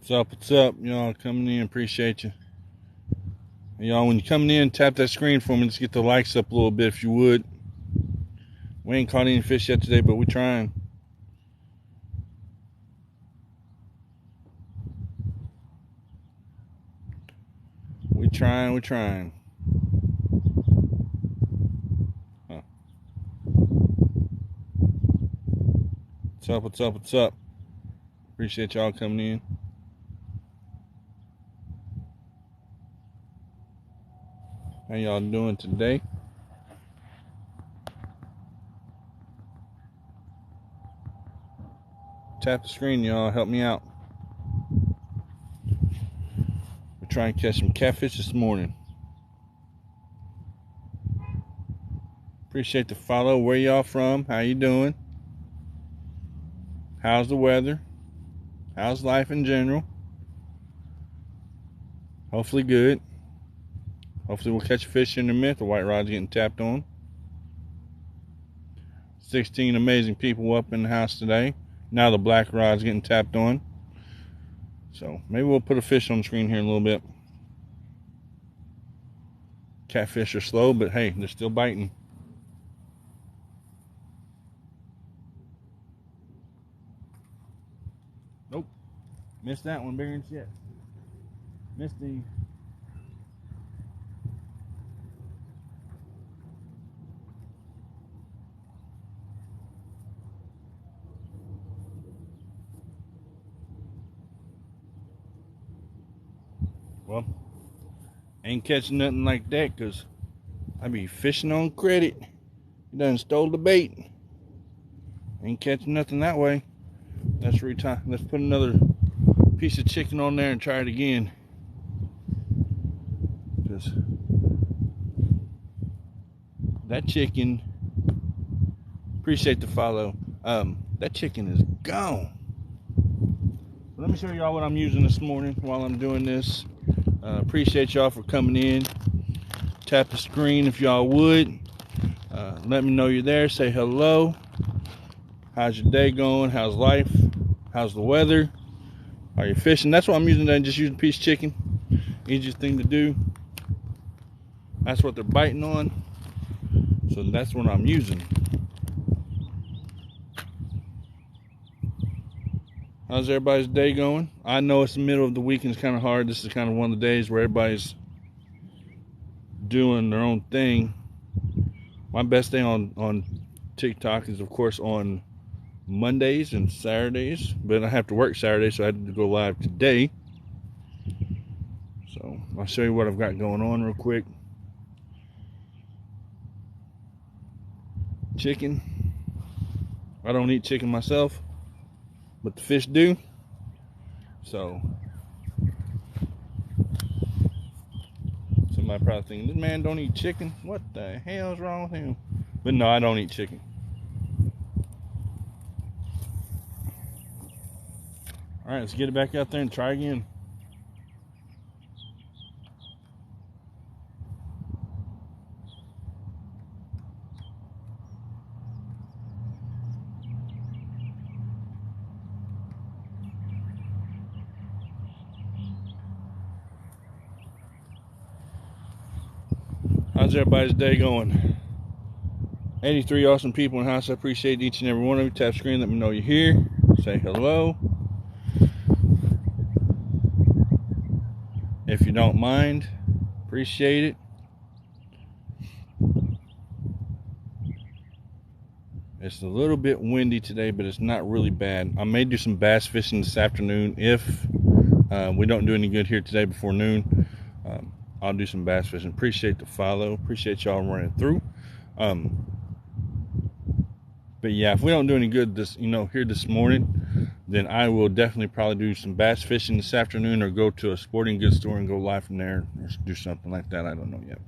What's up, y'all coming in? Appreciate you. Y'all, when you're coming in, tap that screen for me. Let's get the likes up a little bit if you would. We ain't caught any fish yet today, but we're trying. We're trying. Huh. What's up? Appreciate y'all coming in. How y'all doing today? Tap the screen, y'all. Help me out. We're trying to catch some catfish this morning. Appreciate the follow. Where y'all from? How you doing? How's the weather? How's life in general? Hopefully good. Hopefully we'll catch a fish in a minute. The white rod's getting tapped on. 16 amazing people up in the house today. Now the black rod's getting tapped on. So maybe we'll put a fish on the screen here in a little bit. Catfish are slow, but hey, they're still biting. Nope. Missed that one bigger than shit. Missed the... Well, ain't catching nothing like that because I be fishing on credit. You done stole the bait. Ain't catching nothing that way. Let's put another piece of chicken on there and try it again. Because that chicken, appreciate the follow. That chicken is gone. Let me show y'all what I'm using this morning while I'm doing this. Appreciate y'all for coming in. Tap the screen if y'all would. Let me know you're there. Say hello. How's your day going? How's life? How's the weather? Are you fishing? That's what I'm using today. Just using a piece of chicken. Easiest thing to do. That's what they're biting on. So that's what I'm using. How's everybody's day going? I know it's the middle of the week and it's kind of hard. This is kind of one of the days where everybody's doing their own thing. My best day on TikTok is, of course, on Mondays and Saturdays. But I have to work Saturday, so I had to go live today. So I'll show you what I've got going on real quick. Chicken. I don't eat chicken myself, but the fish do. So somebody probably thinking, this man don't eat chicken. What the hell is wrong with him? But no, I don't eat chicken. Alright, let's get it back out there and try again. How's everybody's day going? 83 awesome people in the house. I appreciate each and every one of you. Tap screen, let me know you're here. Say hello. If you don't mind, appreciate it. It's a little bit windy today, but it's not really bad. I may do some bass fishing this afternoon if we don't do any good here today before noon. I'll do some bass fishing. Appreciate the follow. Appreciate y'all running through. But yeah, if we don't do any good here this morning, then I will definitely probably do some bass fishing this afternoon or go to a sporting goods store and go live from there or do something like that. I don't know yet.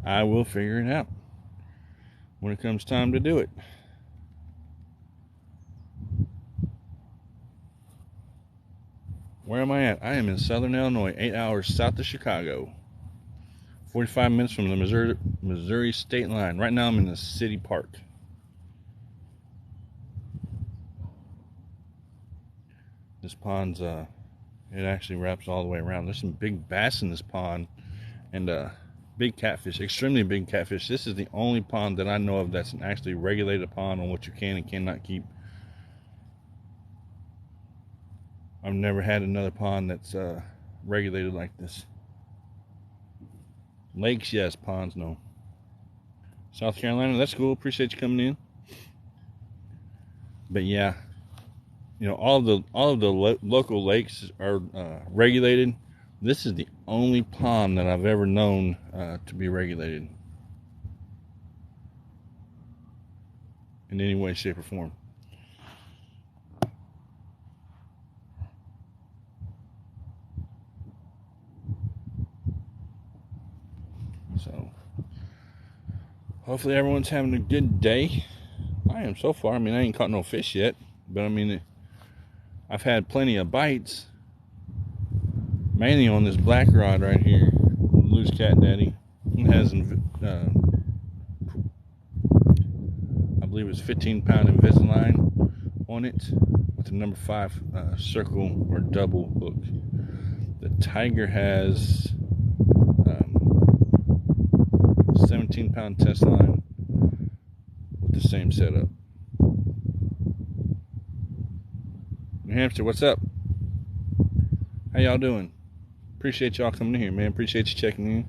I will figure it out when it comes time to do it. Where am I at? I am in Southern Illinois, 8 hours south of Chicago. 45 minutes from the Missouri state line. Right now I'm in the city park. This pond's It actually wraps all the way around. There's some big bass in this pond, and big catfish, extremely big catfish. This is the only pond that I know of that's an actually regulated pond on what you can and cannot keep. I've never had another pond that's regulated like this. Lakes, yes. Ponds, no. South Carolina, that's cool. Appreciate you coming in. But yeah, you know, all of the local lakes are regulated. This is the only pond that I've ever known to be regulated in any way, shape, or form. So, hopefully everyone's having a good day. I am so far. I mean, I ain't caught no fish yet, but I mean, I've had plenty of bites, mainly on this black rod right here, Loose Cat Daddy. It has, I believe it's 15-pound Invisalign on it with the number 5 circle or double hook. The Tiger has 17-pound test line with the same setup. New Hampshire, what's up? How y'all doing? Appreciate y'all coming in here, man. Appreciate you checking in.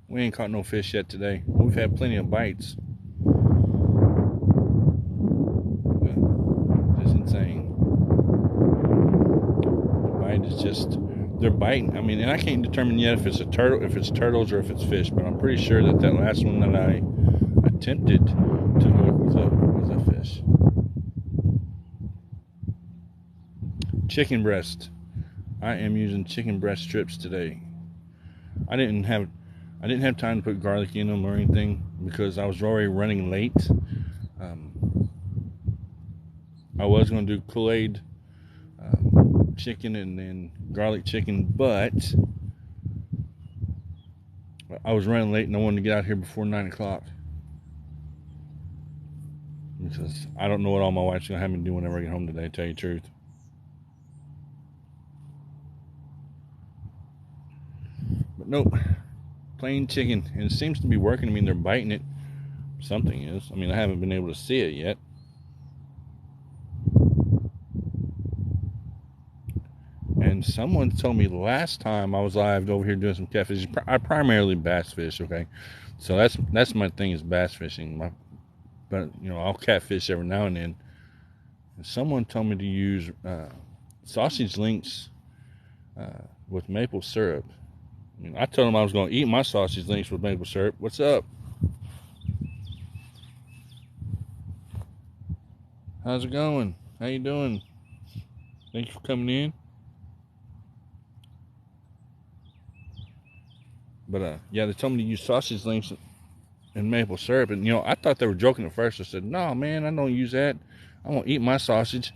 We ain't caught no fish yet today. We've had plenty of bites. Just insane. The bite is just, they're biting. I mean, and I can't determine yet if it's a turtle, if it's turtles, or if it's fish. But I'm pretty sure that last one that I attempted to hook was a fish. Chicken breast. I am using chicken breast strips today. I didn't have time to put garlic in them or anything because I was already running late. I was going to do Kool-Aid chicken and then garlic chicken, but I was running late and I wanted to get out here before 9 o'clock because I don't know what all my wife's going to have me do whenever I get home today, to tell you the truth. But nope, plain chicken, and it seems to be working. I mean, they're biting it. Something is. I mean, I haven't been able to see it yet. And someone told me last time I was live over here doing some catfish. I primarily bass fish, okay? So that's my thing, is bass fishing. But you know, I'll catfish every now and then. And someone told me to use sausage links with maple syrup. I mean, I told them I was going to eat my sausage links with maple syrup. What's up? How's it going? How you doing? Thanks for coming in. But yeah, they told me to use sausage links and maple syrup, and you know, I thought they were joking at first. I said, "No, man, I don't use that. I won't eat my sausage."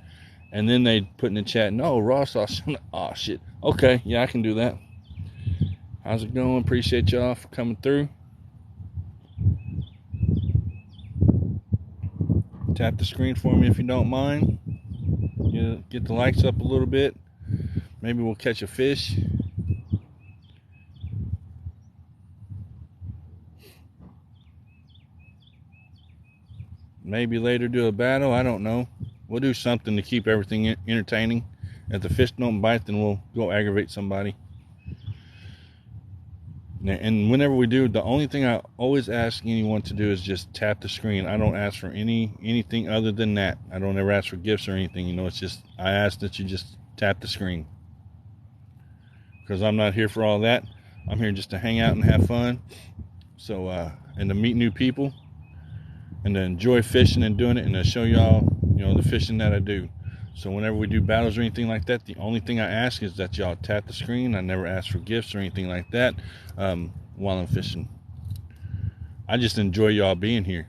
And then they put in the chat, "No, raw sausage." I'm like, oh shit. Okay, yeah, I can do that. How's it going? Appreciate y'all for coming through. Tap the screen for me if you don't mind. Get the likes up a little bit. Maybe we'll catch a fish. Maybe later do a battle. I don't know. We'll do something to keep everything entertaining. If the fish don't bite, then we'll go aggravate somebody. And whenever we do, the only thing I always ask anyone to do is just tap the screen. I don't ask for anything other than that. I don't ever ask for gifts or anything. You know, it's just, I ask that you just tap the screen. Because I'm not here for all that. I'm here just to hang out and have fun. So, and to meet new people. And to enjoy fishing and doing it. And to show y'all, you know, the fishing that I do. So whenever we do battles or anything like that, the only thing I ask is that y'all tap the screen. I never ask for gifts or anything like that while I'm fishing. I just enjoy y'all being here,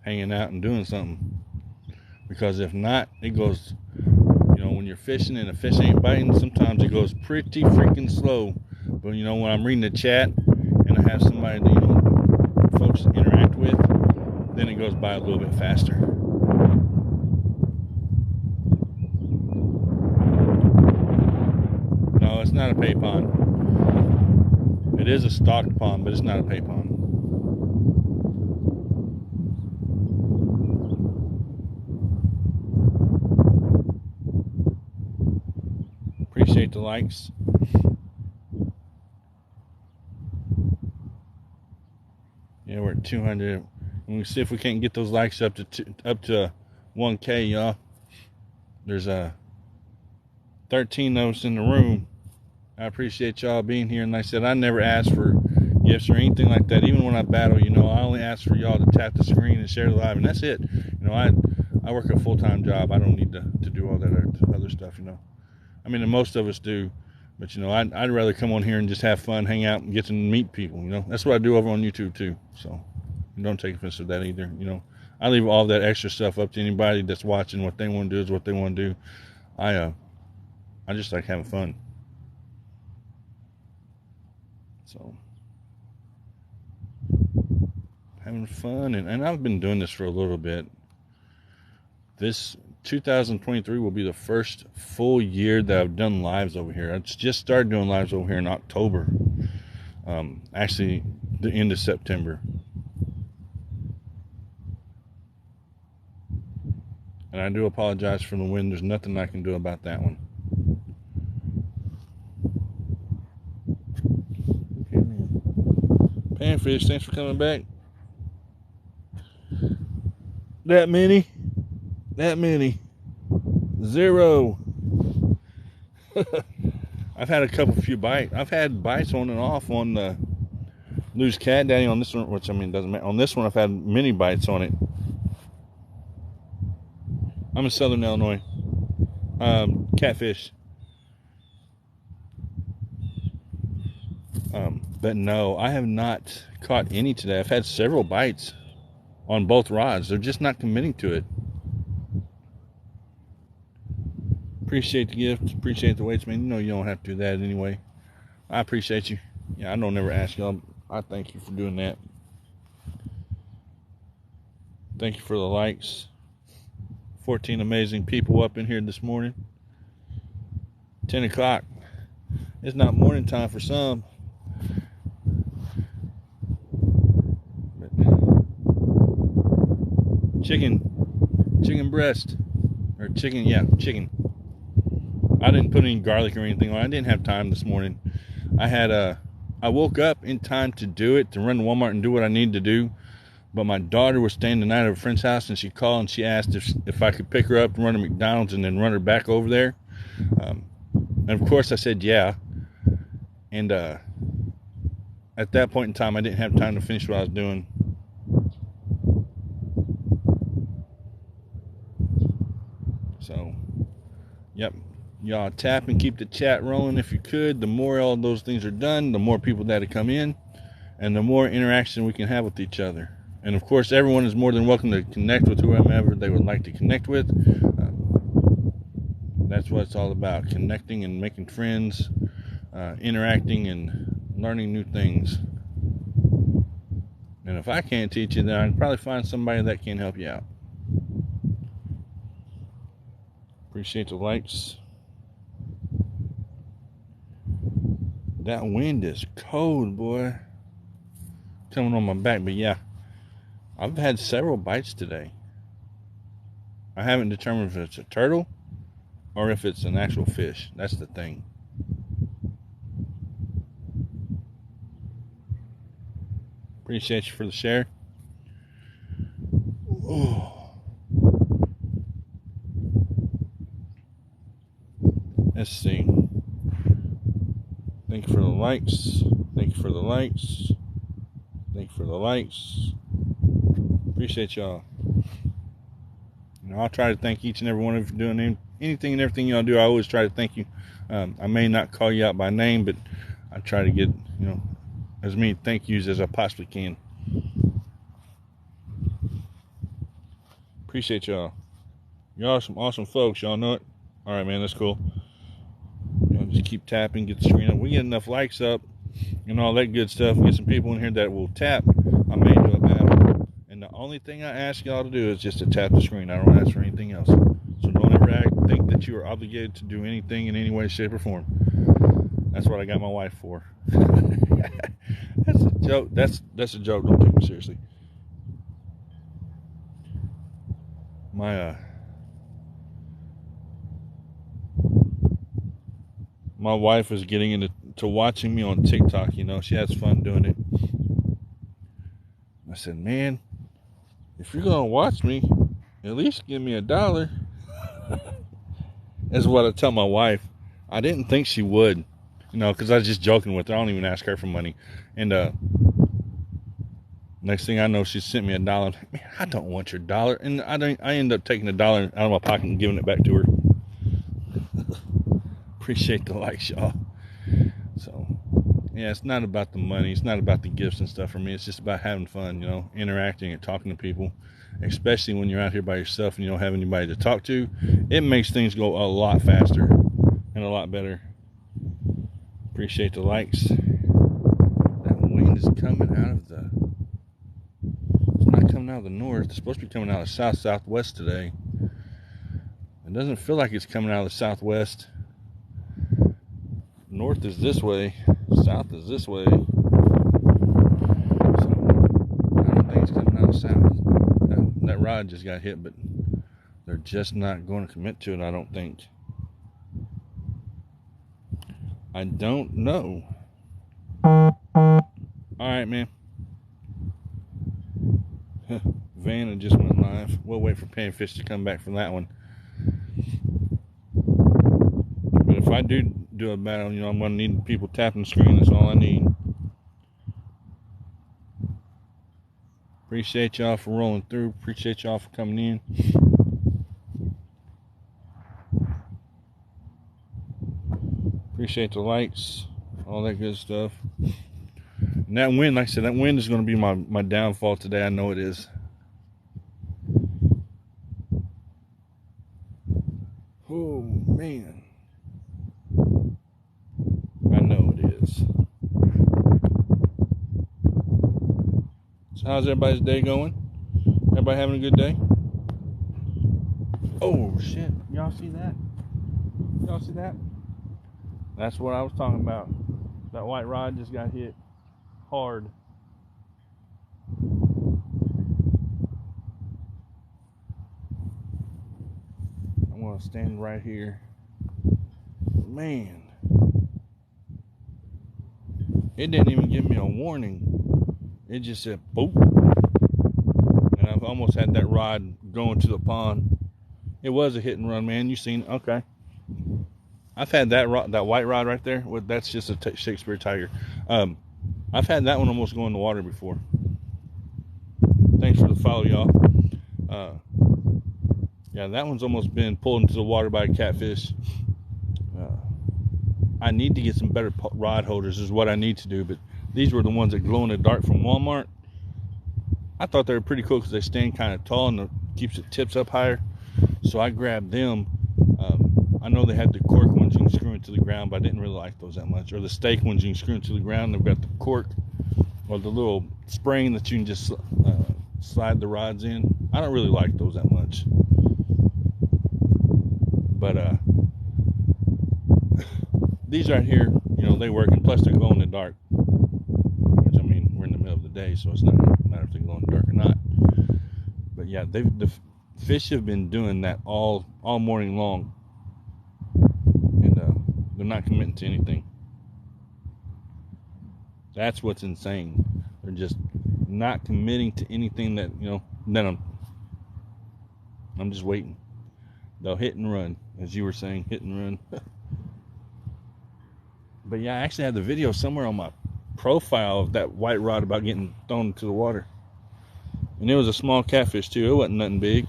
hanging out and doing something. Because if not, it goes, you know, when you're fishing and the fish ain't biting, sometimes it goes pretty freaking slow. But you know, when I'm reading the chat and I have somebody that, you know, folks to interact with, then it goes by a little bit faster. a pay pond. It is a stocked pond, but it's not a pay pond. Appreciate the likes. Yeah, we're at 200. And we see if we can't get those likes up to 1K, y'all. There's 13 of us in the room. I appreciate y'all being here. And like I said, I never ask for gifts or anything like that. Even when I battle, you know, I only ask for y'all to tap the screen and share the live, and that's it. You know, I work a full-time job. I don't need to do all that other stuff, you know. I mean, and most of us do, but you know, I'd rather come on here and just have fun, hang out, and get to meet people. You know, that's what I do over on YouTube too. So don't take offense to that either. You know, I leave all that extra stuff up to anybody that's watching. What they want to do is what they want to do. I just like having fun. So having fun, and I've been doing this for a little bit. This 2023 will be the first full year that I've done lives over here. I just started doing lives over here in October. Actually, the end of September. And I do apologize for the wind. There's nothing I can do about that one. Panfish, thanks for coming back. That many. 0. I've had a few bites. I've had bites on and off on the Loose Cat Daddy on this one, which I mean doesn't matter. On this one, I've had many bites on it. I'm in Southern Illinois. Catfish. But no, I have not caught any today. I've had several bites on both rods. They're just not committing to it. Appreciate the gift. Appreciate the weights, man. You know you don't have to do that anyway. I appreciate you. Yeah, I don't never ask y'all. I thank you for doing that. Thank you for the likes. 14 amazing people up in here this morning. 10 o'clock. It's not morning time for some. But chicken breast. Or chicken. I didn't put any garlic or anything on. I didn't have time this morning. I woke up in time to do it, to run to Walmart and do what I needed to do. But my daughter was staying the night at a friend's house, and she called and she asked if I could pick her up and run to McDonald's and then run her back over there. And of course I said yeah. And at that point in time, I didn't have time to finish what I was doing. So, yep. Y'all tap and keep the chat rolling if you could. The more all those things are done, the more people that come in, and the more interaction we can have with each other. And of course, everyone is more than welcome to connect with whomever they would like to connect with. That's what it's all about, connecting and making friends, interacting and learning new things. And if I can't teach you, then I can probably find somebody that can help you out. Appreciate the likes. That wind is cold, boy. Coming on my back, but yeah. I've had several bites today. I haven't determined if it's a turtle or if it's an actual fish. That's the thing. Appreciate you for the share. Oh. Let's see. Thank you for the likes. Thank you for the likes. Thank you for the likes. Appreciate y'all. I'll try to thank each and every one of you for doing anything and everything y'all do. I always try to thank you. I may not call you out by name, but I try to get, as many thank yous as I possibly can. Appreciate y'all. Y'all are some awesome folks. Y'all know it. All right, man. That's cool. Just keep tapping, get the screen up. We get enough likes up and all that good stuff. We get some people in here that will tap. I may do a battle. And the only thing I ask y'all to do is just to tap the screen. I don't ask for anything else. So don't ever think that you are obligated to do anything in any way, shape, or form. That's what I got my wife for. That's a joke. That's a joke. Don't take me seriously. My wife is getting into watching me on TikTok. You know, she has fun doing it. I said, man, if you're gonna watch me, at least give me $1. That's what I tell my wife. I didn't think she would, you know, because I was just joking with her. I don't even ask her for money. And next thing I know, she sent me $1. Man, I don't want your $1. And I end up taking $1 out of my pocket and giving it back to her. Appreciate the likes, y'all. So, yeah, it's not about the money. It's not about the gifts and stuff for me. It's just about having fun, you know, interacting and talking to people, especially when you're out here by yourself and you don't have anybody to talk to. It makes things go a lot faster and a lot better. Appreciate the likes. That wind is coming out of the... It's not coming out of the north. It's supposed to be coming out of the southwest today. It doesn't feel like it's coming out of the southwest. North is this way, south is this way. So I don't think it's coming out of south. That rod just got hit, but they're just not going to commit to it, I don't think. I don't know. Alright, man. Vanna just went live. We'll wait for Panfish to come back from that one. But if I do a battle, you know, I'm going to need people tapping the screen. That's all I need. Appreciate y'all for rolling through. Appreciate y'all for coming in. Appreciate the likes, all that good stuff. And that wind, like I said, that wind is going to be my downfall today. I know it is. Oh, man. I know it is. So how's everybody's day going? Everybody having a good day? Oh, shit. Y'all see that? Y'all see that? That's what I was talking about. That white rod just got hit hard. I'm going to stand right here. Man. It didn't even give me a warning. It just said, boop. And I've almost had that rod going to the pond. It was a hit and run, man. You seen it? Okay. I've had that white rod right there. Well, that's just a Shakespeare Tiger. I've had that one almost go in the water before. Thanks for the follow, y'all. Yeah, that one's almost been pulled into the water by a catfish. I need to get some better rod holders is what I need to do. But these were the ones that glow in the dark from Walmart. I thought they were pretty cool because they stand kind of tall and it keeps the tips up higher. So I grabbed them. I know they had the cork ones you can screw into the ground, but I didn't really like those that much. Or the stake ones you can screw into the ground. They've got the cork or the little spring that you can just slide the rods in. I don't really like those that much. But these right here, you know, they work, and plus they glow in the dark. Which, I mean, we're in the middle of the day, so it's not going to matter if they glow in the dark or not. But yeah, the fish have been doing that all morning long. They're not committing to anything. That's what's insane. They're just not committing to anything that, you know, then I'm just waiting. They'll hit and run, as you were saying, hit and run. But yeah, I actually had the video somewhere on my profile of that white rod about getting thrown into the water. And it was a small catfish too. It wasn't nothing big.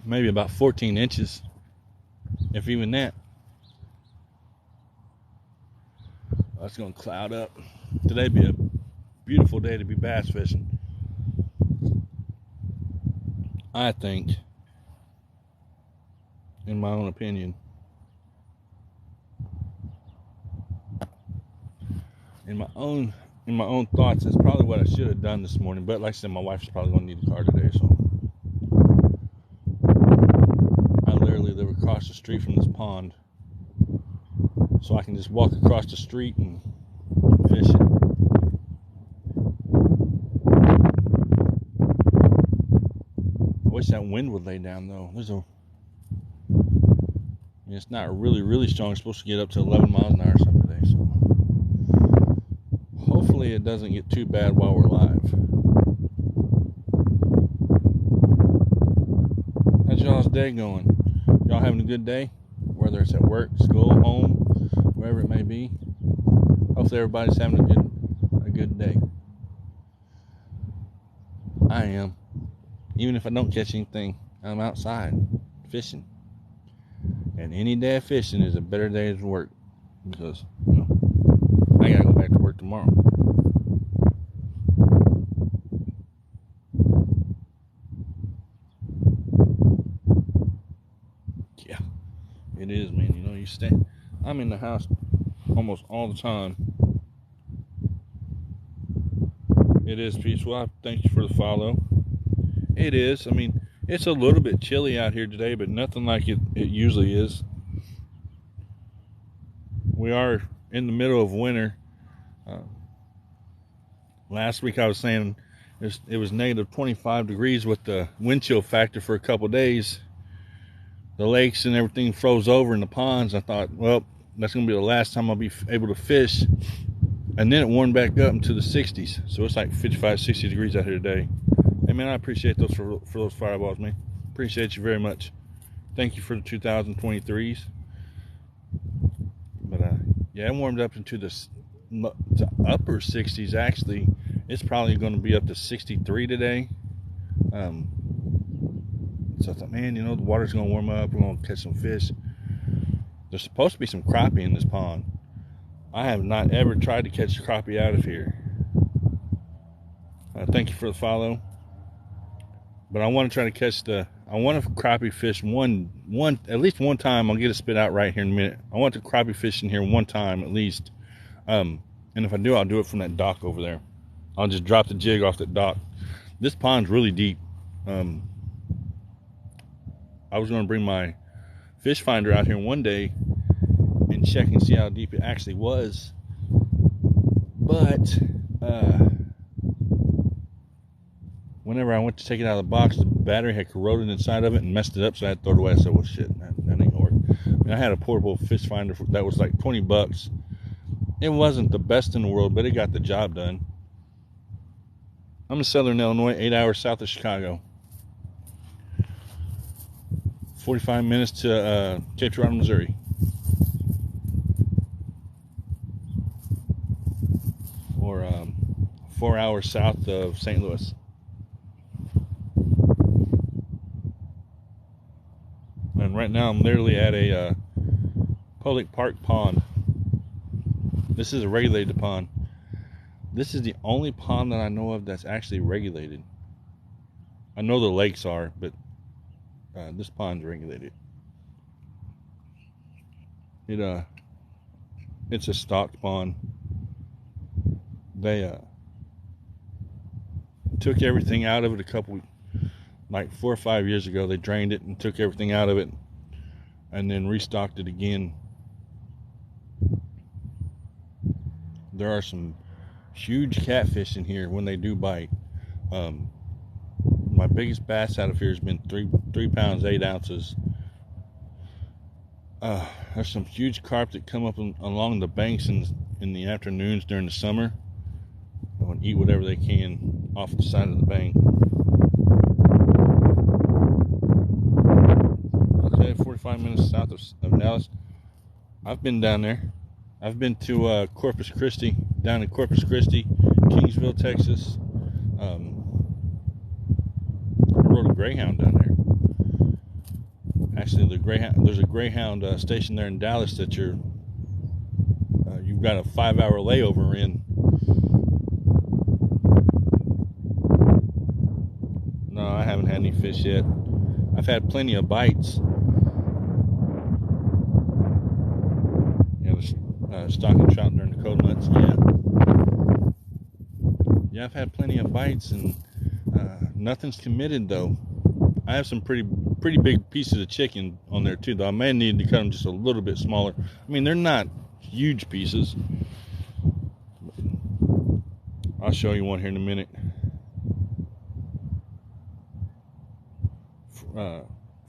Maybe about 14 inches, if even that. That's going to cloud up. Today'd be a beautiful day to be bass fishing. I think, in my own opinion. In my own thoughts, that's probably what I should have done this morning. But like I said, my wife's probably going to need a car today, so I literally live across the street street from this pond, so I can just walk across the street and fish it. I wish that wind would lay down though. It's not really strong. It's supposed to get up to 11 miles an hour or something today, so hopefully it doesn't get too bad while we're live. How's y'all's day going? Y'all having a good day? Whether it's at work, school, home, wherever it may be. Hopefully everybody's having a good day. I am. Even if I don't catch anything, I'm outside fishing. And any day of fishing is a better day than work, because I gotta go back to work tomorrow. Yeah, it is, man. I'm in the house almost all the time. It is peaceful. I thank you for the follow. It is. I mean, it's a little bit chilly out here today, but nothing like it usually is. We are in the middle of winter. Last week I was saying it was negative 25 degrees with the wind chill factor for a couple days. The lakes and everything froze over in the ponds. I thought, well, that's going to be the last time I'll be able to fish. And then it warmed back up into the 60s. So it's like 55, 60 degrees out here today. Hey, man, I appreciate those for those fireballs, man. Appreciate you very much. Thank you for the 2023s. But, yeah, it warmed up into the upper 60s, actually. It's probably going to be up to 63 today. So I thought, man, the water's going to warm up. We're going to catch some fish. There's supposed to be some crappie in this pond. I have not ever tried to catch crappie out of here. Thank you for the follow. But I want to try to catch I want to crappie fish at least one time. I'll get it spit out right here in a minute. I want to crappie fish in here one time at least. And if I do, I'll do it from that dock over there. I'll just drop the jig off that dock. This pond's really deep. I was going to bring my fish finder out here one day and check and see how deep it actually was. But whenever I went to take it out of the box, the battery had corroded inside of it and messed it up, so I had to throw it away. I said, well, shit, that ain't gonna work. I mean, I had a portable fish finder that was like $20. It wasn't the best in the world, but it got the job done. I'm in Southern Illinois, 8 hours south of Chicago. 45 minutes to Cape Girardeau, Missouri. Or 4 hours south of St. Louis. And right now I'm literally at a public park pond. This is a regulated pond. This is the only pond that I know of that's actually regulated. I know the lakes are, but this pond's regulated. It's a stocked pond. They took everything out of it like 4 or 5 years ago. They drained it and took everything out of it and then restocked it again. There are some huge catfish in here when they do bite. My biggest bass out of here has been 3 pounds 8 ounces. There's some huge carp that come up along the banks in the afternoons during the summer and eat whatever they can off the side of the bank. Okay, 45 minutes south of Dallas. I've been down there. I've been to Corpus Christi, down in Corpus Christi, Kingsville, Texas. I rode a Greyhound down there. Actually, there's a Greyhound station there in Dallas that you've got a 5-hour layover in. No, I haven't had any fish yet. I've had plenty of bites. Stocking trout during the cold months. Yeah, I've had plenty of bites, and nothing's committed though. I have some pretty big pieces of chicken on there too, though. I may need to cut them just a little bit smaller. I mean, they're not huge pieces. I'll show you one here in a minute.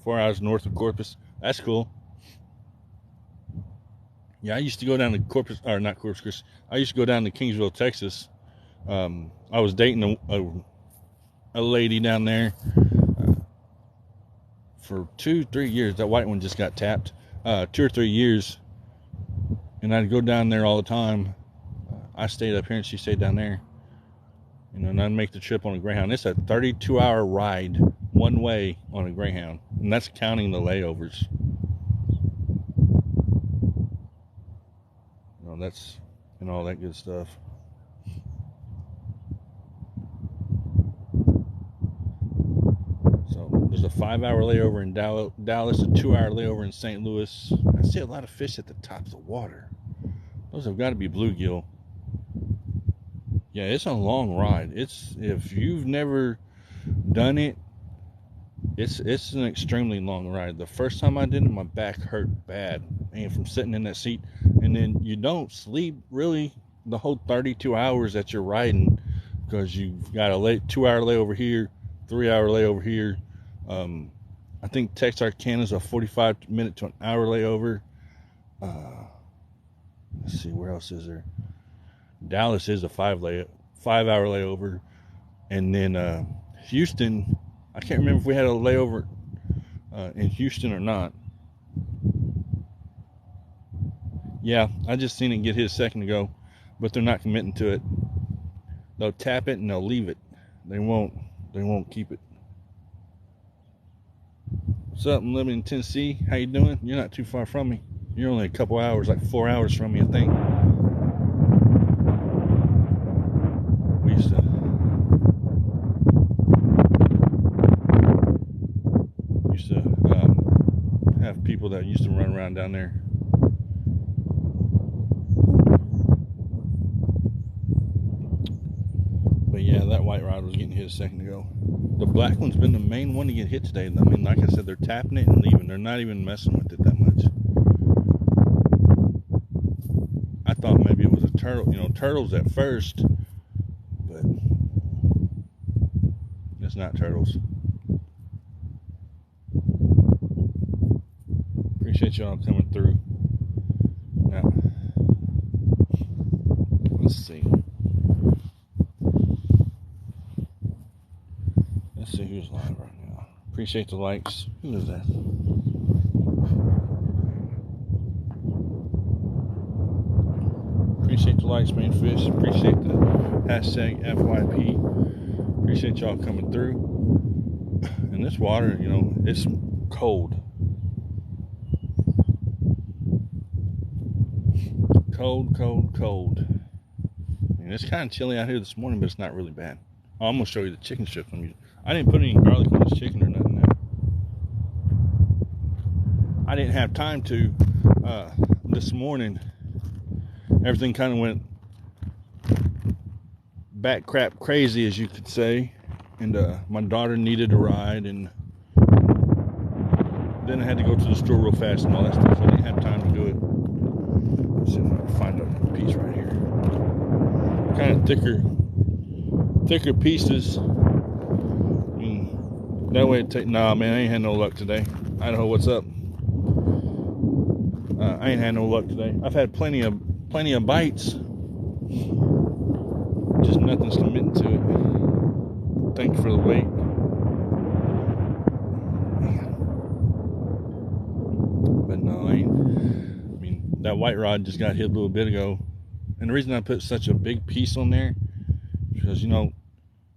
4 hours north of Corpus. That's cool. Yeah, I used to go down to Corpus, or not Corpus Christi. I used to go down to Kingsville, Texas. I was dating a lady down there for 2-3 years. That white one just got tapped. 2 or 3 years, and I'd go down there all the time. I stayed up here, and she stayed down there. You know, and I'd make the trip on a Greyhound. It's a 32-hour ride one way on a Greyhound, and that's counting the layovers. You know, that's and all that good stuff. So there's a 5-hour layover in Dallas, a 2-hour layover in St. Louis. I see a lot of fish at the top of the water. Those have got to be bluegill. Yeah, it's a long ride. It's, if you've never done it, it's an extremely long ride. The first time I did it, my back hurt bad, and from sitting in that seat. And then you don't sleep really the whole 32 hours that you're riding, because you've got a 2-hour layover here, 3-hour layover here. I think Texarkana is a 45-minute to an hour layover. Let's see, where else is there? Dallas is a 5-hour layover, and then Houston. I can't remember if we had a layover in Houston or not. Yeah, I just seen it get hit a second ago, but they're not committing to it. They'll tap it and they'll leave it. They won't keep it. What's up? I'm living in Tennessee. How you doing? You're not too far from me. You're only a couple hours, like 4 hours from me, I think. We used to have people that used to run around down there. But yeah, that white rod was getting hit a second ago. The black one's been the main one to get hit today. I mean, like I said, they're tapping it and leaving. They're not even messing with it that much. I thought maybe it was a turtle, turtles at first, but it's not turtles. Appreciate y'all coming through. Now, let's see. Let's see who's live right now. Appreciate the likes. Who is that? Appreciate the likes, man. Fish. Appreciate the hashtag FYP. Appreciate y'all coming through. And this water, it's cold. Cold. I mean, it's kind of chilly out here this morning, but it's not really bad. Oh, I'm gonna show you the chicken strips I'm using. I didn't put any garlic on this chicken or nothing now. I didn't have time to this morning. Everything kind of went back crap crazy, as you could say, and my daughter needed a ride, and then I had to go to the store real fast and all that stuff, so I didn't have time to do it. Let's see if I can find a piece right here. Kind of thicker pieces. I mean, that way it nah, man, I ain't had no luck today. Idaho, what's up? I ain't had no luck today. I've had plenty of bites, just nothing's committing to it. Thank you for the wait. But no, I mean, that white rod just got hit a little bit ago, and the reason I put such a big piece on there is because,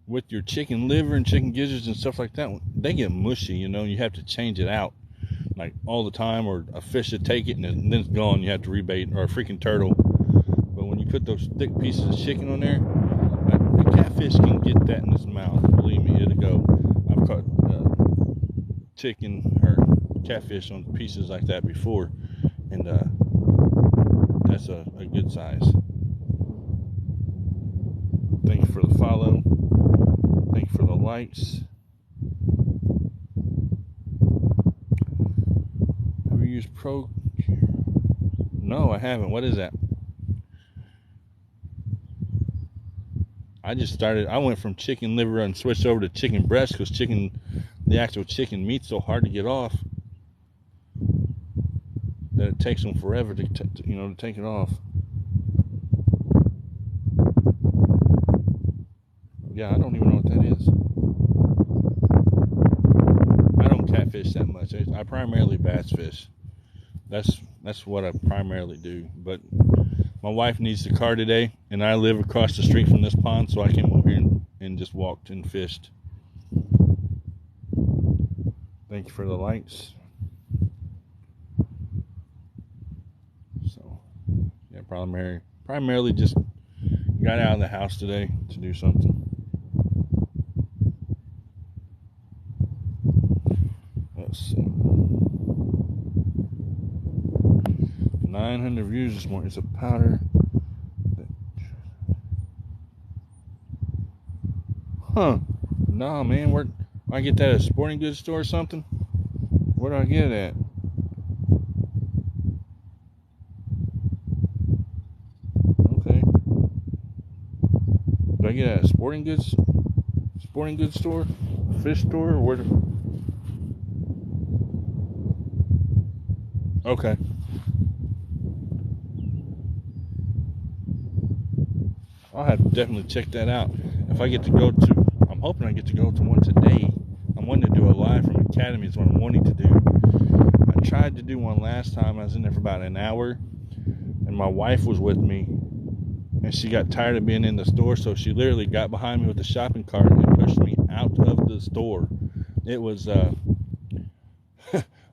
with your chicken liver and chicken gizzards and stuff like that, they get mushy. You have to change it out like all the time, or a fish to take it and then it's gone. You have to rebait, or a freaking turtle. But when you put those thick pieces of chicken on there, the catfish can get that in his mouth. Believe me, it'll go. I've caught chicken or catfish on pieces like that before, and that's a good size. Thank you for the follow. Thank you for the likes. use Pro. No, I haven't. What is that? I went from chicken liver and switched over to chicken breast because the actual chicken meat's so hard to get off that it takes them forever to take it off. Yeah, I don't even know what that is. I don't catfish that much. I primarily bass fish. That's what I primarily do. But my wife needs the car today, and I live across the street from this pond, so I came over here and just walked and fished. Thank you for the likes. So, yeah, primarily just got out of the house today to do something. Let's see. 900 views this morning. It's a powder. Huh. Nah, man. Where I get that at a sporting goods store or something? Where do I get it at? Okay. Do I get it at a sporting goods store? Fish store? Or where? Okay. I'll have to definitely check that out. If I get to go to, I'm hoping I get to go to one today. I'm wanting to do a live from Academy is what I'm wanting to do. I tried to do one last time. I was in there for about an hour, and my wife was with me, and she got tired of being in the store, so she literally got behind me with the shopping cart and pushed me out of the store. It was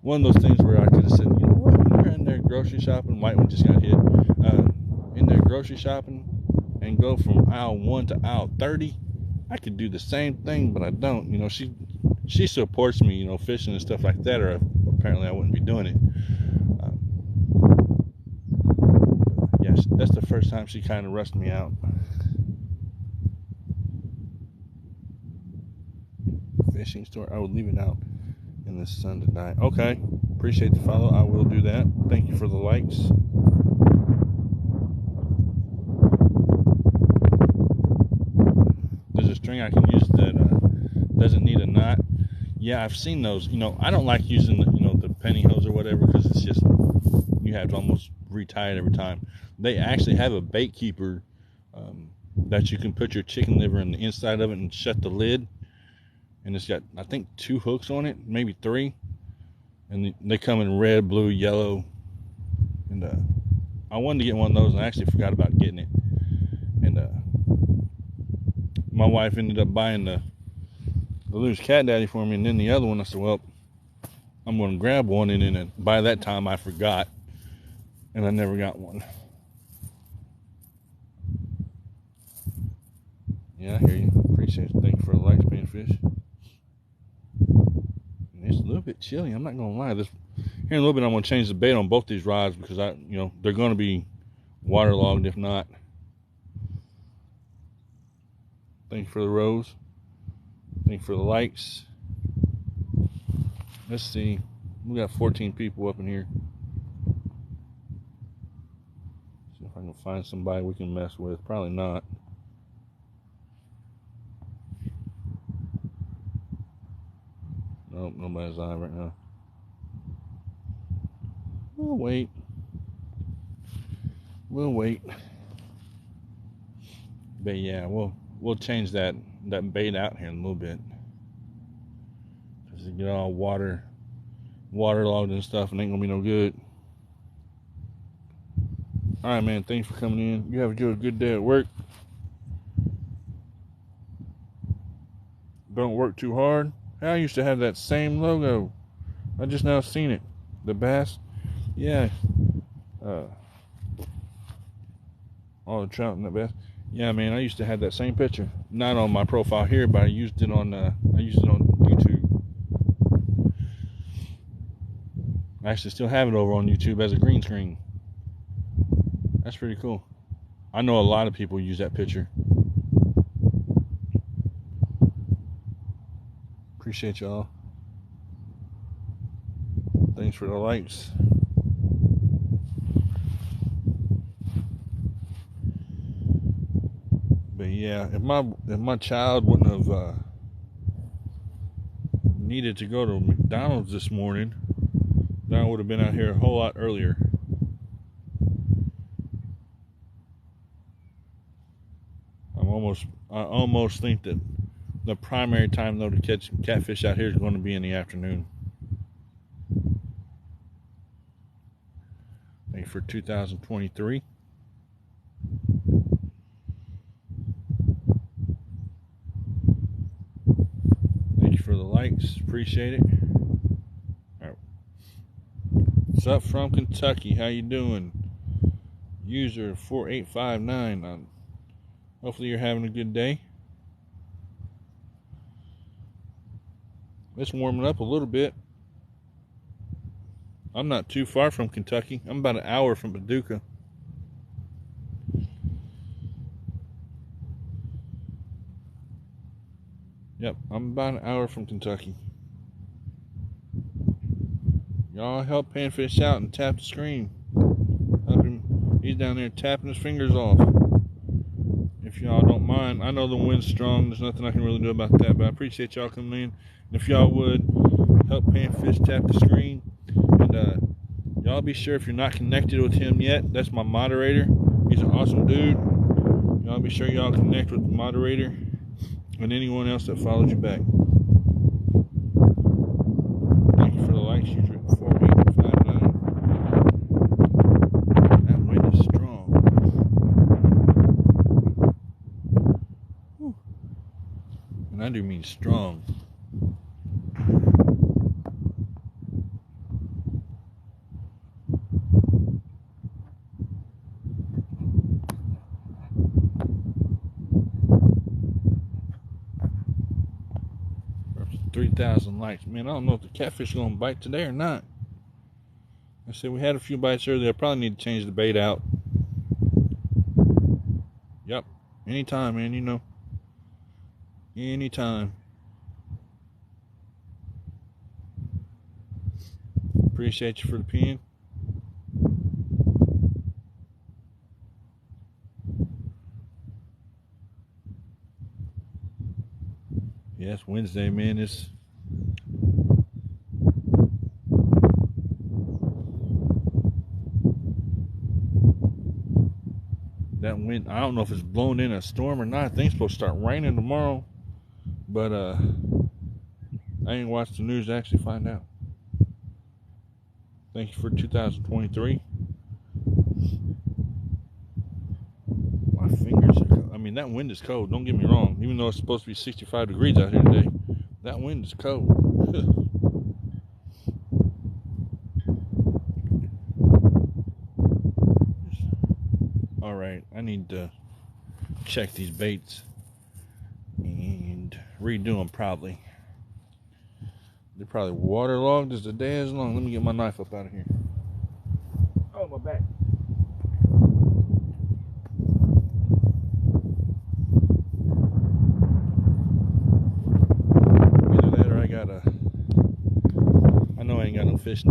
one of those things where I could have said, you know what, you're in there grocery shopping. White one just got hit. In there grocery shopping, and go from aisle 1 to aisle 30. I could do the same thing, but I don't. You know, she supports me, you know, fishing and stuff like that, or apparently I wouldn't be doing it. Yes, that's the first time she kind of rushed me out. Fishing store. I would leave it out in the sun to die. Okay, appreciate the follow. I will do that. Thank you for the likes. A string I can use that doesn't need a knot. Yeah, I've seen those. You know, I don't like using the pantyhose or whatever, because it's just, you have to almost retie it every time. They actually have a bait keeper that you can put your chicken liver in the inside of it and shut the lid, and it's got, I think, 2 hooks on it, maybe 3, and they come in red, blue, yellow, and I wanted to get one of those, and I actually forgot about getting it, and my wife ended up buying the loose cat daddy for me, and then the other one I said, well, I'm going to grab one, and then by that time I forgot, and I never got one. Yeah, I hear you. Appreciate it. Thank you for the likes, being fish. And it's a little bit chilly. I'm not going to lie. Here in a little bit, I'm going to change the bait on both these rods, because they're going to be waterlogged if not. Thank you for the rose. Thank you for the likes. Let's see. We got 14 people up in here. See if I can find somebody we can mess with. Probably not. Nope, nobody's live right now. We'll wait. But yeah, we'll change that bait out here in a little bit, because it get all waterlogged and stuff, and ain't gonna be no good. All right, man. Thanks for coming in. You have a good day at work. Don't work too hard. I used to have that same logo. I just now seen it. The bass. Yeah. All the trout and the bass. Yeah, man, I used to have that same picture. Not on my profile here, but I used it on YouTube. I actually still have it over on YouTube as a green screen. That's pretty cool. I know a lot of people use that picture. Appreciate y'all. Thanks for the likes. yeah, if my child wouldn't have needed to go to McDonald's this morning, then I would have been out here a whole lot earlier. I almost think that the primary time though to catch catfish out here is going to be in the afternoon. Thank you for 2023. Thank you for the likes. Appreciate it. All right. What's up from Kentucky? How you doing? User 4859. Hopefully you're having a good day. It's warming up a little bit. I'm not too far from Kentucky. I'm about an hour from Paducah. Yep, I'm about an hour from Kentucky. Y'all help Panfish out and tap the screen. Help him. He's down there tapping his fingers off. If y'all don't mind, I know the wind's strong. There's nothing I can really do about that, but I appreciate y'all coming in. And if y'all would help Panfish tap the screen, and y'all be sure if you're not connected with him yet, that's my moderator. He's an awesome dude. Y'all be sure y'all connect with the moderator and anyone else that follows you back. Thank you for the likes. User 4859. That wind is strong. Whew. And I do mean strong. There's 3,000 likes. Man, I don't know if the catfish is going to bite today or not. I said we had a few bites earlier. I probably need to change the bait out. Yep. Anytime, man, you know. Anytime. Appreciate you for the pin. Yeah, it's Wednesday, man. That wind, I don't know if it's blown in a storm or not. I think it's supposed to start raining tomorrow. But I ain't watched the news to actually find out. Thank you for 2023. My fingers are cold. I mean, that wind is cold. Don't get me wrong. Even though it's supposed to be 65 degrees out here today, that wind is cold. All right, I need to check these baits and redo them probably. They're probably waterlogged as the day is long. Let me get my knife up out of here. Oh, my back. Either that or I know I ain't got no fish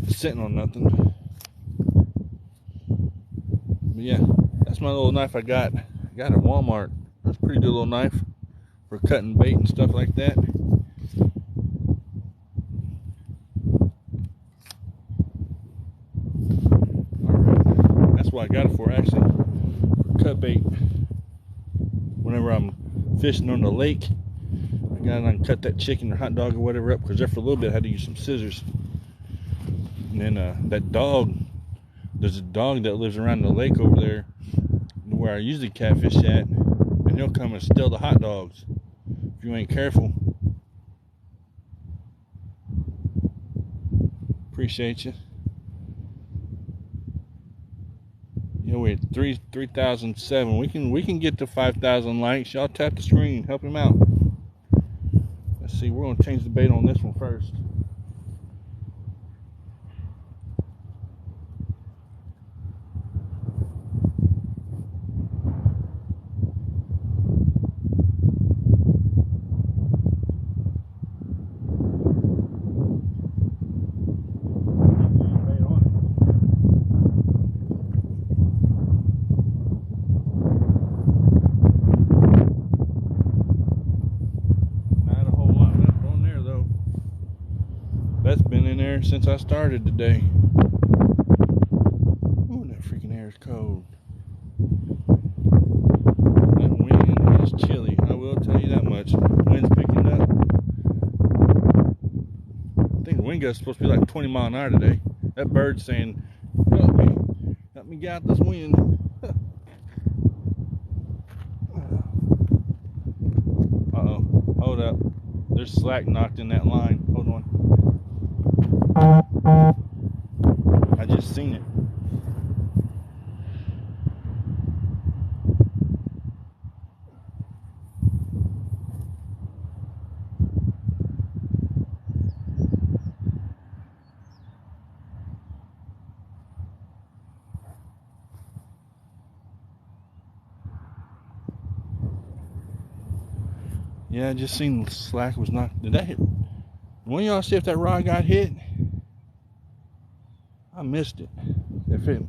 sitting on nothing. But yeah, that's my little knife I got. I got at Walmart. That's a pretty good little knife for cutting bait and stuff like that. That's what I got it for, actually. Cut bait. Whenever I'm fishing on the lake, I gotta cut that chicken or hot dog or whatever up, because there for a little bit I had to use some scissors. And then that dog, there's a dog that lives around the lake over there where I usually catfish at, and he'll come and steal the hot dogs if you ain't careful. Appreciate you. Yeah, we're at 3,007. We can get to 5,000 likes. Y'all tap the screen, help him out. Let's see, we're gonna change the bait on this one first. That's been in there since I started today. Ooh, that freaking air is cold. That wind is chilly. I will tell you that much. Wind's picking up. I think the wind gust's supposed to be like 20 miles an hour today. That bird's saying, help me get out this wind. Uh-oh. Hold up. There's slack knocked in that line. Hold on. I just seen it. Yeah, I just seen the slack was knocked. Did that hit? One of y'all see if that rod got hit? I missed it. If it.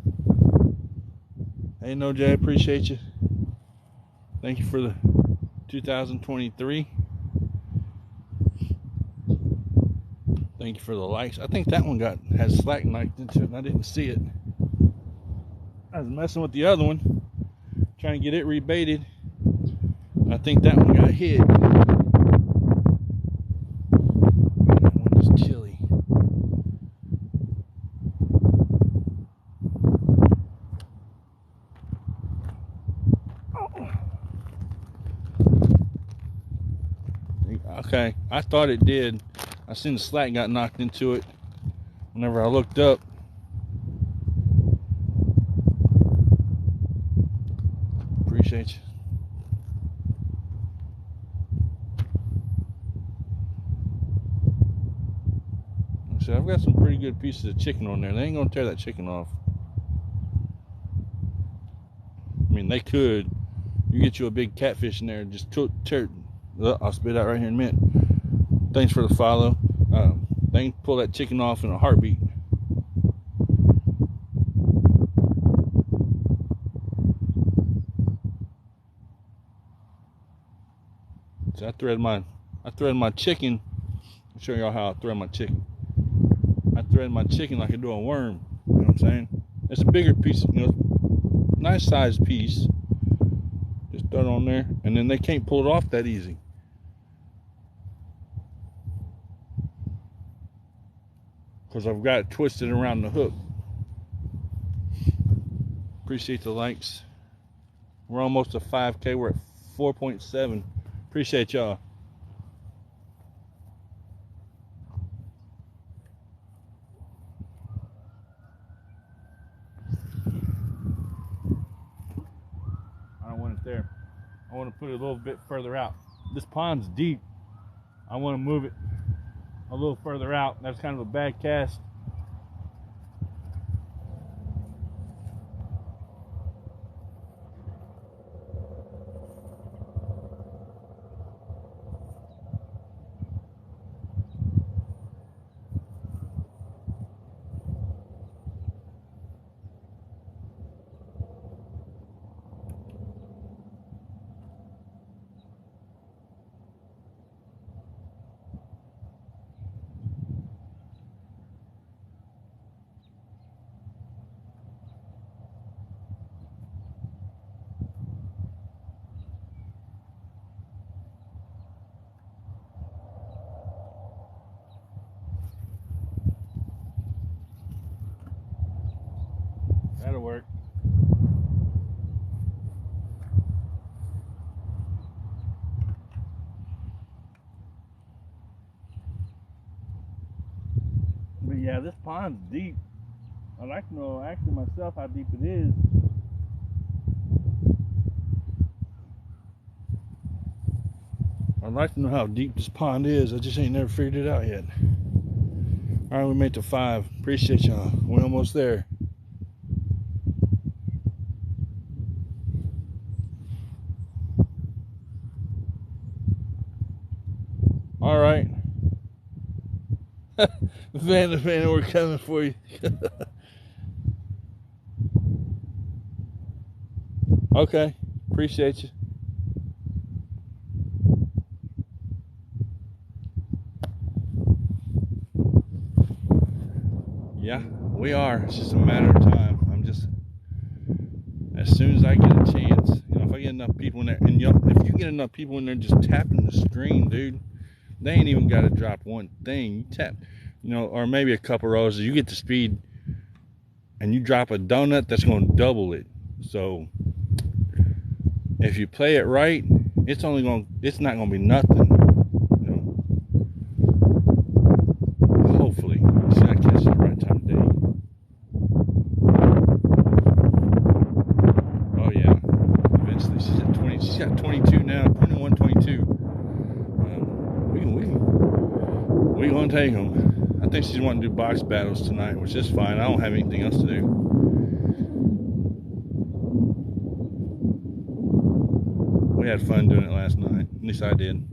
Hey, No Jay, appreciate you. Thank you for the 2023. Thank you for the likes. I think that one has slack knocked into it and I didn't see it. I was messing with the other one, trying to get it rebaited. I think that one got hit. That one is chilly. Okay, I thought it did. I seen the slack got knocked into it whenever I looked up. Appreciate you. So I've got some pretty good pieces of chicken on there. They ain't gonna tear that chicken off. I mean, they could. You get you a big catfish in there and just tear. I'll spit out right here in a minute. Thanks for the follow. They can pull that chicken off in a heartbeat. So I thread my chicken. I'll show y'all how I thread my chicken. I thread my chicken like I do a worm. You know what I'm saying? It's a bigger piece, nice sized piece. Just throw it on there, and then they can't pull it off that easy. Because I've got it twisted around the hook. Appreciate the likes. We're almost at 5K. We're at 4.7. Appreciate y'all. I don't want it there. I want to put it a little bit further out. This pond's deep. I want to move it a little further out. That's kind of a bad cast. That'll work. But yeah, this pond's deep. I'd like to know actually myself how deep it is. I'd like to know how deep this pond is. I just ain't never figured it out yet. Alright, we made it to 5. Appreciate y'all. We're almost there. Alright. Van, we're coming for you. Okay. Appreciate you. Yeah, we are. It's just a matter of time. I'm just, as soon as I get a chance, if I get enough people in there, and if you get enough people in there just tapping the screen, dude, they ain't even got to drop one thing. You tap, or maybe a couple roses. You get the speed, and you drop a donut, that's going to double it. So if you play it right, it's not going to be nothing. Hopefully, see, I catch it the right time of day. Oh yeah, eventually she's at 20. She's got 22 now, 21, 22. We gonna take them. I think she's wanting to do box battles tonight, which is fine. I don't have anything else to do. We had fun doing it last night. At least I did.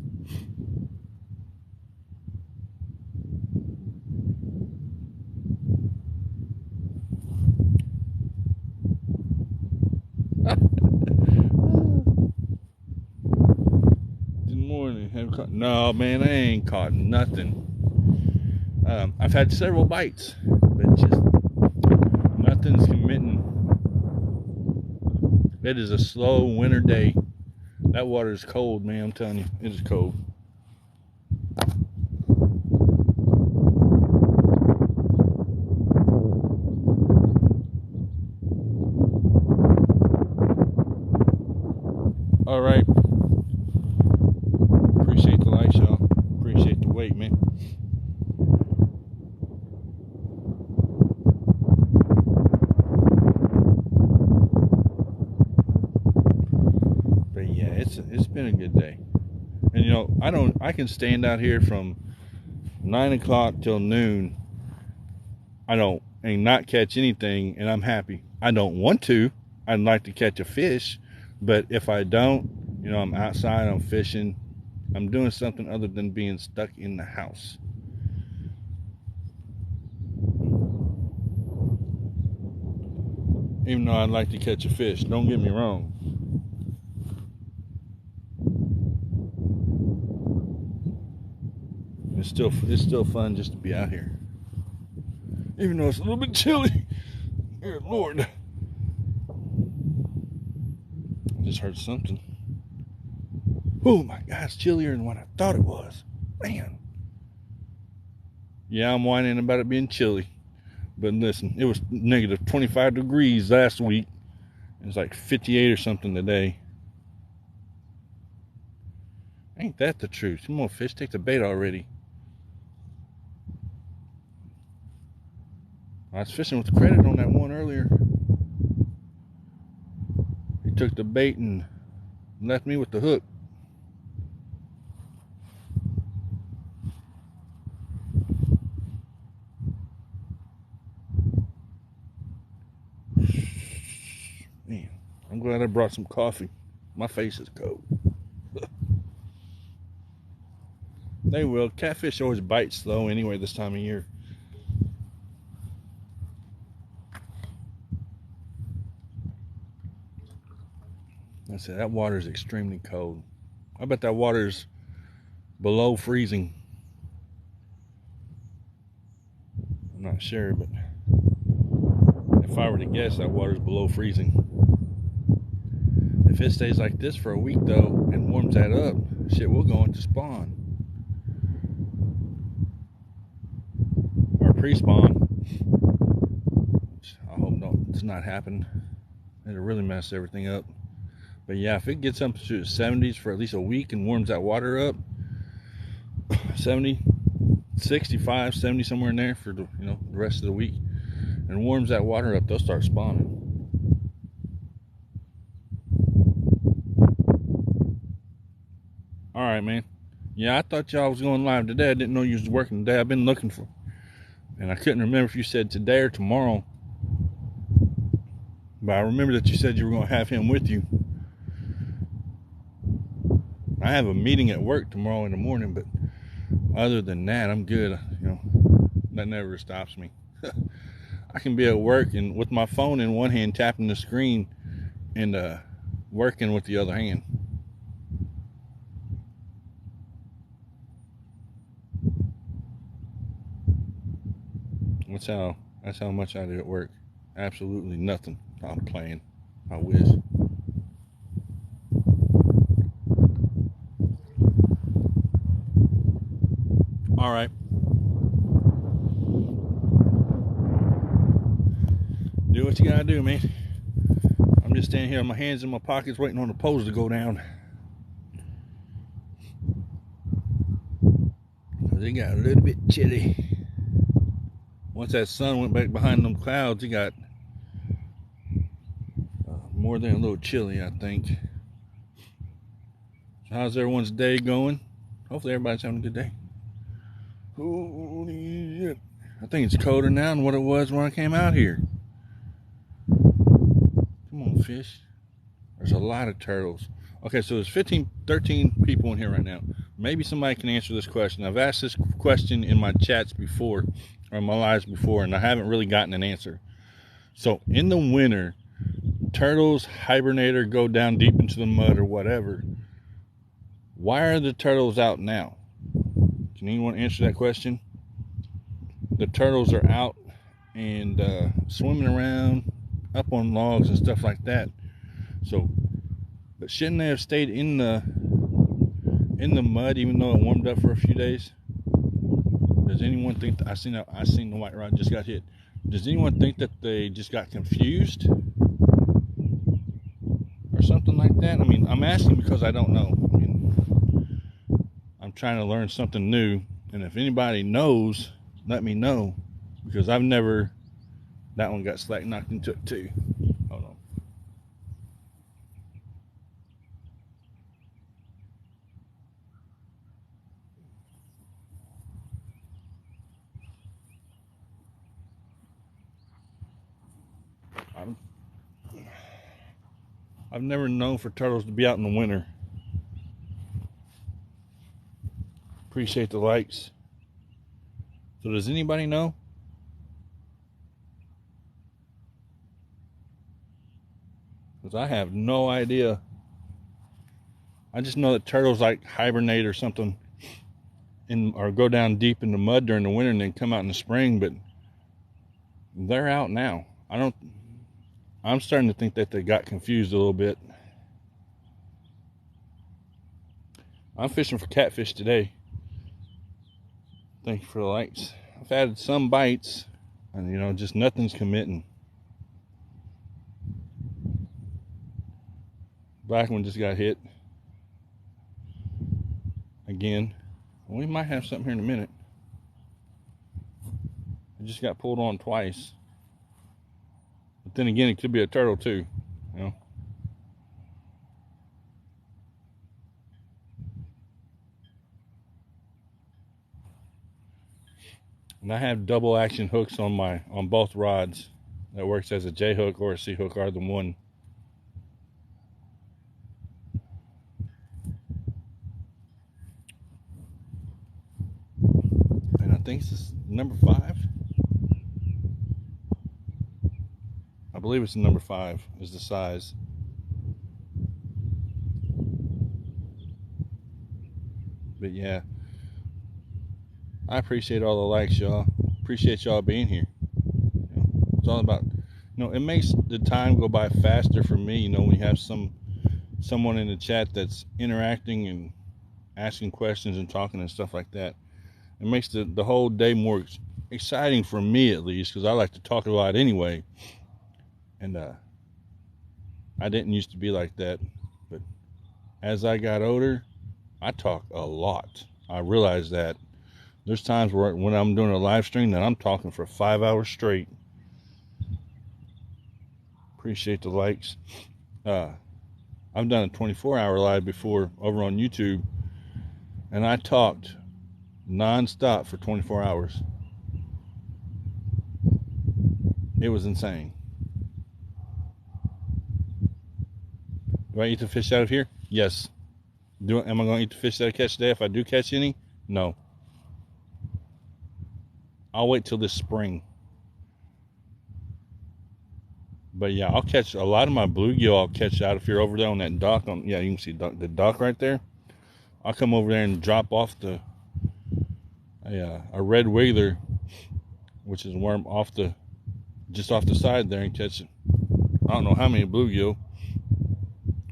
Good morning. No, man, I ain't caught nothing. I've had several bites, but just nothing's committing. It is a slow winter day. That water is cold, man. I'm telling you, it is cold. All right. Appreciate the likes, y'all. Appreciate the wait, man. But yeah, it's been a good day. And I can stand out here from 9 o'clock till noon. And not catch anything, and I'm happy. I don't want to. I'd like to catch a fish, but if I don't, I'm outside, I'm fishing, I'm doing something other than being stuck in the house. Even though I'd like to catch a fish, don't get me wrong. It's still fun just to be out here. Even though it's a little bit chilly. Dear Lord. I just heard something. Oh my God, it's chillier than what I thought it was. Man. Yeah, I'm whining about it being chilly. But listen, it was negative 25 degrees last week. It was like 58 or something today. Ain't that the truth? Come on, fish, take the bait already. I was fishing with credit on that one earlier. He took the bait and left me with the hook. Man, I'm glad I brought some coffee. My face is cold. They will. Catfish always bite slow anyway this time of year. I said, that water is extremely cold. I bet that water's below freezing. I'm not sure, but if I were to guess, that water's below freezing. If it stays like this for a week, though, and warms that up, shit, we'll go into spawn. Or pre-spawn. I hope it's not happening. It'll really mess everything up. But yeah, if it gets up to the 70s for at least a week and warms that water up, 70, 65, 70, somewhere in there for the rest of the week, and warms that water up, they'll start spawning. All right, man. Yeah, I thought y'all was going live today. I didn't know you was working today. I've been looking for, and I couldn't remember if you said today or tomorrow. But I remember that you said you were going to have him with you. I have a meeting at work tomorrow in the morning, but other than that, I'm good. That never stops me. I can be at work and with my phone in one hand, tapping the screen, and working with the other hand. That's how That's how much I did at work. Absolutely nothing. I'm playing. I wish. All right. Do what you gotta do, man. I'm just standing here with my hands in my pockets waiting on the poles to go down. It got a little bit chilly. Once that sun went back behind them clouds, it got more than a little chilly, I think. So how's everyone's day going? Hopefully everybody's having a good day. Holy shit. I think it's colder now than what it was when I came out here. Come on, fish. There's a lot of turtles. Okay, so there's 13 people in here right now. Maybe somebody can answer this question. I've asked this question in my chats before, or in my lives before, and I haven't really gotten an answer. So in the winter, turtles hibernate or go down deep into the mud or whatever. Why are the turtles out now? Can anyone answer that question? The turtles are out and swimming around up on logs and stuff like that. So, but shouldn't they have stayed in the mud even though it warmed up for a few days? Does anyone think that I seen the white rod just got hit? Does anyone think that they just got confused or something like that? I mean, I'm asking because I don't know. I mean, I'm trying to learn something new, and if anybody knows, let me know, because I've never. That one got slack knocked into it too. Hold on. I've never known for turtles to be out in the winter. Appreciate the likes. So does anybody know? Because I have no idea. I just know that turtles like hibernate or something, or go down deep in the mud during the winter and then come out in the spring. But they're out now. I'm starting to think that they got confused a little bit. I'm fishing for catfish today. Thank you for the likes. I've had some bites, and just nothing's committing. Black one just got hit again. We might have something here in a minute. It just got pulled on twice. But then again, it could be a turtle too, And I have double action hooks on both rods. That works as a J hook or a C hook, either one. And I think this is number 5. I believe it's number 5 is the size. But yeah, I appreciate all the likes, y'all. Appreciate y'all being here. It's all about, it makes the time go by faster for me, when you have someone in the chat that's interacting and asking questions and talking and stuff like that. It makes the whole day more exciting for me, at least, because I like to talk a lot anyway. And I didn't used to be like that, but as I got older, I talk a lot. I realize that there's times when I'm doing a live stream that I'm talking for 5 hours straight. Appreciate the likes. I've done a 24-hour live before over on YouTube, and I talked non-stop for 24 hours. It was insane. Do I eat the fish out of here? Yes. Am I going to eat the fish that I catch today if I do catch any? No. I'll wait till this spring. But yeah, I'll catch a lot of my bluegill. I'll catch out if you're over there on that dock. You can see the dock right there. I'll come over there and drop off a red wiggler, which is a worm, off the just off the side there and catch, I don't know how many bluegill.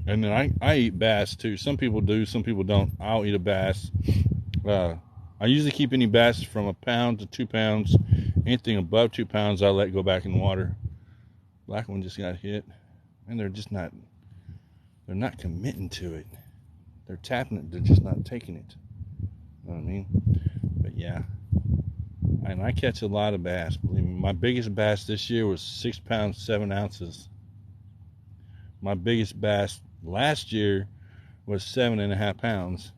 And then I eat bass too. Some people do, some people don't. I'll eat a bass. I usually keep any bass from 1 pound to 2 pounds. Anything above 2 pounds, I'll let go back in the water. Black one just got hit, and they're not committing to it. They're tapping it, they're just not taking it. You know what I mean? But yeah, and I catch a lot of bass. Believe me, my biggest bass this year was 6 pounds 7 ounces. My biggest bass last year was 7.5 pounds.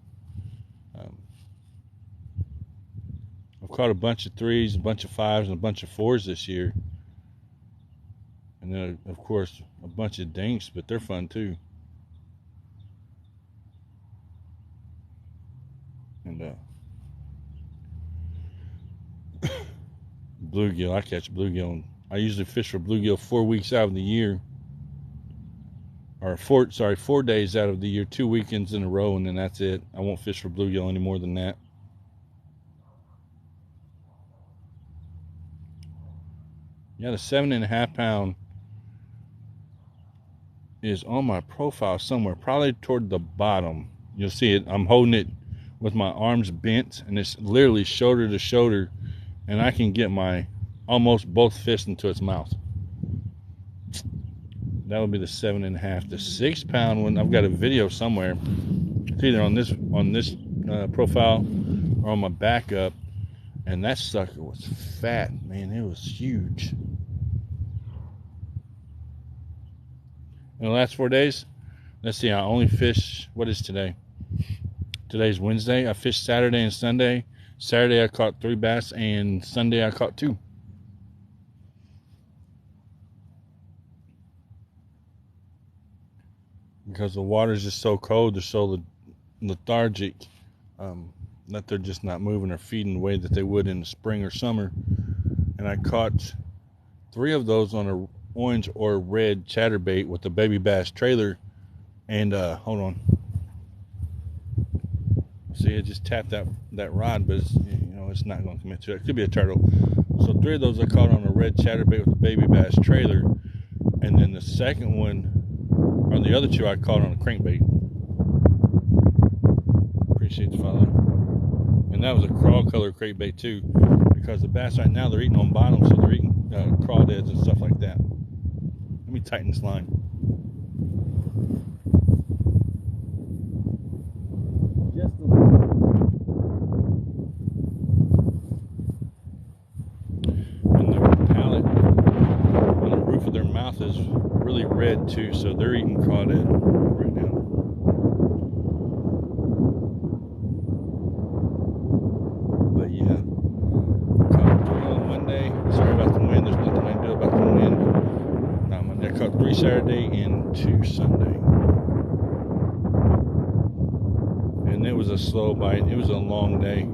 I've caught a bunch of 3s, a bunch of 5s, and a bunch of 4s this year. And then, of course, a bunch of dinks, but they're fun too. And bluegill, I catch bluegill. I usually fish for bluegill 4 weeks out of the year. Or 4 days out of the year, 2 weekends in a row, and then that's it. I won't fish for bluegill any more than that. Yeah, the 7.5 pound is on my profile somewhere, probably toward the bottom. You'll see it. I'm holding it with my arms bent, and it's literally shoulder to shoulder, and I can get my almost both fists into its mouth. That would be the 7.5. The 6 pound one, I've got a video somewhere. It's either on this profile or on my backup, and that sucker was fat, man. It was huge. In the last 4 days, let's see, I only fish, what is today? Today's Wednesday. I fished Saturday and Sunday. Saturday I caught 3 bass, and Sunday I caught 2. Because the water's just so cold, they're so lethargic that they're just not moving or feeding the way that they would in the spring or summer. And I caught 3 of those on a orange or red chatterbait with a baby bass trailer. And hold on, see, it just tapped that rod, but it's, it's not going to commit to it. It could be a turtle. So 3 of those I caught on a red chatterbait with a baby bass trailer, and then the second one, or the other 2, I caught on a crankbait. Appreciate the follow. And that was a crawl color crankbait too, because the bass right now, they're eating on bottom, so they're eating crawdads and stuff like that. Let me tighten this line. Just a little. And the palate on the roof of their mouth is really red too, so they're eating crawdad right now. But yeah, caught 3 on Monday. Sorry about the wind. There's nothing I can do about the wind. Not Monday. I caught 3 Saturday and 2 Sunday. And it was a slow bite. It was a long day.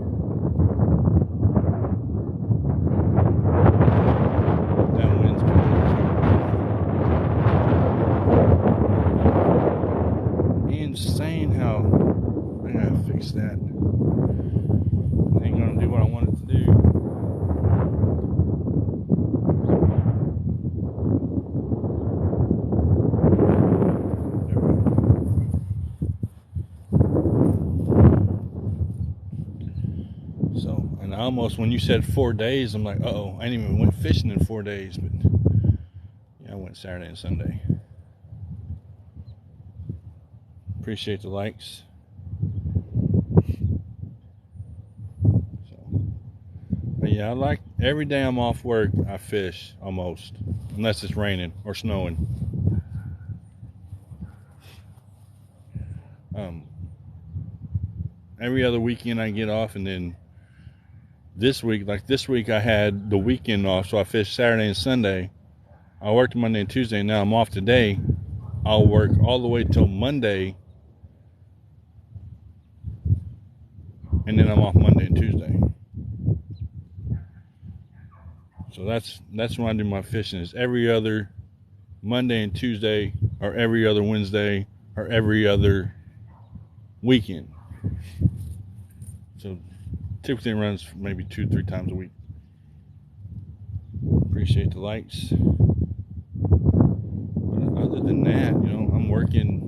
That wind's coming. Insane how I gotta fix that. It ain't gonna do what I want it to do. So, and I almost, when you said 4 days, I'm like, uh-oh, I ain't even went fishing in 4 days, but yeah, I went Saturday and Sunday. Appreciate the likes. But yeah, I like, every day I'm off work, I fish almost, unless it's raining or snowing. Every other weekend I get off, and then this week I had the weekend off, so I fished Saturday and Sunday. I worked Monday and Tuesday, and now I'm off today. I'll work all the way till Monday, and then I'm off Monday and Tuesday. So that's when I do my fishing, is every other Monday and Tuesday, or every other Wednesday, or every other weekend. So typically it runs maybe 2-3 times a week. Appreciate the likes. But other than that, I'm working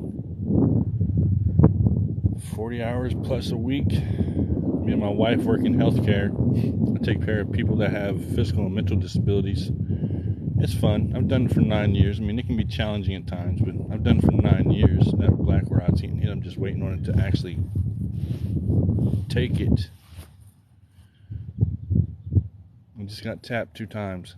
40 hours plus a week. Me and my wife work in healthcare. I take care of people that have physical and mental disabilities. It's fun. I've done it for 9 years. I mean, it can be challenging at times, but I've done it for 9 years. That black rod's getting hit. I'm just waiting on it to actually take it. I just got tapped 2 times.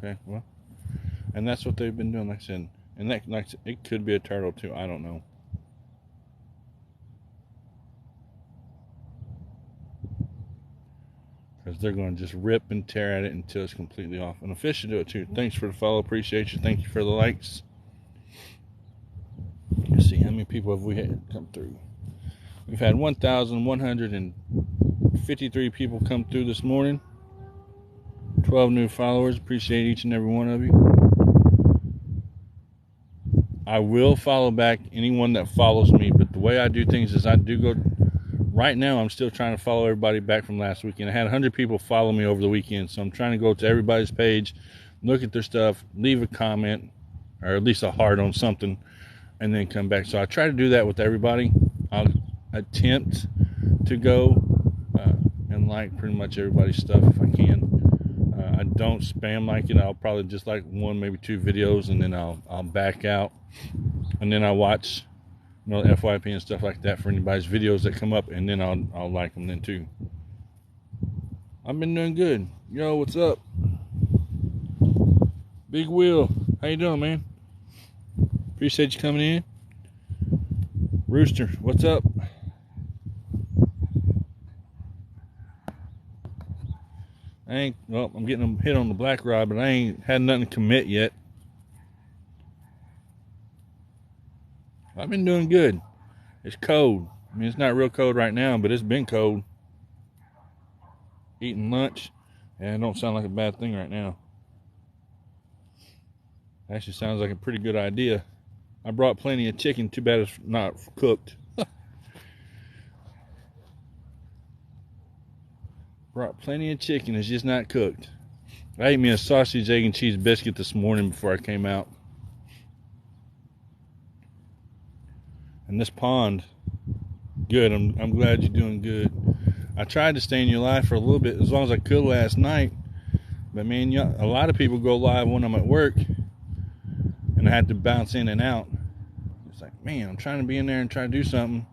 Okay, well, and that's what they've been doing, like I said. And that, like, it could be a turtle too. I don't know. Because they're going to just rip and tear at it until it's completely off. And a fish should do it too. Thanks for the follow. Appreciate you. Thank you for the likes. Let's see, how many people have we had come through? We've had 1,153 people come through this morning. 12 new followers. Appreciate each and every one of you. I will follow back anyone that follows me, but the way I do things is I do go. Right now, I'm still trying to follow everybody back from last weekend. I had 100 people follow me over the weekend, so I'm trying to go to everybody's page, look at their stuff, leave a comment, or at least a heart on something, and then come back. So I try to do that with everybody. I'll attempt to go and like pretty much everybody's stuff if I can. I don't spam like it. I'll probably just like 1, maybe 2 videos, and then I'll back out, and then I watch FYP and stuff like that for anybody's videos that come up, and then I'll like them then too. I've been doing good. Yo, what's up? Big Will, how you doing, man? Appreciate you coming in. Rooster, what's up? I'm getting hit on the black rod, but I ain't had nothing to commit yet. I've been doing good. It's cold. I mean, it's not real cold right now, but it's been cold. Eating lunch, and it don't sound like a bad thing right now. Actually sounds like a pretty good idea. I brought plenty of chicken. Too bad it's not cooked. Brought plenty of chicken. It's just not cooked. I ate me a sausage, egg, and cheese biscuit this morning before I came out. And this pond, good. I'm glad you're doing good. I tried to stay in your live for a little bit, as long as I could last night. But man, a lot of people go live when I'm at work, and I had to bounce in and out. It's like, man, I'm trying to be in there and try to do something.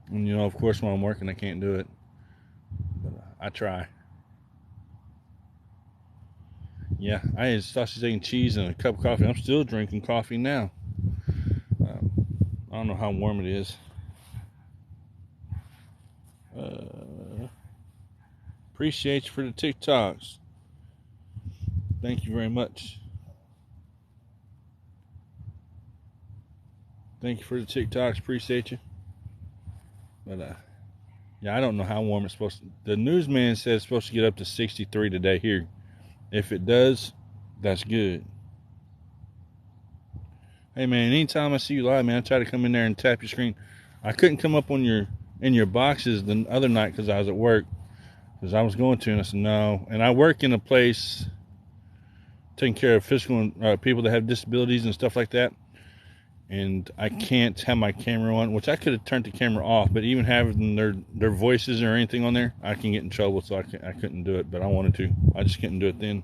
And of course, when I'm working, I can't do it. But I try. Yeah, I ate sausage, egg, and cheese and a cup of coffee. I'm still drinking coffee now. I don't know how warm it is. Appreciate you for the TikToks. Thank you very much. Thank you for the TikToks. Appreciate you. But yeah, I don't know how warm it's supposed to. The newsman said it's supposed to get up to 63 today here. If it does, that's good. Hey man, anytime I see you live, man, I try to come in there and tap your screen. I couldn't come up on in your boxes the other night because I was at work. Because I was going to, and I said no. And I work in a place taking care of physical people that have disabilities and stuff like that. And I can't have my camera on, which I could have turned the camera off. But even having their voices or anything on there, I can get in trouble. So I couldn't do it, but I wanted to. I just couldn't do it then.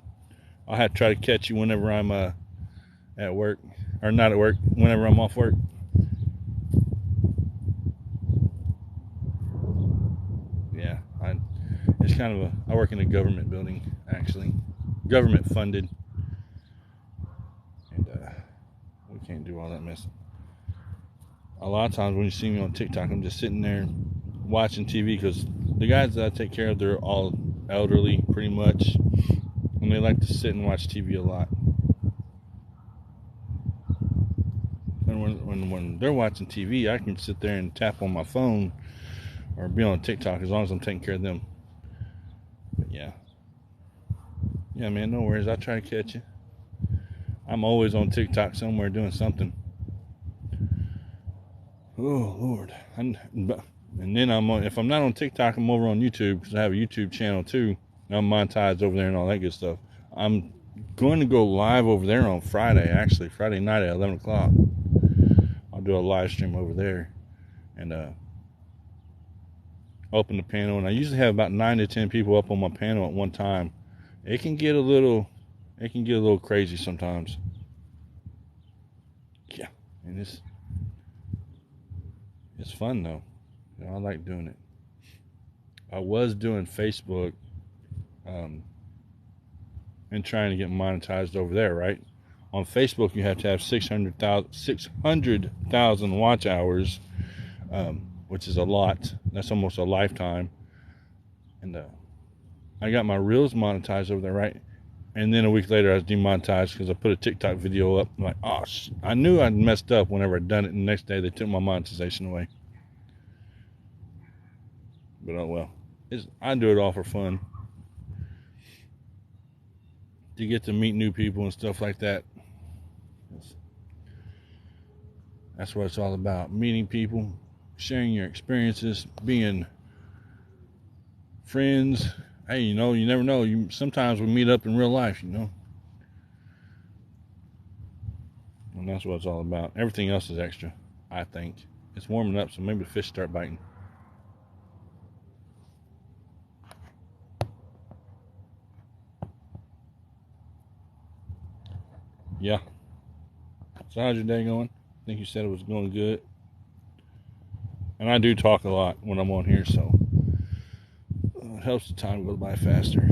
I'll have to try to catch you whenever I'm at work. Or not at work, whenever I'm off work. Yeah, it's kind of I work in a government building, actually. Government funded. And we can't do all that mess. A lot of times when you see me on TikTok, I'm just sitting there watching TV because the guys that I take care of, they're all elderly pretty much. And they like to sit and watch TV a lot. And when they're watching TV, I can sit there and tap on my phone or be on TikTok as long as I'm taking care of them. But yeah, man, no worries. I'll try to catch you. I'm always on TikTok somewhere doing something. Oh Lord. And then if I'm not on TikTok, I'm over on YouTube because I have a YouTube channel too. And I'm monetized over there and all that good stuff. I'm going to go live over there on Friday, actually, Friday night at 11 o'clock. I'll do a live stream over there and open the panel. And I usually have about 9 to 10 people up on my panel at one time. It can get a little crazy sometimes. Yeah, and it's fun though. You know, I like doing it. I was doing Facebook and trying to get monetized over there, right? On Facebook, you have to have 600,000 watch hours, which is a lot. That's almost a lifetime. And I got my Reels monetized over there, right? And then a week later, I was demonetized because I put a TikTok video up. I'm like, oh, I knew I'd messed up whenever I'd done it. And the next day, they took my monetization away. But oh well. I do it all for fun. To get to meet new people and stuff like that. That's what it's all about. Meeting people, sharing your experiences, being friends. Hey, you know, you never know. Sometimes we meet up in real life, you know. And that's what it's all about. Everything else is extra, I think. It's warming up, so maybe the fish start biting. Yeah. So how's your day going? I think you said it was going good. And I do talk a lot when I'm on here, so it helps the time go by faster.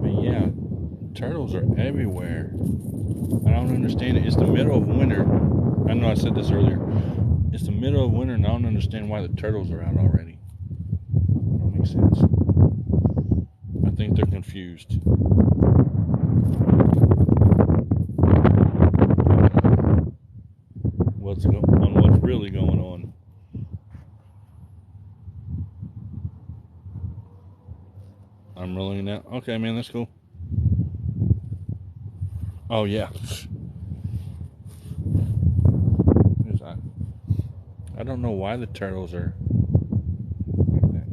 But yeah, turtles are everywhere. I don't understand it. It's the middle of winter. I know I said this earlier. It's the middle of winter, and I don't understand why the turtles are out already. That don't make sense. I think they're confused. What's really going on? I'm rolling it out. Okay, man, that's cool. Oh yeah. I don't know why the turtles are like that.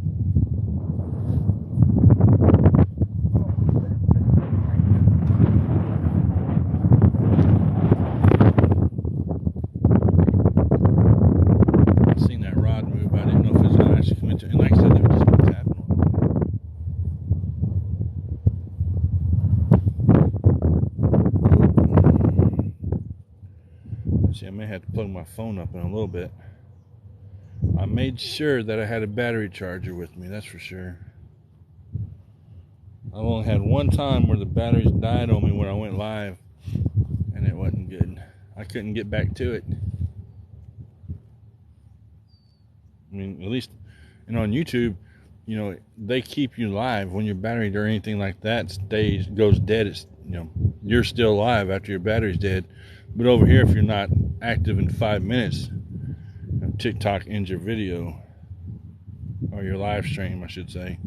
I seen that rod move. I didn't know if it was going to actually come into it. And like I said, they were just tapping on it. See, I may have to plug my phone up in a little bit. I made sure that I had a battery charger with me, that's for sure. I've only had one time where the batteries died on me when I went live, and it wasn't good. I couldn't get back to it. I mean, at least, on YouTube, they keep you live when your battery or anything like that goes dead. It's, you're still alive after your battery's dead. But over here, if you're not active in 5 minutes, TikTok ends your video, or your live stream, I should say.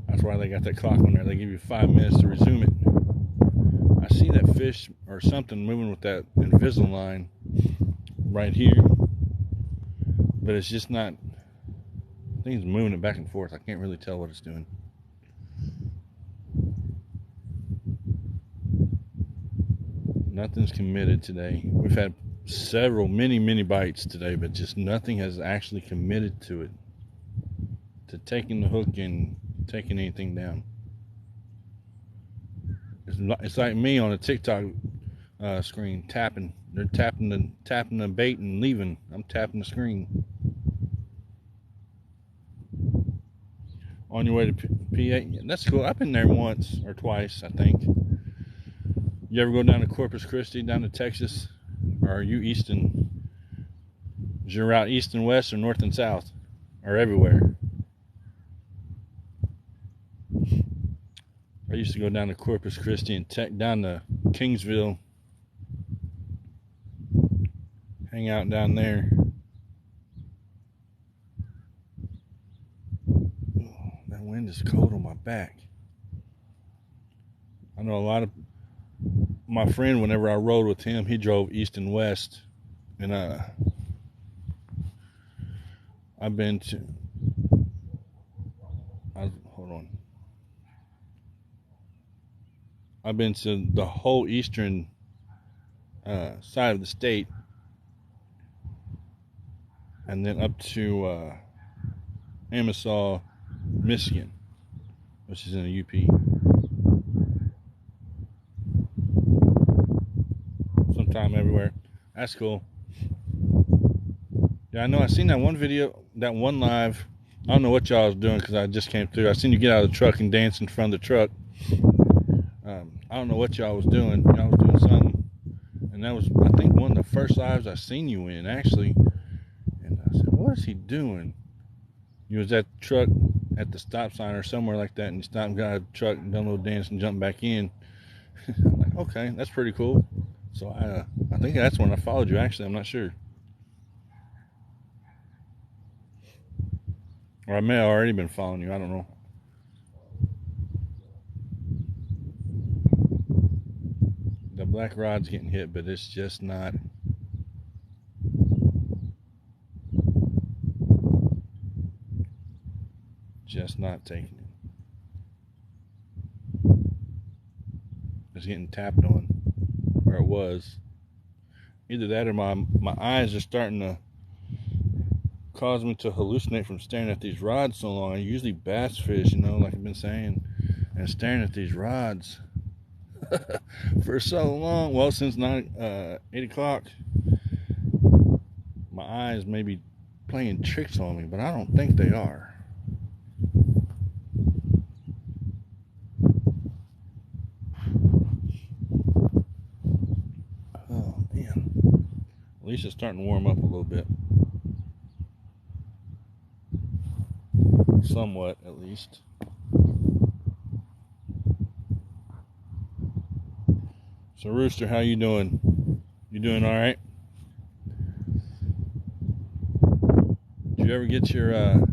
That's why they got that clock on there. They give you 5 minutes to resume it. I see that fish or something moving with that Invisalign right here, but it's just not. I think it's moving it back and forth. I can't really tell what it's doing. Nothing's committed today. We've had many bites today, but just nothing has actually committed to it, to taking the hook and taking anything down. It's like me on a TikTok screen tapping. They're tapping the bait and leaving. I'm tapping the screen. On your way to PA. That's cool. I've been there once or twice, I think. You ever go down to Corpus Christi, down to Texas? Or are you east and... Is your route east and west or north and south? Or everywhere? I used to go down to Corpus Christi and down to Kingsville. Hang out down there. That wind is cold on my back. I know a lot of my friend, whenever I rode with him, he drove east and west, and I've been to. Hold on. I've been to the whole eastern side of the state, and then up to Amossaw, Michigan, which is in the UP. Sometime everywhere. That's cool. Yeah, I know. I seen that one video, that one live. I don't know what y'all was doing because I just came through. I seen you get out of the truck and dance in front of the truck. I don't know what y'all was doing. Y'all was doing something. And that was, I think, one of the first lives I seen you in, actually. And I said, what is he doing? You was at the truck at the stop sign or somewhere like that, and you stopped and got out of the truck and done a little dance and jumped back in. I'm like, okay, that's pretty cool. So I think that's when I followed you, actually. I'm not sure. Or I may have already been following you. I don't know. The black rod's getting hit, but it's just not. Just not taking it. It's getting tapped on, where it was. Either that or my eyes are starting to cause me to hallucinate from staring at these rods so long. I usually bass fish, like I've been saying, and staring at these rods for so long. Well, since 8 o'clock, my eyes may be playing tricks on me, but I don't think they are. Oh man, at least it's starting to warm up a little bit. Somewhat, at least. So Rooster, how you doing? You doing all right? Did you ever get your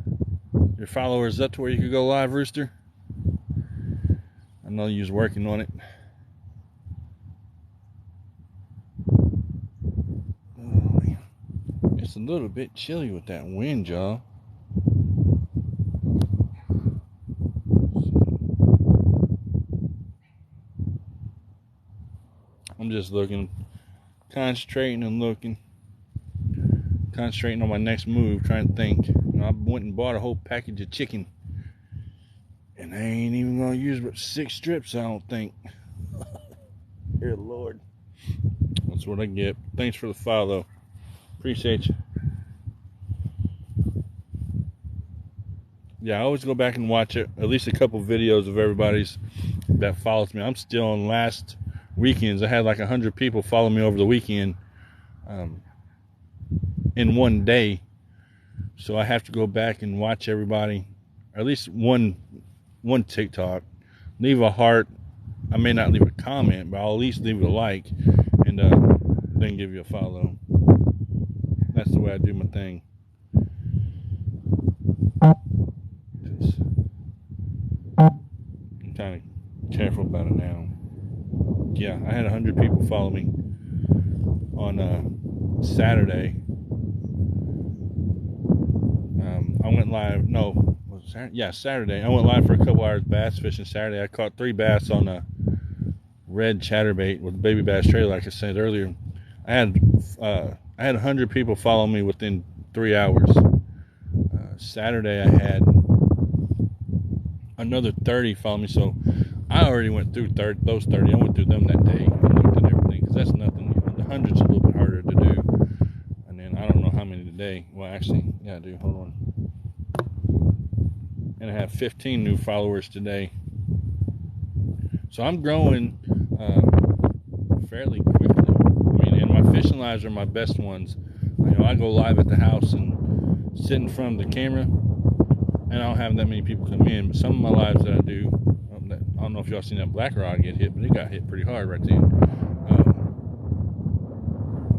followers up to where you could go live, Rooster? I know you was working on it. Oh man, it's a little bit chilly with that wind, y'all. I'm just looking, concentrating on my next move, trying to think. I went and bought a whole package of chicken, and I ain't even gonna use but 6 strips, I don't think. Dear Lord, that's what I get. Thanks for the follow, appreciate you. Yeah, I always go back and watch it, at least a couple videos of everybody's that follows me. I'm still on last weekends. I had like 100 people follow me over the weekend in one day, so I have to go back and watch everybody, or at least one TikTok, leave a heart. I may not leave a comment, but I'll at least leave a like, and then give you a follow. That's the way I do my thing. I'm kind of careful about it now. Yeah, I had 100 people follow me on Saturday. I went live. No, was it Saturday? Yeah, Saturday. I went live for a couple hours bass fishing Saturday. I caught 3 bass on a red chatterbait with a baby bass trailer, like I said earlier. I had 100 people follow me within 3 hours. Saturday I had another 30 follow me, so I already went through those 30. I went through them that day and looked at everything, because that's nothing. The 100's a little bit harder to do. And then I don't know how many today. Well, actually, yeah, I do. Hold on. And I have 15 new followers today. So I'm growing fairly quickly. I mean, and my fishing lives are my best ones. I go live at the house and sit in front of the camera, and I don't have that many people come in. But some of my lives that I do, I don't know if y'all seen that black rod get hit, but it got hit pretty hard right there. Hold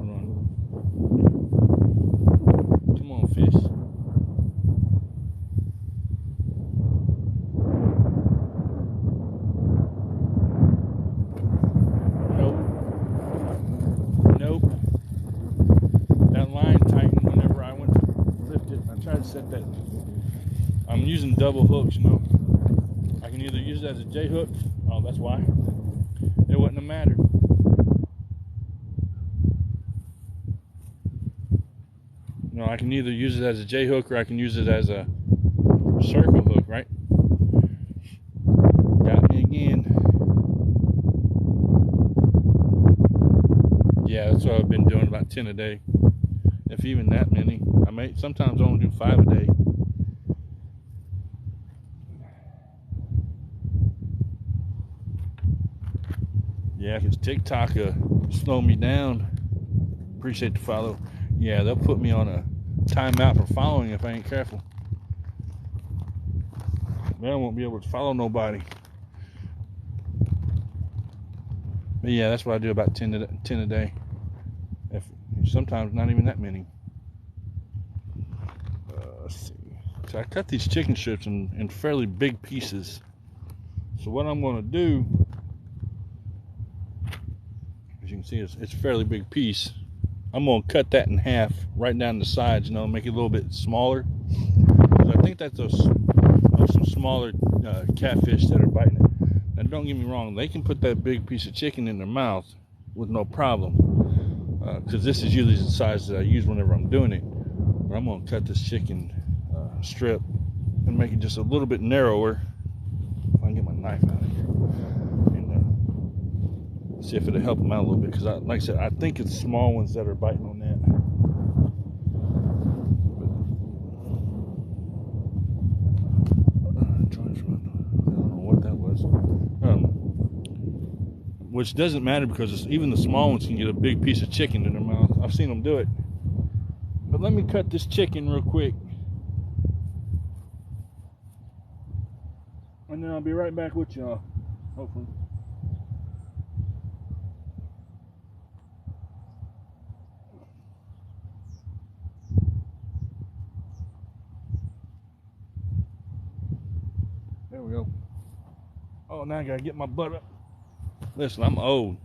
on. Come on, fish. Nope. that I'm using double hooks, you know. I can either use it as a J hook. Oh, that's why. It wouldn't have mattered. You know, I can either use it as a J hook or I can use it as a circle hook, right? Got me again. Yeah, that's what I've been doing, about 10 a day. If even that many. I may sometimes only do 5 a day. Yeah, because TikTok slowed me down. Appreciate the follow. Yeah, they'll put me on a timeout for following if I ain't careful. Then I won't be able to follow nobody. But yeah, that's what I do, about 10 a day. If sometimes not even that many. Let's see. So I cut these chicken strips in fairly big pieces. So what I'm going to do, as you can see, it's a fairly big piece. I'm going to cut that in half right down the sides, you know, make it a little bit smaller. So I think that's those some smaller catfish that are biting it. Now don't get me wrong, they can put that big piece of chicken in their mouth with no problem, because this is usually the size that I use whenever I'm doing it. But I'm going to cut this chicken strip and make it just a little bit narrower. If I can get my knife out of here and see if it'll help them out a little bit, because like I said, I think it's small ones that are biting on that. Which doesn't matter, because even the small ones can get a big piece of chicken in their mouth. I've seen them do it. But let me cut this chicken real quick, and then I'll be right back with y'all, hopefully. There we go. Oh, now I gotta get my butt up. Listen, I'm old.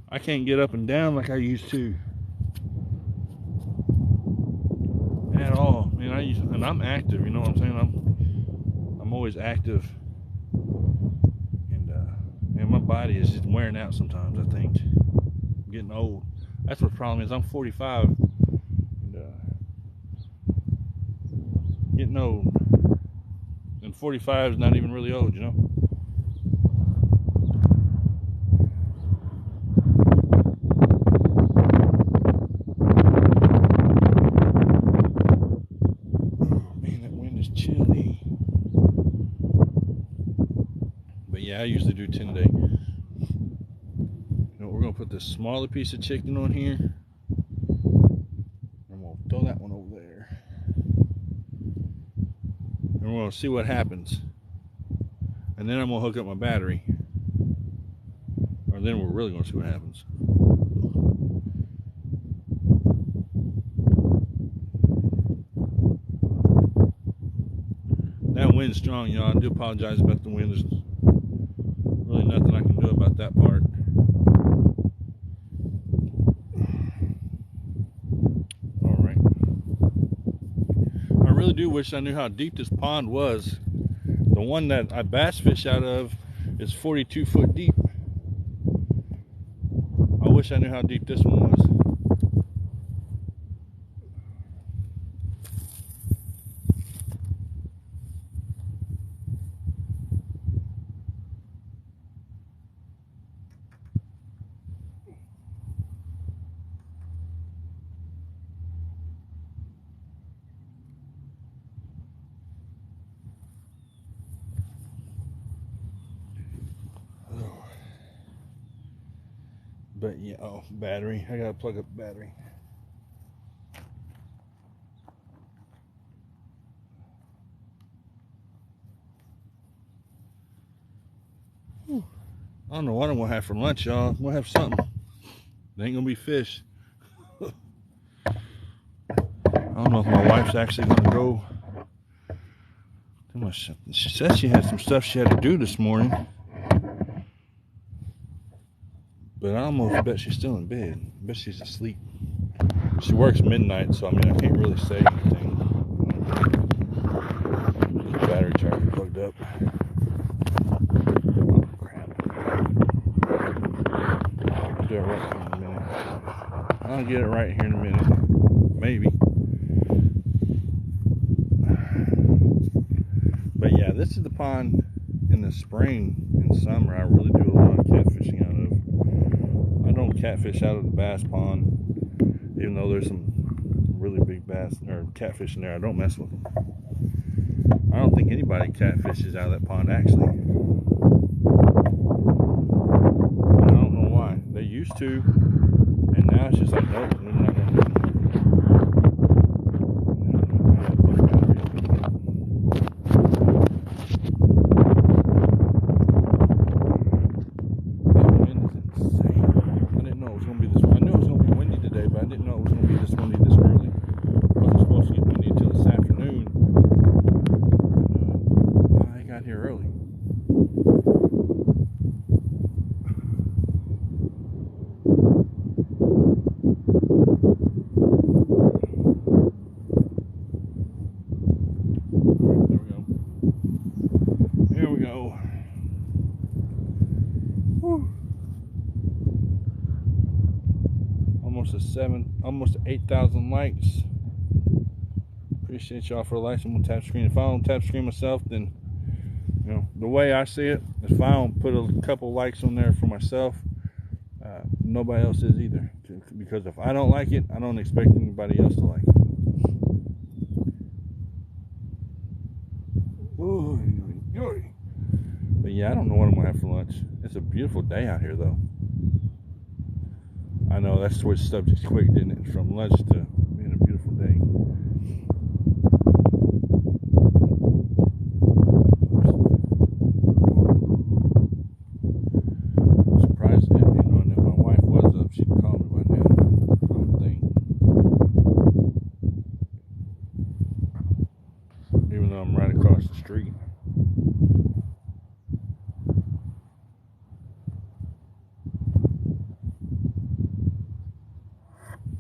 I can't get up and down like I used to at all. I mean, and I'm active. You know what I'm saying? I'm always active, and my body is just wearing out sometimes. I think I'm getting old. That's what the problem is. I'm 45, and getting old. And 45 is not even really old, you know. I usually do 10 a day. You know, we're going to put this smaller piece of chicken on here. I'm going to throw that one over there. And we're going to see what happens. And then I'm going to hook up my battery. Or then we're really going to see what happens. That wind's strong, y'all. I do apologize about the wind. There's really nothing I can do about that part. Alright. I really do wish I knew how deep this pond was. The one that I bass fish out of is 42 foot deep. I wish I knew how deep this one was. But yeah, oh, battery. I gotta plug up the battery. Whew. I don't know what I'm gonna have for lunch, y'all. I'm gonna have something. It ain't gonna be fish. I don't know if my wife's actually gonna go. She said she had some stuff she had to do this morning. But I almost bet she's still in bed. I bet she's asleep. She works midnight, so I mean, I can't really say anything. Battery charger plugged up. Oh, crap. I'll do it right here in a minute. I'll get it right here in a minute. Maybe. But yeah, this is the pond in the spring and summer I really do a lot of catfishing out of. I don't catfish out of the bass pond, even though there's some really big bass or catfish in there. I don't mess with them. I don't think anybody catfishes out of that pond, actually. And I don't know why. They used to, and now it's just like, nope, we're not going to do it. Almost 8,000 likes. Appreciate y'all for the likes. I'm gonna tap screen. If I don't tap screen myself, then you know the way I see it. If I don't put a couple likes on there for myself, nobody else is either. Because if I don't like it, I don't expect anybody else to like it. But yeah, I don't know what I'm gonna have for lunch. It's a beautiful day out here, though. I know that switched subjects quick, didn't it? From lunch to being a beautiful day. Surprised that, you know, and if my wife was up, she'd call me by now. I would think. Even though I'm right across the street.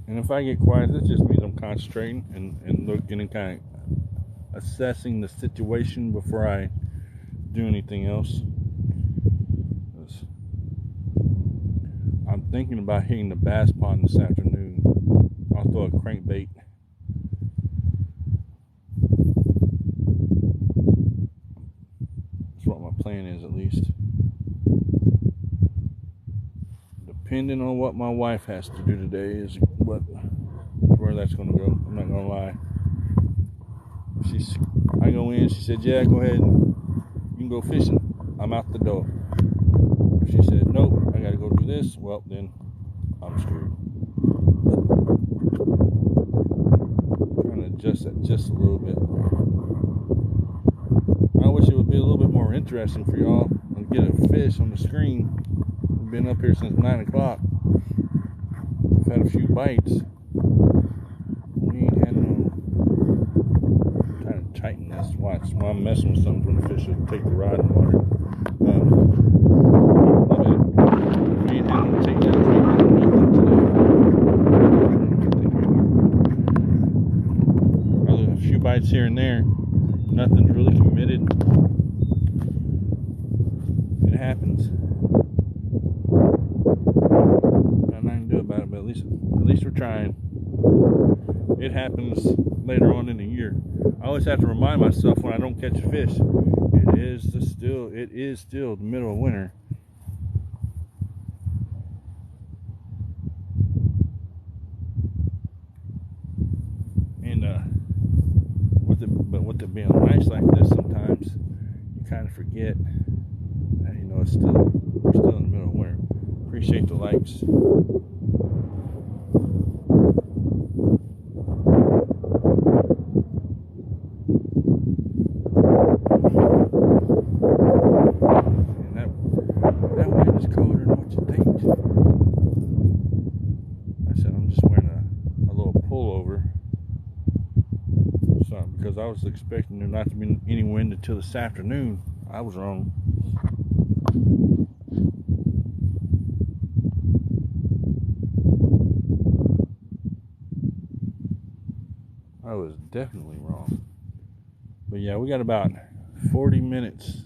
And if I get quiet, that just means I'm concentrating and looking and kind of assessing the situation before I do anything else. I'm thinking about hitting the bass pond this afternoon. I'll throw a crankbait. That's what my plan is, at least. Depending on what my wife has to do today is where that's going to go. I'm not going to lie. I go in, she said, yeah, go ahead, you can go fishing. I'm out the door. If she said, nope, I got to go do this, well, then I'm screwed. I'm trying to adjust that just a little bit. I wish it would be a little bit more interesting for y'all and get a fish on the screen. I've been up here since 9 o'clock. I've had a few bites. We ain't had no. I'm trying to tighten this. Watch. While I'm messing with something when the fish will take the rod in the water. We ain't had no takedown today. A few bites here and there. Nothing's really committed. It happens. Nothing I can do about it, but at least we're trying. It happens later on in the year. I always have to remind myself when I don't catch a fish, it is still the middle of winter. And with it being nice like this, sometimes you kind of forget that, you know, we're still in the middle of winter. Appreciate the likes. That wind is colder than what you think. I said I'm just wearing a little pullover. So, because I was expecting there not to be any wind until this afternoon. I was wrong. was definitely wrong. But yeah, we got about 40 minutes.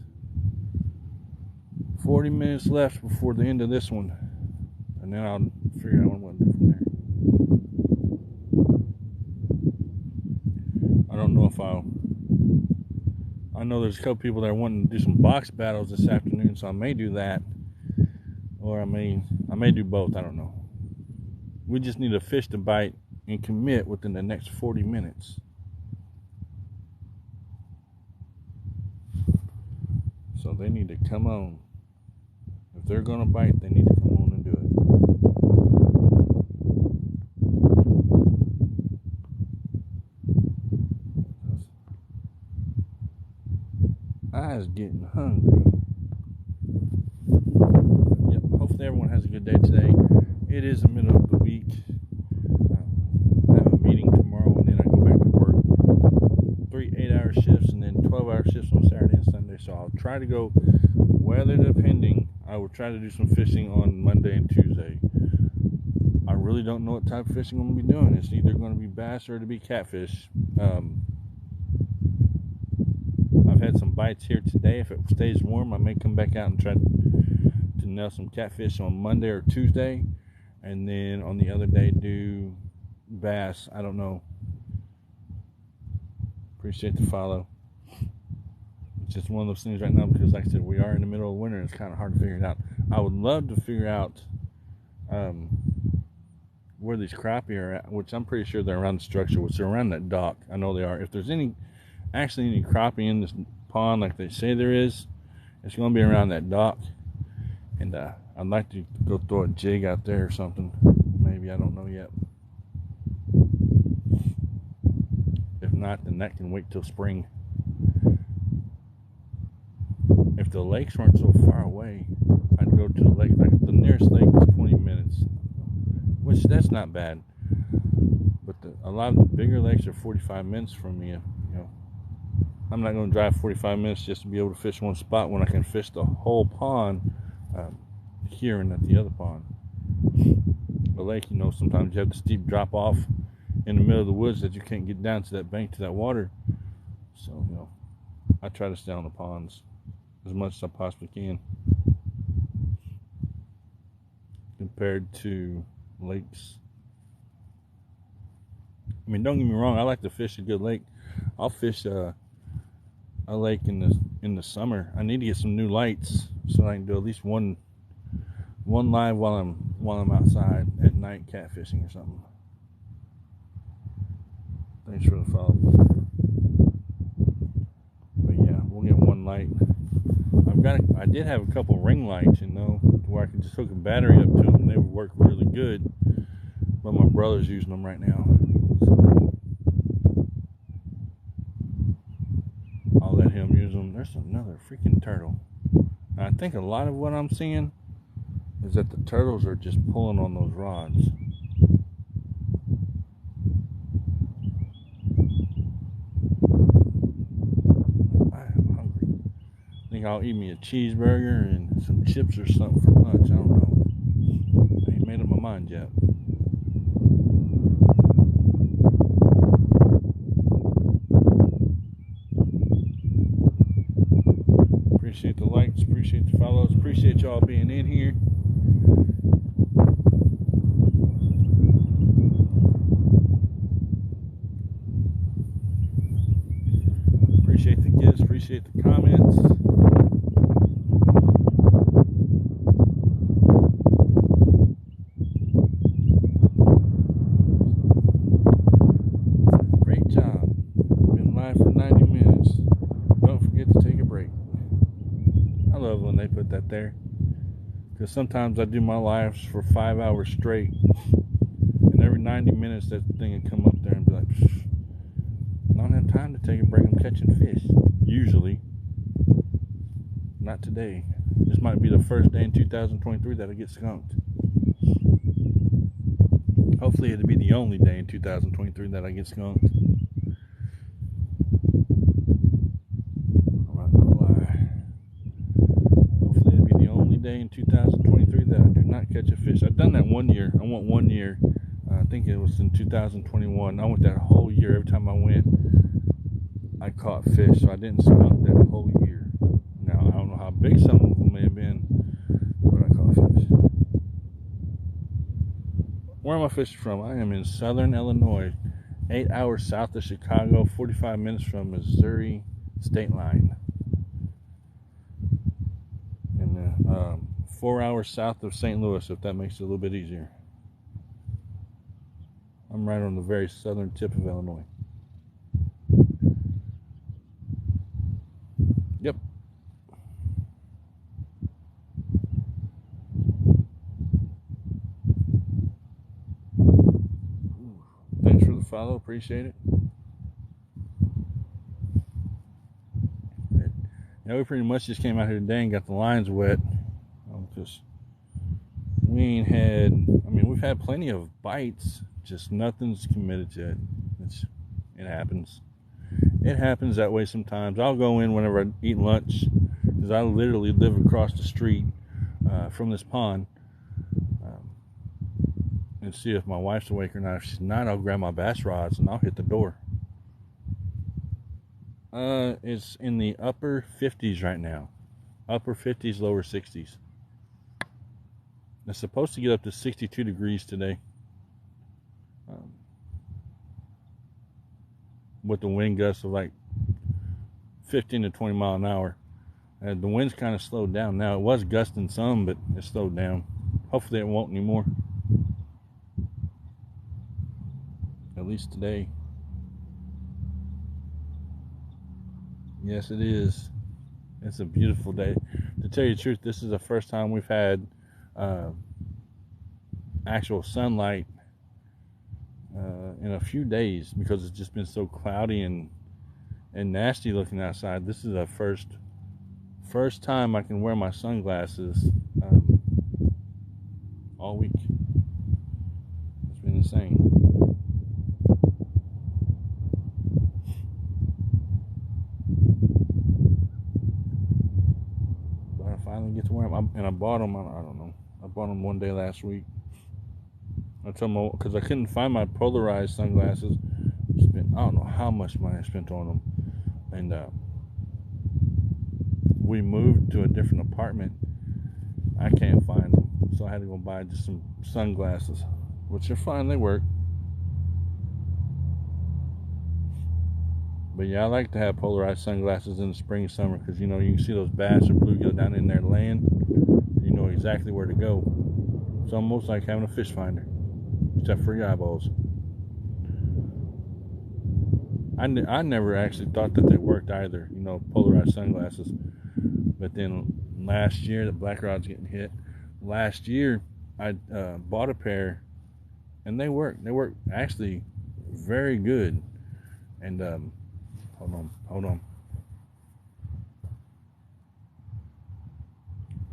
40 minutes left before the end of this one. And then I'll figure out what I'm going to do from there. I don't know if I know there's a couple people that are wanting to do some box battles this afternoon, so I may do that. Or I may do both, I don't know. We just need a fish to bite and commit within the next 40 minutes. So they need to come on. If they're going to bite, they need to come on and do it. I was getting hungry. Yep, hopefully everyone has a good day today. It is the middle of the week. I have a meeting tomorrow and then I go back to work. 3 8-hour shifts and then 12-hour shifts on Saturday and Sunday. So I'll try to go, weather depending, I will try to do some fishing on Monday and Tuesday. I really don't know what type of fishing I'm going to be doing. It's either going to be bass or to be catfish. I've had some bites here today. If it stays warm, I may come back out and try to nail some catfish on Monday or Tuesday. And then on the other day do bass. I don't know. Appreciate the follow. It's just one of those things right now because, like I said, we are in the middle of winter and it's kind of hard to figure it out. I would love to figure out where these crappie are at, which I'm pretty sure they're around the structure, which they're around that dock. I know they are. If there's actually any crappie in this pond like they say there is, it's going to be around that dock. And I'd like to go throw a jig out there or something. Maybe, I don't know yet. If not, then that can wait till spring. If the lakes weren't so far away, I'd go to the lake. Like the nearest lake is 20 minutes, which that's not bad. But a lot of the bigger lakes are 45 minutes from me. You know, I'm not going to drive 45 minutes just to be able to fish one spot when I can fish the whole pond here and at the other pond. The lake, you know, sometimes you have the steep drop off in the middle of the woods that you can't get down to that bank to that water. So, you know, I try to stay on the ponds as much as I possibly can compared to lakes. I mean, don't get me wrong, I like to fish a good lake. I'll fish a lake in the summer. I need to get some new lights so I can do at least one live while I'm outside at night catfishing or something. Thanks for the follow. But yeah, we'll get one light. I did have a couple ring lights, you know, where I could just hook a battery up to them and they would work really good. But my brother's using them right now. So I'll let him use them. There's another freaking turtle. And I think a lot of what I'm seeing is that the turtles are just pulling on those rods. I'll eat me a cheeseburger and some chips or something for lunch. I don't know. I ain't made up my mind yet. Appreciate the likes, appreciate the follows, appreciate y'all being in here. Appreciate the gifts, appreciate the comments. That there, because sometimes I do my lives for 5 hours straight, and every 90 minutes that thing would come up there and be like, I don't have time to take a break. I'm catching fish. Usually, not today. This might be the first day in 2023 that I get skunked. Hopefully it'll be the only day in 2023 that I get skunked. Day in 2023 that I do not catch a fish. I've done that one year. I want 1 year. I think it was in 2021. I went that whole year. Every time I went, I caught fish, so I didn't skunk that whole year. Now, I don't know how big some of them may have been, but I caught fish. Where am I fishing from? I am in southern Illinois, 8 hours south of Chicago, 45 minutes from Missouri state line, and 4 hours south of St. Louis, if that makes it a little bit easier. I'm right on the very southern tip of Illinois. Yep. Thanks for the follow. Appreciate it. Yeah, we pretty much just came out here today and got the lines wet. Because we ain't had, I mean, we've had plenty of bites, just nothing's committed to it. It happens. It happens that way sometimes. I'll go in whenever I eat lunch, because I literally live across the street from this pond, and see if my wife's awake or not. If she's not, I'll grab my bass rods and I'll hit the door. It's in the upper 50s right now. Upper 50s, lower 60s. It's supposed to get up to 62 degrees today. With the wind gusts of like 15 to 20 mile an hour. The wind's kind of slowed down now. It was gusting some, but it slowed down. Hopefully it won't anymore. At least today. Yes, it is. It's a beautiful day. To tell you the truth, this is the first time we've had actual sunlight in a few days, because it's just been so cloudy and nasty looking outside. This is the first time I can wear my sunglasses all week. It's been insane. But I finally get to wear them, and I bought them. I don't know. I bought them one day last week. I told them, because I couldn't find my polarized sunglasses. I don't know how much money I spent on them, and we moved to a different apartment. I can't find them, so I had to go buy just some sunglasses, which are fine. They work. But yeah, I like to have polarized sunglasses in the spring and summer, because you know you can see those bass or bluegill down in there laying. You know exactly where to go. It's almost like having a fish finder, except for your eyeballs. I never actually thought that they worked either, you know, polarized sunglasses. But then last year, the black rod's getting hit. Last year, I bought a pair, and they work. They work actually very good. And hold on.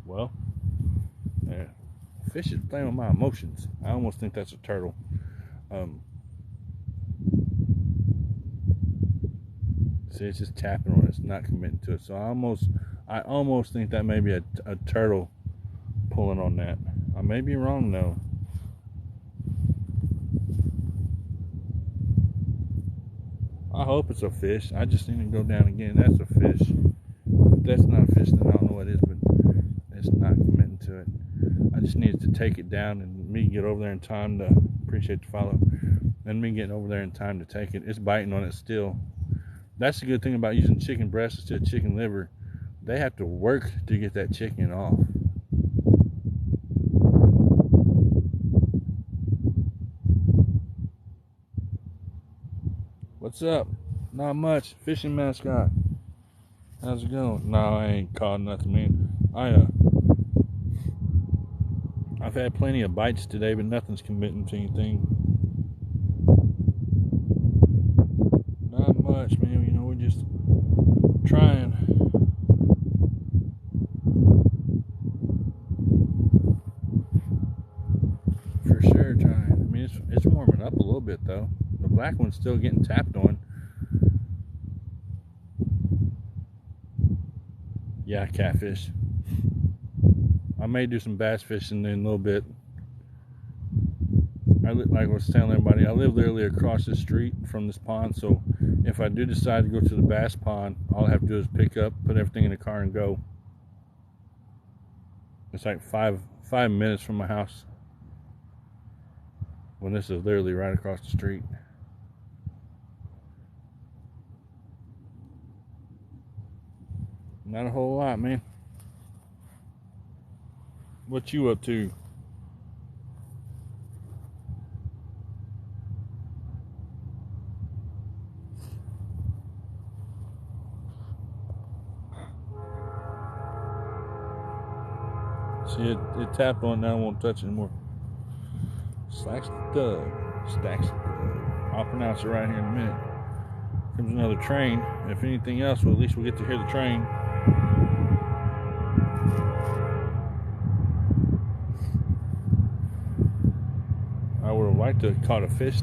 Well, fish is playing with my emotions. I almost think that's a turtle. See, it's just tapping on it. It's not committing to it. So I almost think that may be a turtle pulling on that. I may be wrong though. I hope it's a fish. I just need to go down again. That's a fish. If that's not a fish, then I don't know what it is, but it's not committing to it. I just needed to take it down and me get over there in time to appreciate the follow. And me getting over there in time to take it. It's biting on it still. That's the good thing about using chicken breast instead of chicken liver. They have to work to get that chicken off. What's up? Not much. Fishing mascot. How's it going? No, I ain't caught nothing, man. I've had plenty of bites today, but nothing's committing to anything. Not much, man. You know, we're just trying. For sure, trying. I mean, it's warming up a little bit though. The black one's still getting tapped on. Yeah, catfish. I may do some bass fishing in a little bit. like I was telling everybody, I live literally across the street from this pond. So if I do decide to go to the bass pond, all I have to do is pick up, put everything in the car, and go. It's like five minutes from my house, when this is literally right across the street. Not a whole lot, man. What you up to? See, it tapped on, now I won't touch it anymore. Stacks the dub. I'll pronounce it right here in a minute. Comes another train. If anything else, well, at least we'll get to hear the train. I would have liked to have caught a fish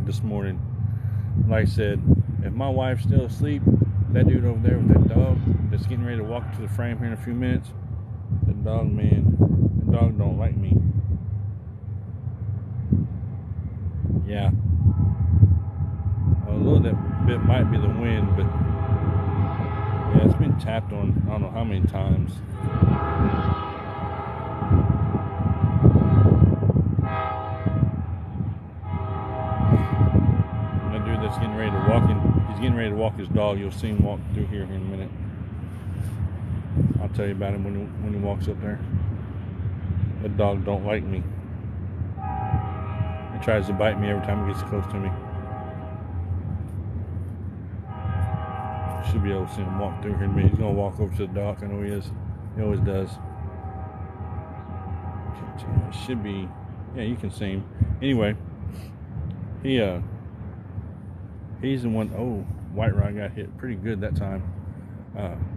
this morning. Like I said, if my wife's still asleep, that dude over there with that dog that's getting ready to walk to the frame here in a few minutes, that dog, man, the dog don't like me. Yeah. A little bit might be the wind, but yeah, it's been tapped on I don't know how many times. And that dude that's getting ready to walk in, he's getting ready to walk his dog. You'll see him walk through here in a minute. I'll tell you about him when he walks up there. That dog don't like me. He tries to bite me every time he gets close to me. Should be able to see him walk through here in a minute. He's gonna walk over to the dock. I know he is. He always does. Should be, yeah, you can see him. Anyway, he's the one. Oh, white rod got hit pretty good that time.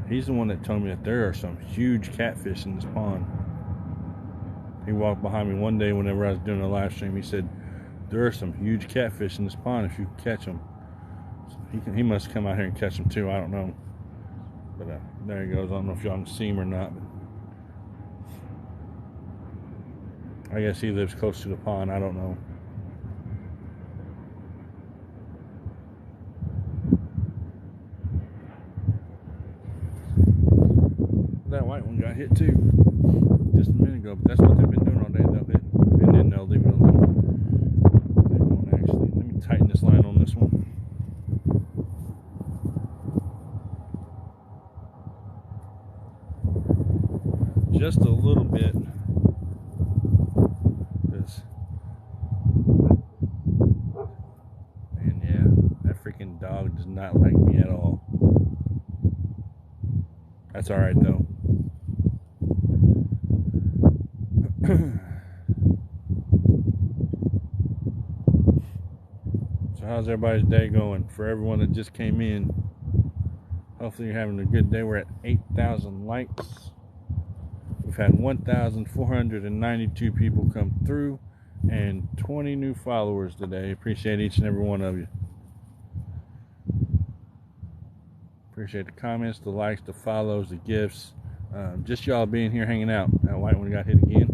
He's the one that told me that there are some huge catfish in this pond. He walked behind me one day whenever I was doing a live stream. He said there are some huge catfish in this pond if you catch them. He must come out here and catch them too. I don't know, but there he goes. I don't know if y'all can see him or not, but I guess he lives close to the pond. I don't know. That white one got hit too just a minute ago, but that's what they've been doing all day. They'll hit and then they'll leave it alone. They won't actually. Let me tighten this line on this one. Just a little bit, because, and yeah, that freaking dog does not like me at all. That's all right though. So how's everybody's day going? For everyone that just came in, hopefully you're having a good day. We're at 8,000 likes. We've had 1,492 people come through and 20 new followers today. Appreciate each and every one of you. Appreciate the comments, the likes, the follows, the gifts. Just y'all being here hanging out. That white one got hit again.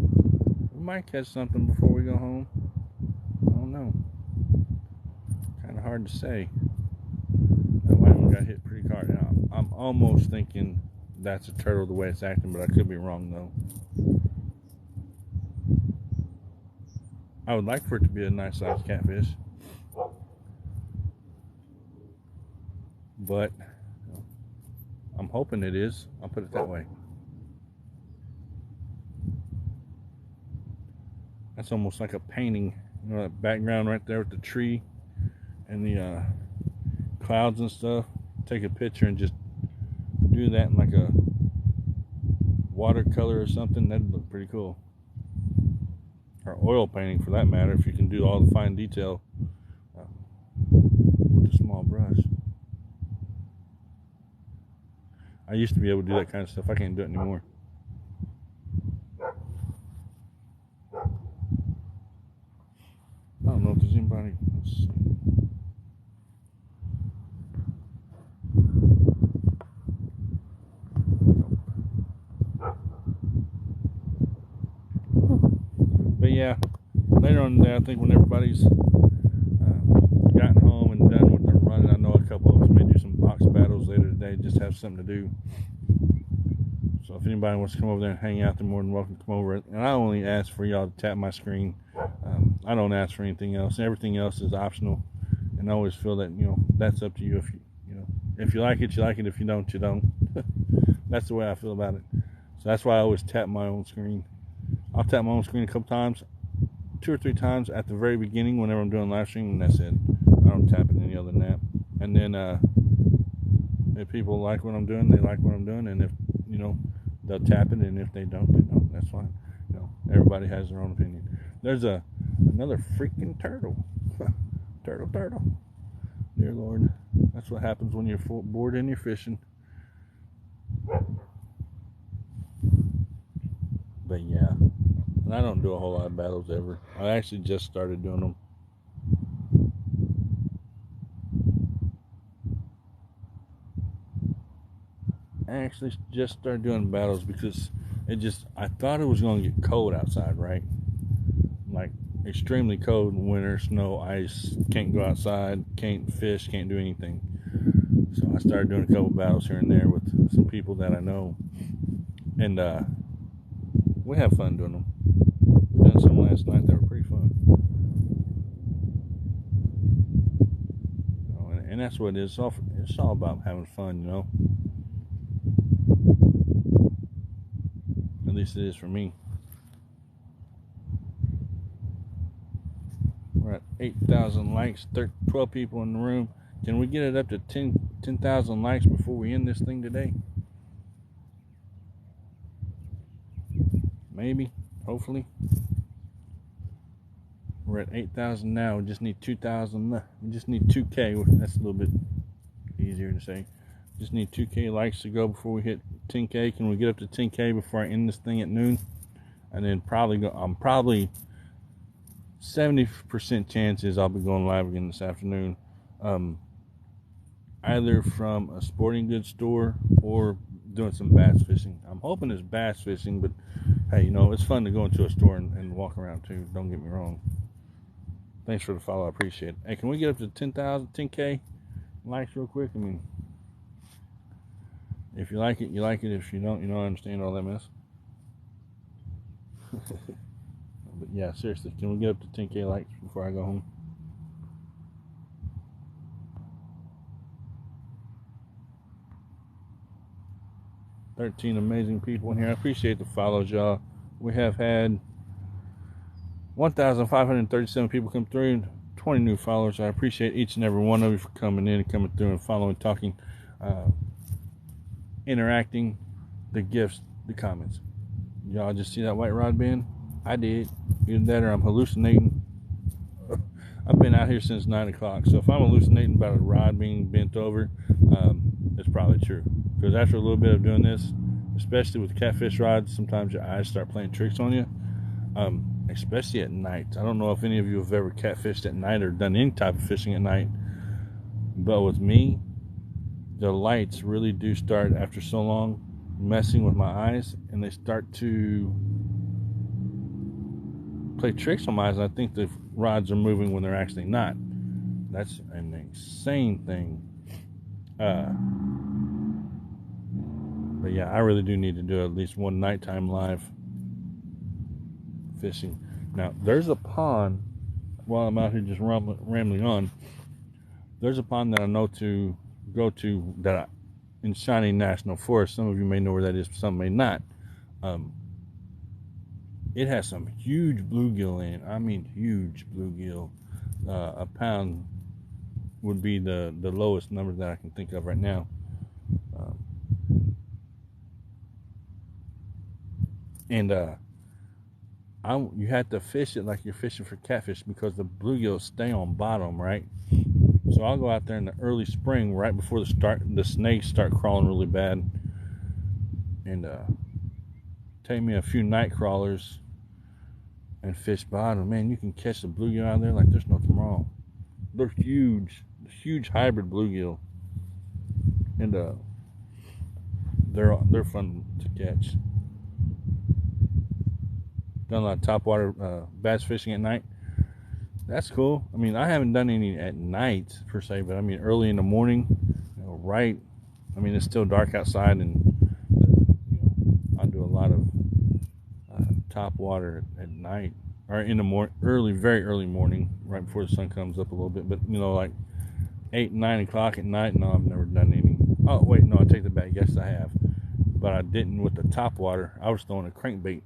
We might catch something before we go home. I don't know. Kind of hard to say. That white one got hit pretty hard. Now, I'm almost thinking that's a turtle the way it's acting, but I could be wrong though. I would like for it to be a nice sized catfish, but I'm hoping it is. I'll put it that way. That's almost like a painting, you know, that background right there with the tree and the clouds and stuff. Take a picture and just do that in like a watercolor or something. That'd look pretty cool. Or oil painting for that matter, if you can do all the fine detail with a small brush. I used to be able to do that kind of stuff. I can't do it anymore. I don't know if there's anybody. Let's see. But yeah, later on in the day, I think when everybody's gotten home and done with their running, I know a couple of us may do some box battles later today, just have something to do. So if anybody wants to come over there and hang out, they're more than welcome to come over. And I only ask for y'all to tap my screen. I don't ask for anything else. Everything else is optional. And I always feel that, that's up to you. If you like it, you like it. If you don't, you don't. That's the way I feel about it. So that's why I always tap my own screen. I'll tap my own screen a couple times, 2 or 3 times at the very beginning whenever I'm doing live stream, and that's it. I don't tap it any other than that. And then if people like what I'm doing, they like what I'm doing, and if they'll tap it, and if they don't, they don't. That's fine. Everybody has their own opinion. There's another freaking turtle. turtle. Dear Lord, that's what happens when you're bored and you're fishing. But yeah, and I don't do a whole lot of battles ever. I actually just started doing them. I actually just started doing battles because I thought it was going to get cold outside, right? Like extremely cold in winter, snow, ice, can't go outside, can't fish, can't do anything. So I started doing a couple battles here and there with some people that I know, and we have fun doing them. We done some last night that were pretty fun. And that's what it is. It's all about having fun, At least it is for me. We're at 8,000 likes, 12 people in the room. Can we get it up to 10,000 likes before we end this thing today? Maybe, hopefully. We're at 8,000 now. We just need 2,000 left. We just need 2K. That's a little bit easier to say. Just need 2K likes to go before we hit 10K. Can we get up to 10K before I end this thing at noon? And then I'm probably 70% chances I'll be going live again this afternoon. Either from a sporting goods store or doing some bass fishing. I'm hoping it's bass fishing, but hey, it's fun to go into a store and walk around too. Don't get me wrong. Thanks for the follow. I appreciate it. Hey, can we get up to 10K likes real quick? I mean, if you like it, you like it. If you don't, I understand all that mess. But yeah, seriously, can we get up to 10K likes before I go home? $13 amazing people in here. I appreciate the follows, y'all. We have had 1,537 people come through and 20 new followers. I appreciate each and every one of you for coming in and coming through and following, talking, interacting, the gifts, the comments. Y'all just see that white rod bend? I did. Either that or I'm hallucinating. I've been out here since 9 o'clock, so if I'm hallucinating about a rod being bent over, it's probably true. Because after a little bit of doing this, especially with catfish rods, sometimes your eyes start playing tricks on you, especially at night. I don't know if any of you have ever catfished at night or done any type of fishing at night, but with me, the lights really do start, after so long, messing with my eyes, and they start to play tricks on my eyes. I think the rods are moving when they're actually not. That's an insane thing. But yeah, I really do need to do at least one nighttime live fishing. Now, there's a pond, while I'm out here just rambling on, there's a pond that I know to go to in Shawnee National Forest. Some of you may know where that is, some may not. It has some huge bluegill in it. I mean, huge bluegill. A pound would be the lowest number that I can think of right now. You have to fish it like you're fishing for catfish, because the bluegills stay on bottom, right? So I'll go out there in the early spring, right before the snakes start crawling really bad, and take me a few night crawlers and fish bottom. Man, you can catch the bluegill out there like there's no tomorrow. They're huge hybrid bluegill, and they're fun to catch. Done a lot of topwater bass fishing at night. That's cool. I mean, I haven't done any at night per se, but I mean early in the morning, right? I mean, it's still dark outside, and I do a lot of top water at night or in the morning, very early morning, right before the sun comes up a little bit. But like 8, 9 o'clock at night, no, I've never done any. Oh wait, no, I take that back. Yes, I have, but I didn't with the top water. I was throwing a crankbait,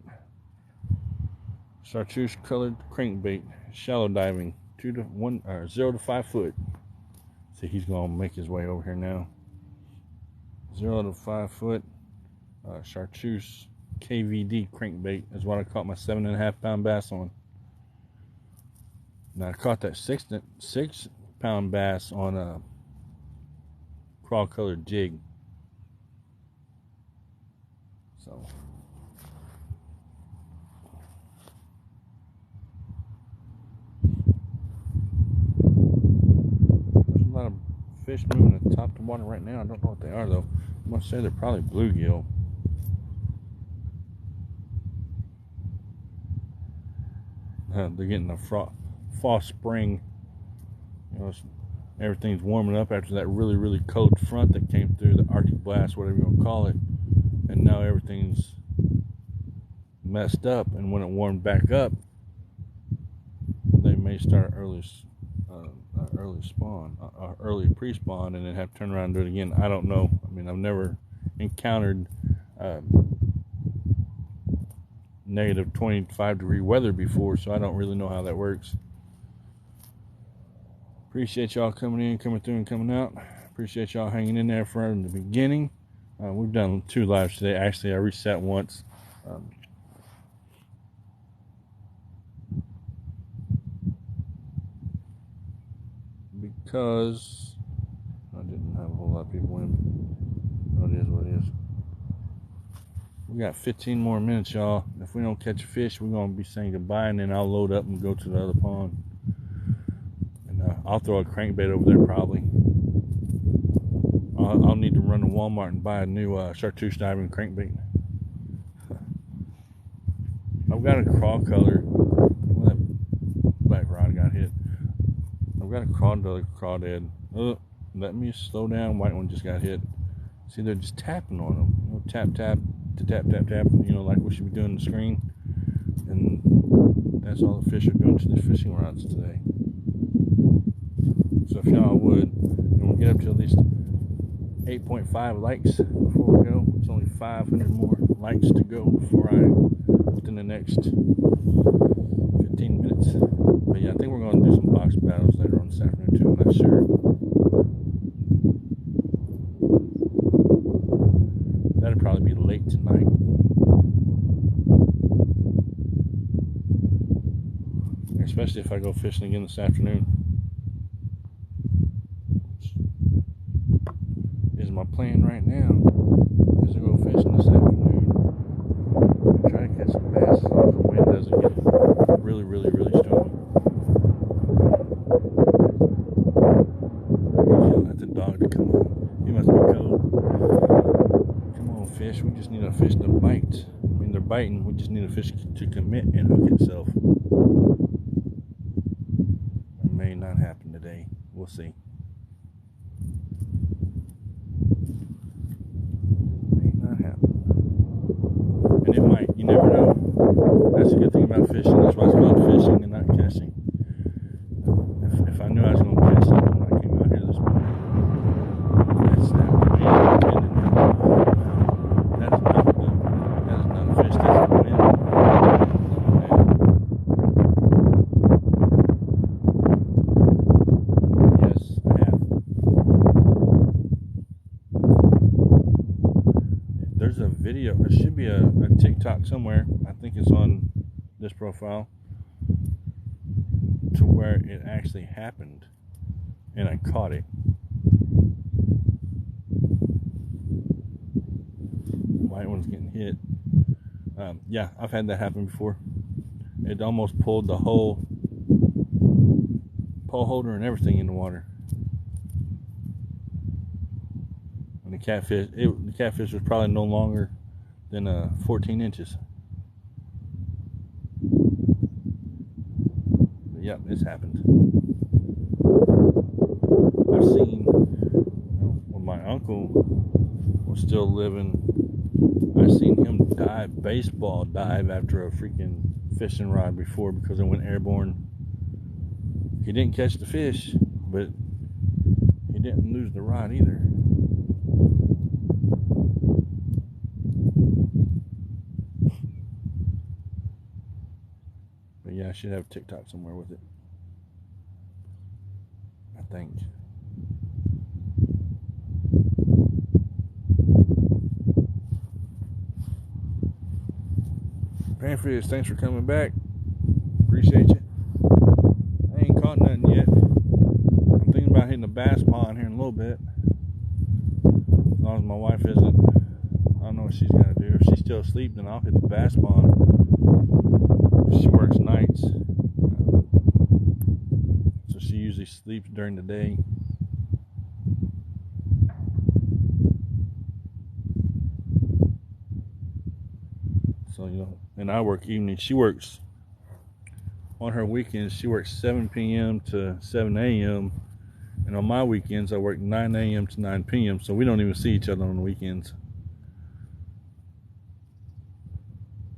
chartreuse colored crankbait, shallow diving, 0 to 5 foot. See, he's gonna make his way over here now. 0 to 5 foot, chartreuse KVD crankbait is what I caught my 7.5 pound bass on. Now I caught that 6 pound bass on a crawl colored jig. So there's a lot of fish moving at the top of the water right now. I don't know what they are though. I'm gonna say they're probably bluegill. They're getting a fall spring. Everything's warming up after that really, really cold front that came through, the Arctic blast, whatever you want to call it. And now everything's messed up. And when it warmed back up, they may start early spawn, early pre-spawn, and then have to turn around and do it again. I don't know. I mean, I've never encountered negative 25-degree weather before, so I don't really know how that works. Appreciate y'all coming through, and coming out. Appreciate y'all hanging in there from the beginning. We've done 2 lives today. Actually, I reset once. Because I didn't have a whole lot of people in. But it is what it is. We got 15 more minutes, y'all. If we don't catch a fish, we're going to be saying goodbye, and then I'll load up and go to the other pond. And I'll throw a crankbait over there probably. I'll need to run to Walmart and buy a new chartreuse diving crankbait. I've got a crawl color. Well, that black rod got hit. I've got a crawdad. Oh, let me slow down. White one just got hit. See, they're just tapping on them. Tap, tap, to tap, tap, tap. Like we should be doing on the screen. And that's all the fish are doing to the fishing rods today. So if y'all would, and we'll get up to at least 8.5 likes before we go. It's only 500 more likes to go within the next 15 minutes. But yeah, I think we're going to do some box battles later on this afternoon too. I'm not sure. That'd probably be late tonight. Especially if I go fishing again this afternoon. Is my plan right now is to go fishing this afternoon and try to catch some bass as long as the wind doesn't get really, really, really strong. I'm yelling at the dog to come on. He must be cold. Come on, fish. We just need a fish to bite. I mean, they're biting. We just need a fish to commit and hook itself. It may not happen today. We'll see. And it might, you never know. That's a good thing about fishing. That's why it's called fishing and not catching. If I knew I was going to catch something when I came out here this morning, that's that wind. That is not a fish, that's the wind. Yes, I have. There's a video, there should be a TikTok somewhere, I think it's on this profile, to where it actually happened and I caught it. White one's getting hit. Yeah, I've had that happen before. It almost pulled the whole pole holder and everything in the water. And the catfish was probably no longer than 14 inches. But yep, it's happened. I've seen, when my uncle was still living, I seen him baseball dive after a freaking fishing rod before because it went airborne. He didn't catch the fish, but he didn't lose the rod either. But yeah, I should have TikTok somewhere with it, I think. Panfish, thanks for coming back. Appreciate you. I ain't caught nothing yet. I'm thinking about hitting the bass pond here in a little bit. As long as my wife isn't, I don't know what she's gonna do. If she's still asleep, then I'll hit the bass pond. She works nights, so she usually sleeps during the day. So, and I work evenings. She works on her weekends. She works 7 p.m. to 7 a.m. And on my weekends, I work 9 a.m. to 9 p.m. So we don't even see each other on the weekends.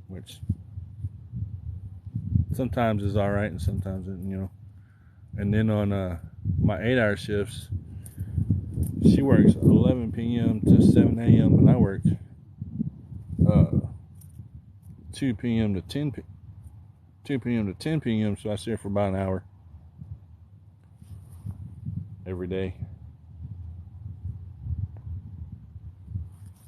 Which sometimes is all right, and sometimes, And then on my 8-hour shifts, she works 11 p.m. to 7 a.m. and I work 2 p.m. to 10 p.m. So I see her for about an hour every day.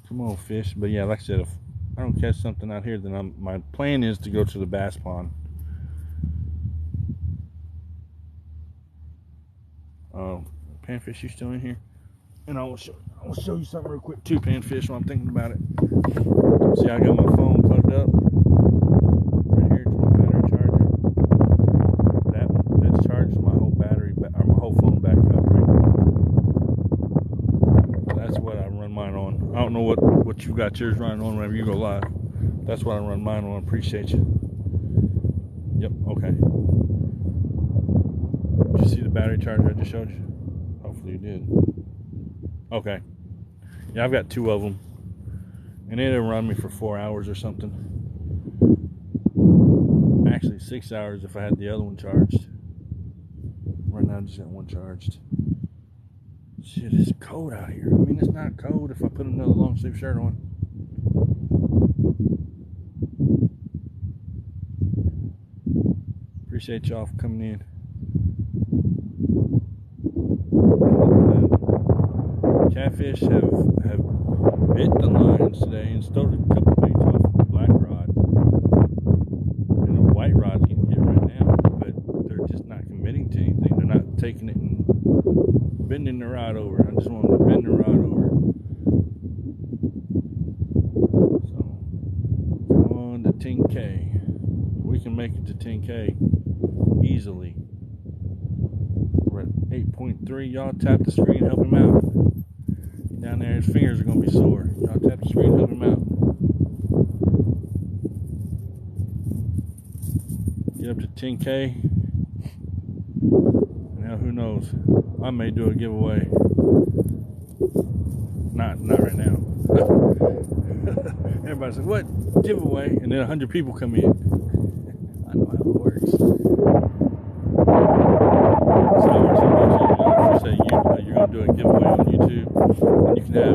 Come on, fish. But yeah, like I said, if I don't catch something out here, then my plan is to go to the bass pond. Panfish, you still in here? And I will show you something real quick too, Panfish, while I'm thinking about it. See, I got my phone plugged up right here to my battery charger. That charges my whole battery or my whole phone back up right now. That's what I run mine on. I don't know what you got yours running on whenever you go live. That's what I run mine on. Appreciate you. Yep. Okay. Did you see the battery charger I just showed you? Hopefully you did. Okay. Yeah, I've got 2 of them. And it'll run me for 4 hours or something. Actually, 6 hours if I had the other one charged. Right now I just got one charged. Shit, it's cold out here. I mean, it's not cold if I put another long sleeve shirt on. Appreciate y'all for coming in. Catfish have bit the lines today and stole a couple baits off of the black rod. And the white rod's getting hit right now, but they're just not committing to anything. They're not taking it and bending the rod over. I just want them to bend the rod over. So, come on to 10K. We can make it to 10K easily. We're at 8.3. Y'all tap the screen, help him out. Down there, his fingers are going to be sore. Y'all tap the screen, help him out. Get up to 10K. Now, who knows? I may do a giveaway. Not right now. Everybody said, what? Giveaway? And then 100 people come in. I know how it works. So, say you're going to do a giveaway on YouTube. And you can have,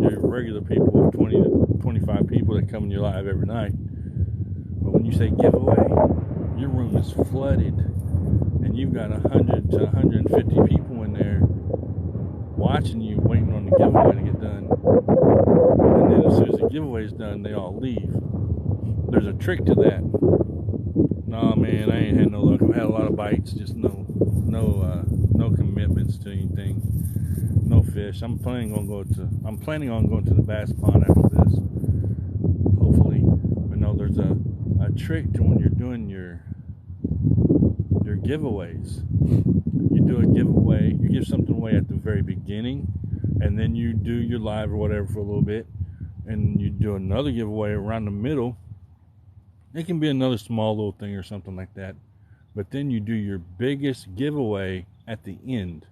your regular people, 20 to 25 people that come in your live every night. But when you say giveaway, your room is flooded. And you've got 100 to 150 people in there watching you, waiting on the giveaway to get done. And then as soon as the giveaway is done, they all leave. There's a trick to that. Nah, man, I ain't had no luck. I've had a lot of bites, just no commitments to anything. No fish. I'm planning on going to the bass pond after this. Hopefully. But no, there's a trick to when you're doing your giveaways. You do a giveaway, you give something away at the very beginning, and then you do your live or whatever for a little bit, and you do another giveaway around the middle. It can be another small little thing or something like that. but then you do your biggest giveaway at the end.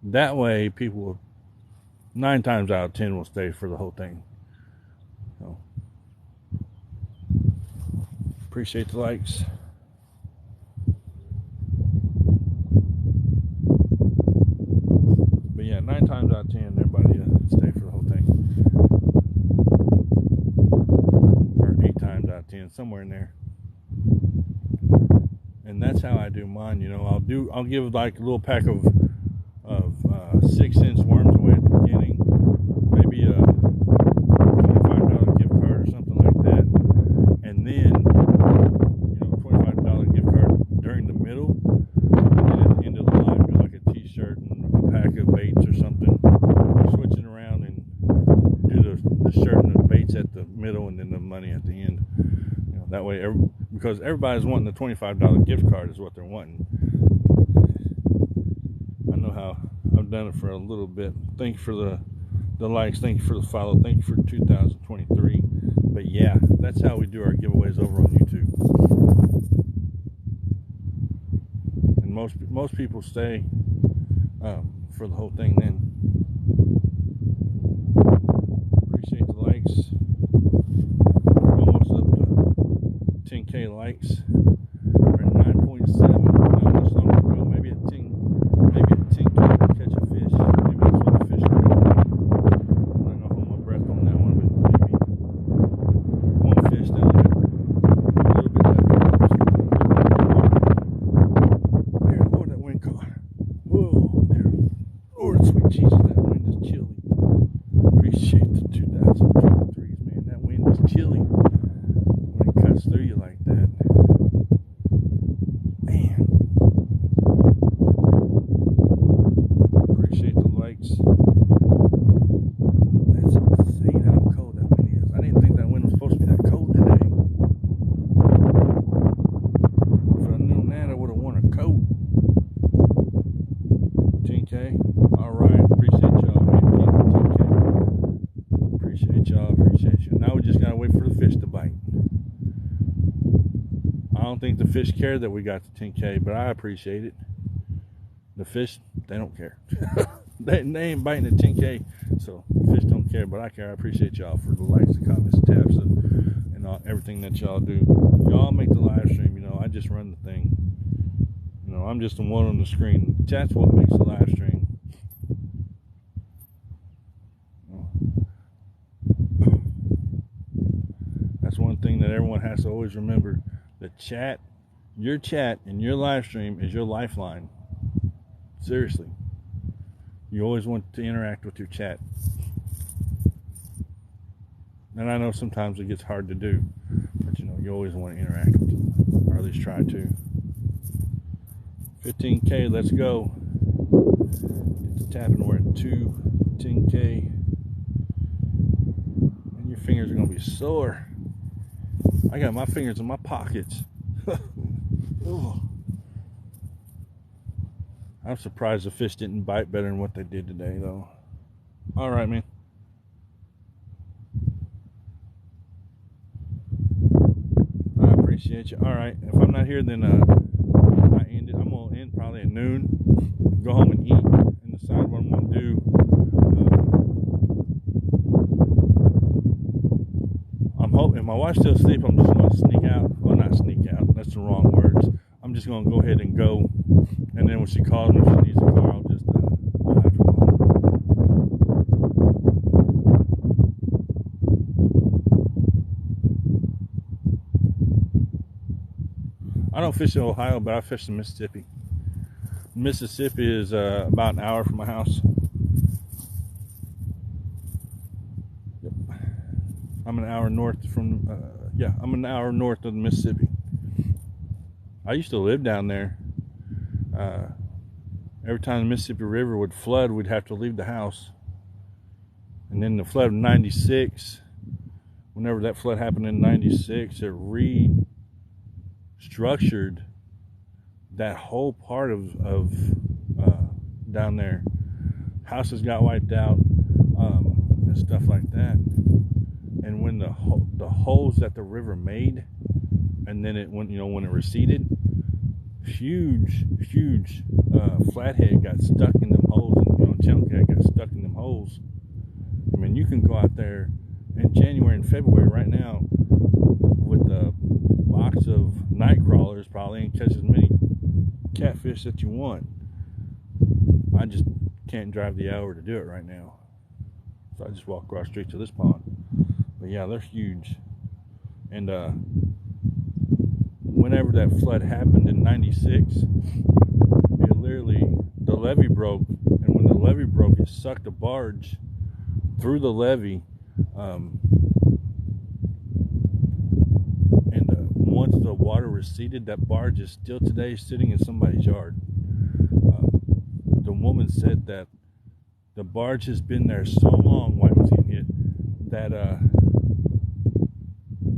That way, people will, 9 times out of 10 will stay for the whole thing. So, appreciate the likes. But yeah, 9 times out of 10, everybody stay for the whole thing. Or 8 times out of 10, somewhere in there. And that's how I do mine. You know, I'll give like a little pack of 6-inch worms away at the beginning, maybe a $25 gift card or something like that, and then, you know, $25 gift card during the middle, and then at the end of the live do like a t-shirt and a pack of baits or something, switch it around and do the shirt and the baits at the middle and then the money at the end. You know, that way, because everybody's wanting the $25 gift card is what they're wanting. I know how I've done it for a little bit. Thank you for the likes. Thank you for the follow. Thank you for 2023. But yeah, that's how we do our giveaways over on YouTube. And most people stay for the whole thing then. Appreciate the likes. Almost up to 10K likes. We're at 9.7. Not much longer to go. Maybe at 10K we'll catch a fish. Maybe that's what the fish are doing. I'm not gonna hold my breath on that one, but maybe one fish, then a little bit left. There, Lord, that wind caught. Whoa, there. Lord, sweet Jesus, that wind is chilly. Appreciate the 2023s, man. That wind is chilly when it cuts through you like that. Man. Appreciate the likes. That's insane how cold that wind is. I didn't think that wind was supposed to be that cold today. If I'd known that, I would have worn a coat. 10K. Alright. Appreciate y'all, man. 10K. Appreciate y'all. Appreciate you. Now we just gotta wait for the fish to bite. I don't think the fish care that we got the 10K, but I appreciate it. The fish, they don't care. they ain't biting at 10K, so fish don't care, but I care. I appreciate y'all for the likes, the comments, the taps, and everything that y'all do. Y'all make the live stream, you know, I just run the thing. You know, I'm just the one on the screen. That's what makes the live stream. That's one thing that everyone has to always remember. The chat, your chat and your live stream is your lifeline. Seriously. You always want to interact with your chat. And I know sometimes it gets hard to do, but you know, you always want to interact with them, or at least try to. 15K, let's go. Get to tapping, we're at 10K. And your fingers are going to be sore. I got my fingers in my pockets. I'm surprised the fish didn't bite better than what they did today, though. All right, man. I appreciate you. All right, if I'm not here, then I end it. I'm gonna end probably at noon. Go home and eat, and decide what I'm gonna do. I'm hoping if my wife's still asleep, I'm just gonna sneak out. Well, not sneak out. That's the wrong words. I'm just gonna go ahead and go. And then when she calls me, if she needs a car, I'll just have to go home. I don't fish in Ohio, but I fish in Mississippi. Mississippi is about an hour from my house. Yep. I'm an hour north from, I'm an hour north of the Mississippi. I used to live down there. Every time the Mississippi River would flood, we'd have to leave the house. And then the flood of 96, whenever that flood happened in 96, it restructured that whole part of down there. Houses got wiped out, and stuff like that. And when the holes that the river made, and then when it receded, huge flathead got stuck in them holes, and channel cat got stuck in them holes. I mean, you can go out there in January and February right now with a box of night crawlers probably and catch as many catfish that you want. I just can't drive the hour to do it right now, so I just walk across the street to this pond. But yeah, they're huge. And whenever that flood happened in '96, it literally, the levee broke, and when the levee broke, it sucked a barge through the levee, and once the water receded, that barge is still today sitting in somebody's yard. The woman said that the barge has been there so long while it was getting hit that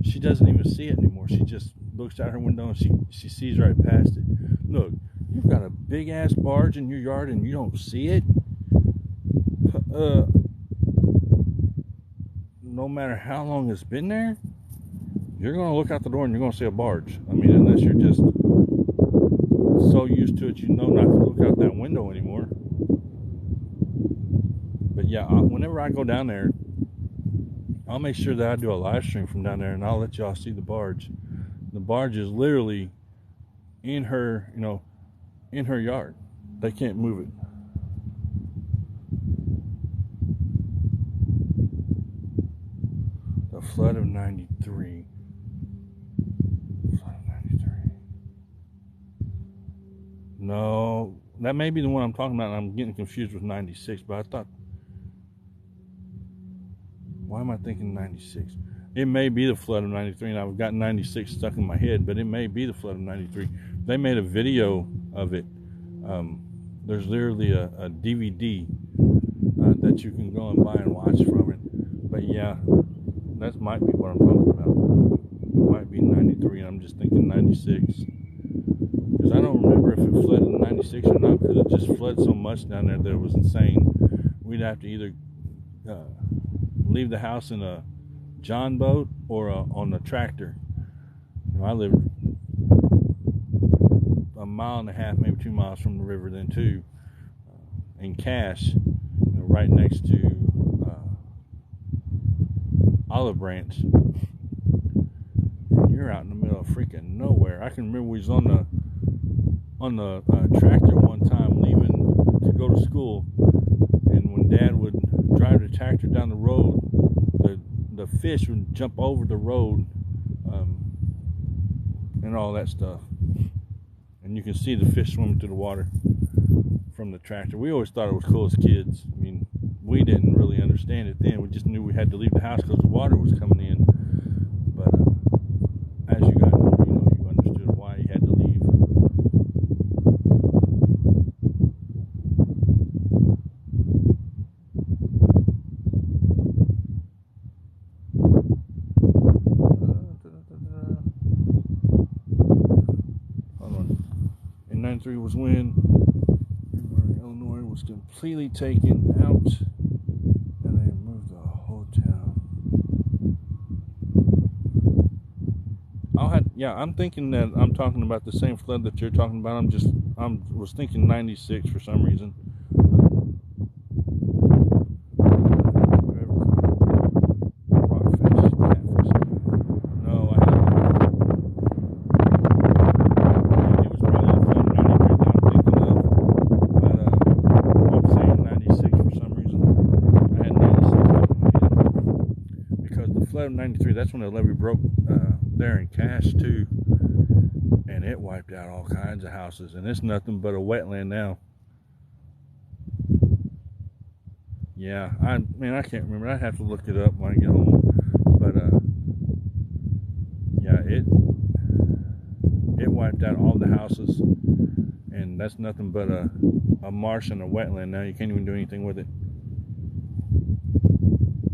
she doesn't even see it anymore. She just looks out her window and she sees right past it. Look, you've got a big ass barge in your yard and you don't see it? No matter how long it's been there, you're going to look out the door and you're going to see a barge. I mean, unless you're just so used to it you know not to look out that window anymore. But yeah, whenever I go down there, I'll make sure that I do a live stream from down there, and I'll let y'all see the barge. The barge is literally in her, in her yard. They can't move it. The flood of '93. Flood of '93. No, that may be the one I'm talking about. I'm getting confused with '96, but I thought, why am I thinking '96? It may be the flood of '93, and I've got '96 stuck in my head, but it may be the flood of '93. They made a video of it. There's literally a DVD that you can go and buy and watch from it. But yeah, that might be what I'm talking about. It might be '93, and I'm just thinking '96. Because I don't remember if it flooded in '96 or not, because it just flooded so much down there that it was insane. We'd have to either leave the house in a John boat or on a tractor. I live a mile and a half, maybe 2 miles from the river, then too, in Cache, right next to Olive Branch. And you're out in the middle of freaking nowhere. I can remember we was on the tractor one time leaving to go to school, and when Dad would drive the tractor down the road, the fish would jump over the road, and all that stuff, and you can see the fish swimming through the water from the tractor. We always thought it was cool as kids. I mean, we didn't really understand it then. We just knew we had to leave the house because the water was coming in. But as you guys know, you understood why you had to leave. In '93 was when Illinois was completely taken out, and they moved the whole town. I'm thinking that I'm talking about the same flood that you're talking about. I was thinking '96 for some reason. Flood of '93, that's when the levee broke there in Cache too, and it wiped out all kinds of houses, and it's nothing but a wetland now. Yeah, I can't remember. I'd have to look it up when I get home, but yeah, it wiped out all the houses, and that's nothing but a marsh and a wetland now. You can't even do anything with it.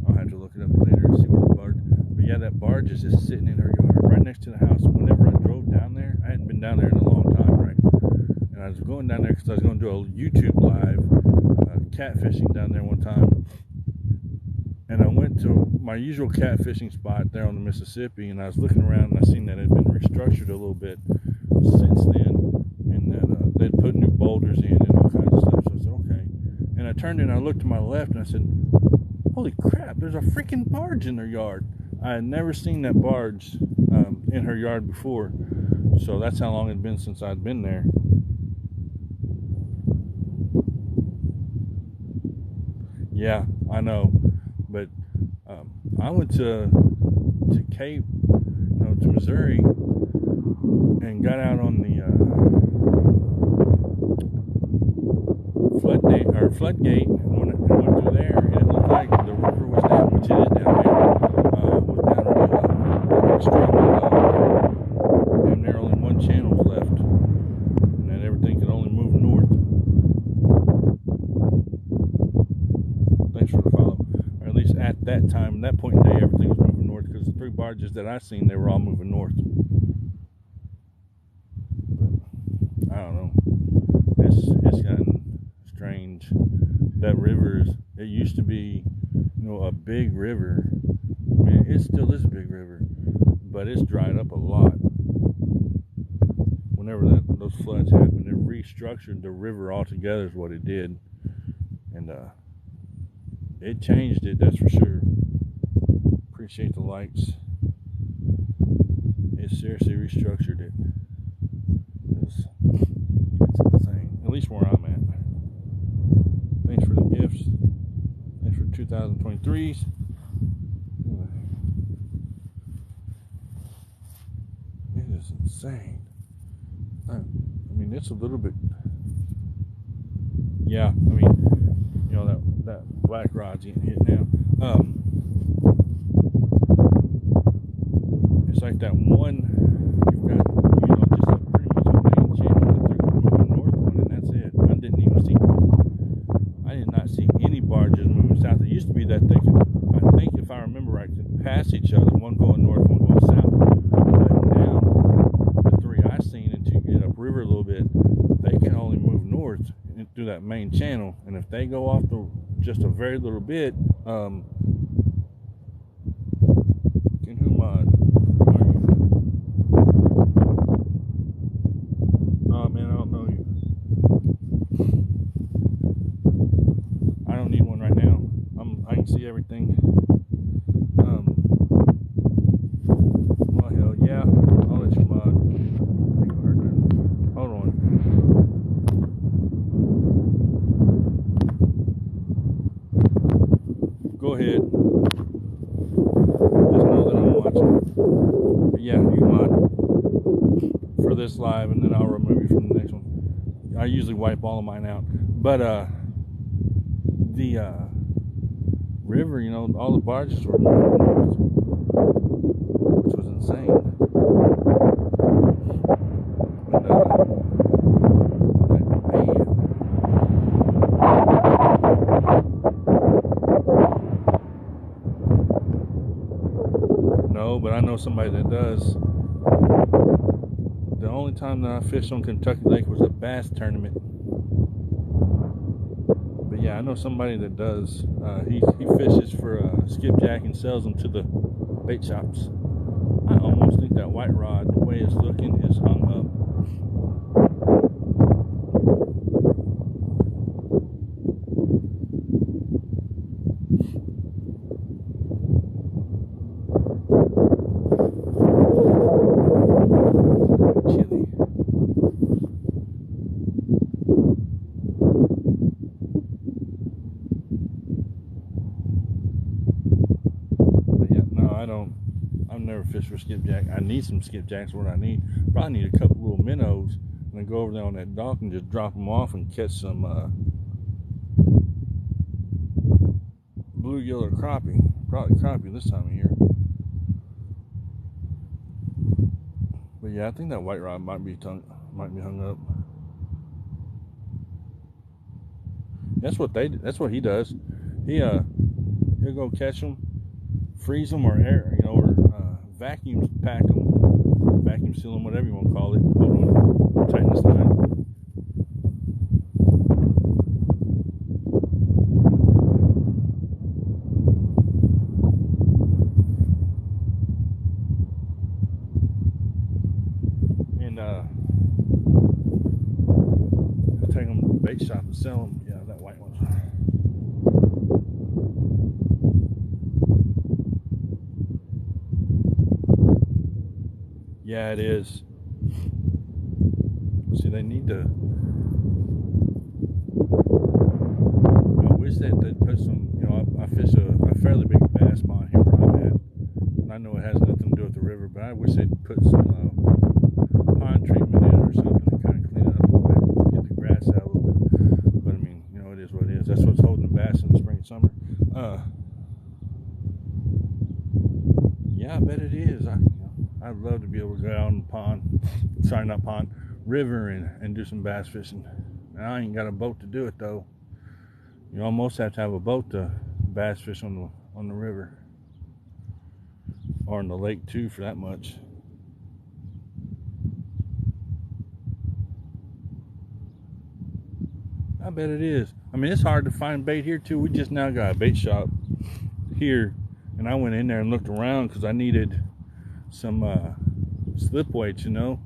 I'll have to look it up later and see where the barge. But yeah, that barge is just sitting in her yard, right next to the house. Whenever I drove down there, I hadn't been down there in a long time, right? And I was going down there because I was going to do a YouTube live catfishing down there one time. And I went to my usual catfishing spot there on the Mississippi, and I was looking around and I seen that it had been restructured a little bit since then. said put new boulders in and all kinds of stuff. So I said, okay. And I turned and I looked to my left and I said, holy crap, there's a freaking barge in their yard. I had never seen that barge in her yard before. So that's how long it had been since I'd been there. Yeah, I know. But I went to Cape, to Missouri, and got out on the floodgate, and went through there, and it looked like the river was down, which it is down there. Was down extremely low, and there only one channel was left, and then everything could only move north. Thanks for the follow. Or at least at that time, at that point in the day, everything was moving north, because the 3 barges that I seen, they were all moving north. I don't know. It's gotten strange. That river it used to be, a big river. I mean, it still is a big river, but it's dried up a lot. Whenever those floods happened, it restructured the river altogether is what it did. And it changed it, that's for sure. Appreciate the likes. It seriously restructured it. It's insane. At least where I'm at. Thanks for the gifts. Thanks for 2023s. It is insane. I mean, it's a little bit. Yeah, I mean, that black rod's getting hit now. It's like that one. You've got, just pretty much a main channel that they're moving north on, and that's it. I did not see any barges moving south. It used to be that they could, I think if I remember right, could pass each other, one going north, one going south. But now, the 3 I seen, until you get upriver a little bit, they can only move north through that main channel, and if they go off just a very little bit, can who mod? Oh man, I don't know you. I don't need one right now. I can see everything. Well, hell yeah, I'll let you mod. Hold on. Go ahead. Just know that I'm watching. But yeah, you mod for this live, and then I'll remove you from the next one. I usually wipe all of mine out. But the river, all the barges were moving north, which was insane. And, no, but I know somebody that does. The only time that I fished on Kentucky Lake was a bass tournament. But yeah, I know somebody that does. He fishes for skipjack and sells them to the bait shops. I almost think that white rod, the way it's looking, is hung up. I've never fished for skipjack. I need some skipjacks. What I need, probably need a couple little minnows, and then go over there on that dock and just drop them off and catch some bluegill or crappie. Probably crappie this time of year. But yeah, I think that white rod might be hung up. That's what he does. He'll go catch them, freeze them, or vacuum pack them, vacuum seal them, whatever you want to call it. Hold on, tighten this line. And bait shop and sell them. Yeah, that white one. Yeah, it is. See, they need to. I wish that they'd put some. You know, I fish a fairly big bass pond here where I'm at, and I know it has nothing to do with the river, but I wish they'd put some pond treatment in or something to kind of clean it up a little bit, get the grass out a little bit. But I mean, you know, it is what it is. That's what's holding the bass in the spring and summer. Yeah, I bet it is. I'd love to be able to go out on the pond, sorry, not pond, river, and do some bass fishing. And I ain't got a boat to do it though. You almost have to have a boat to bass fish on the river, or in the lake too, for that much. I bet it is. I mean, it's hard to find bait here too. We just now got a bait shop here, and I went in there and looked around because I needed some slip weights, you know.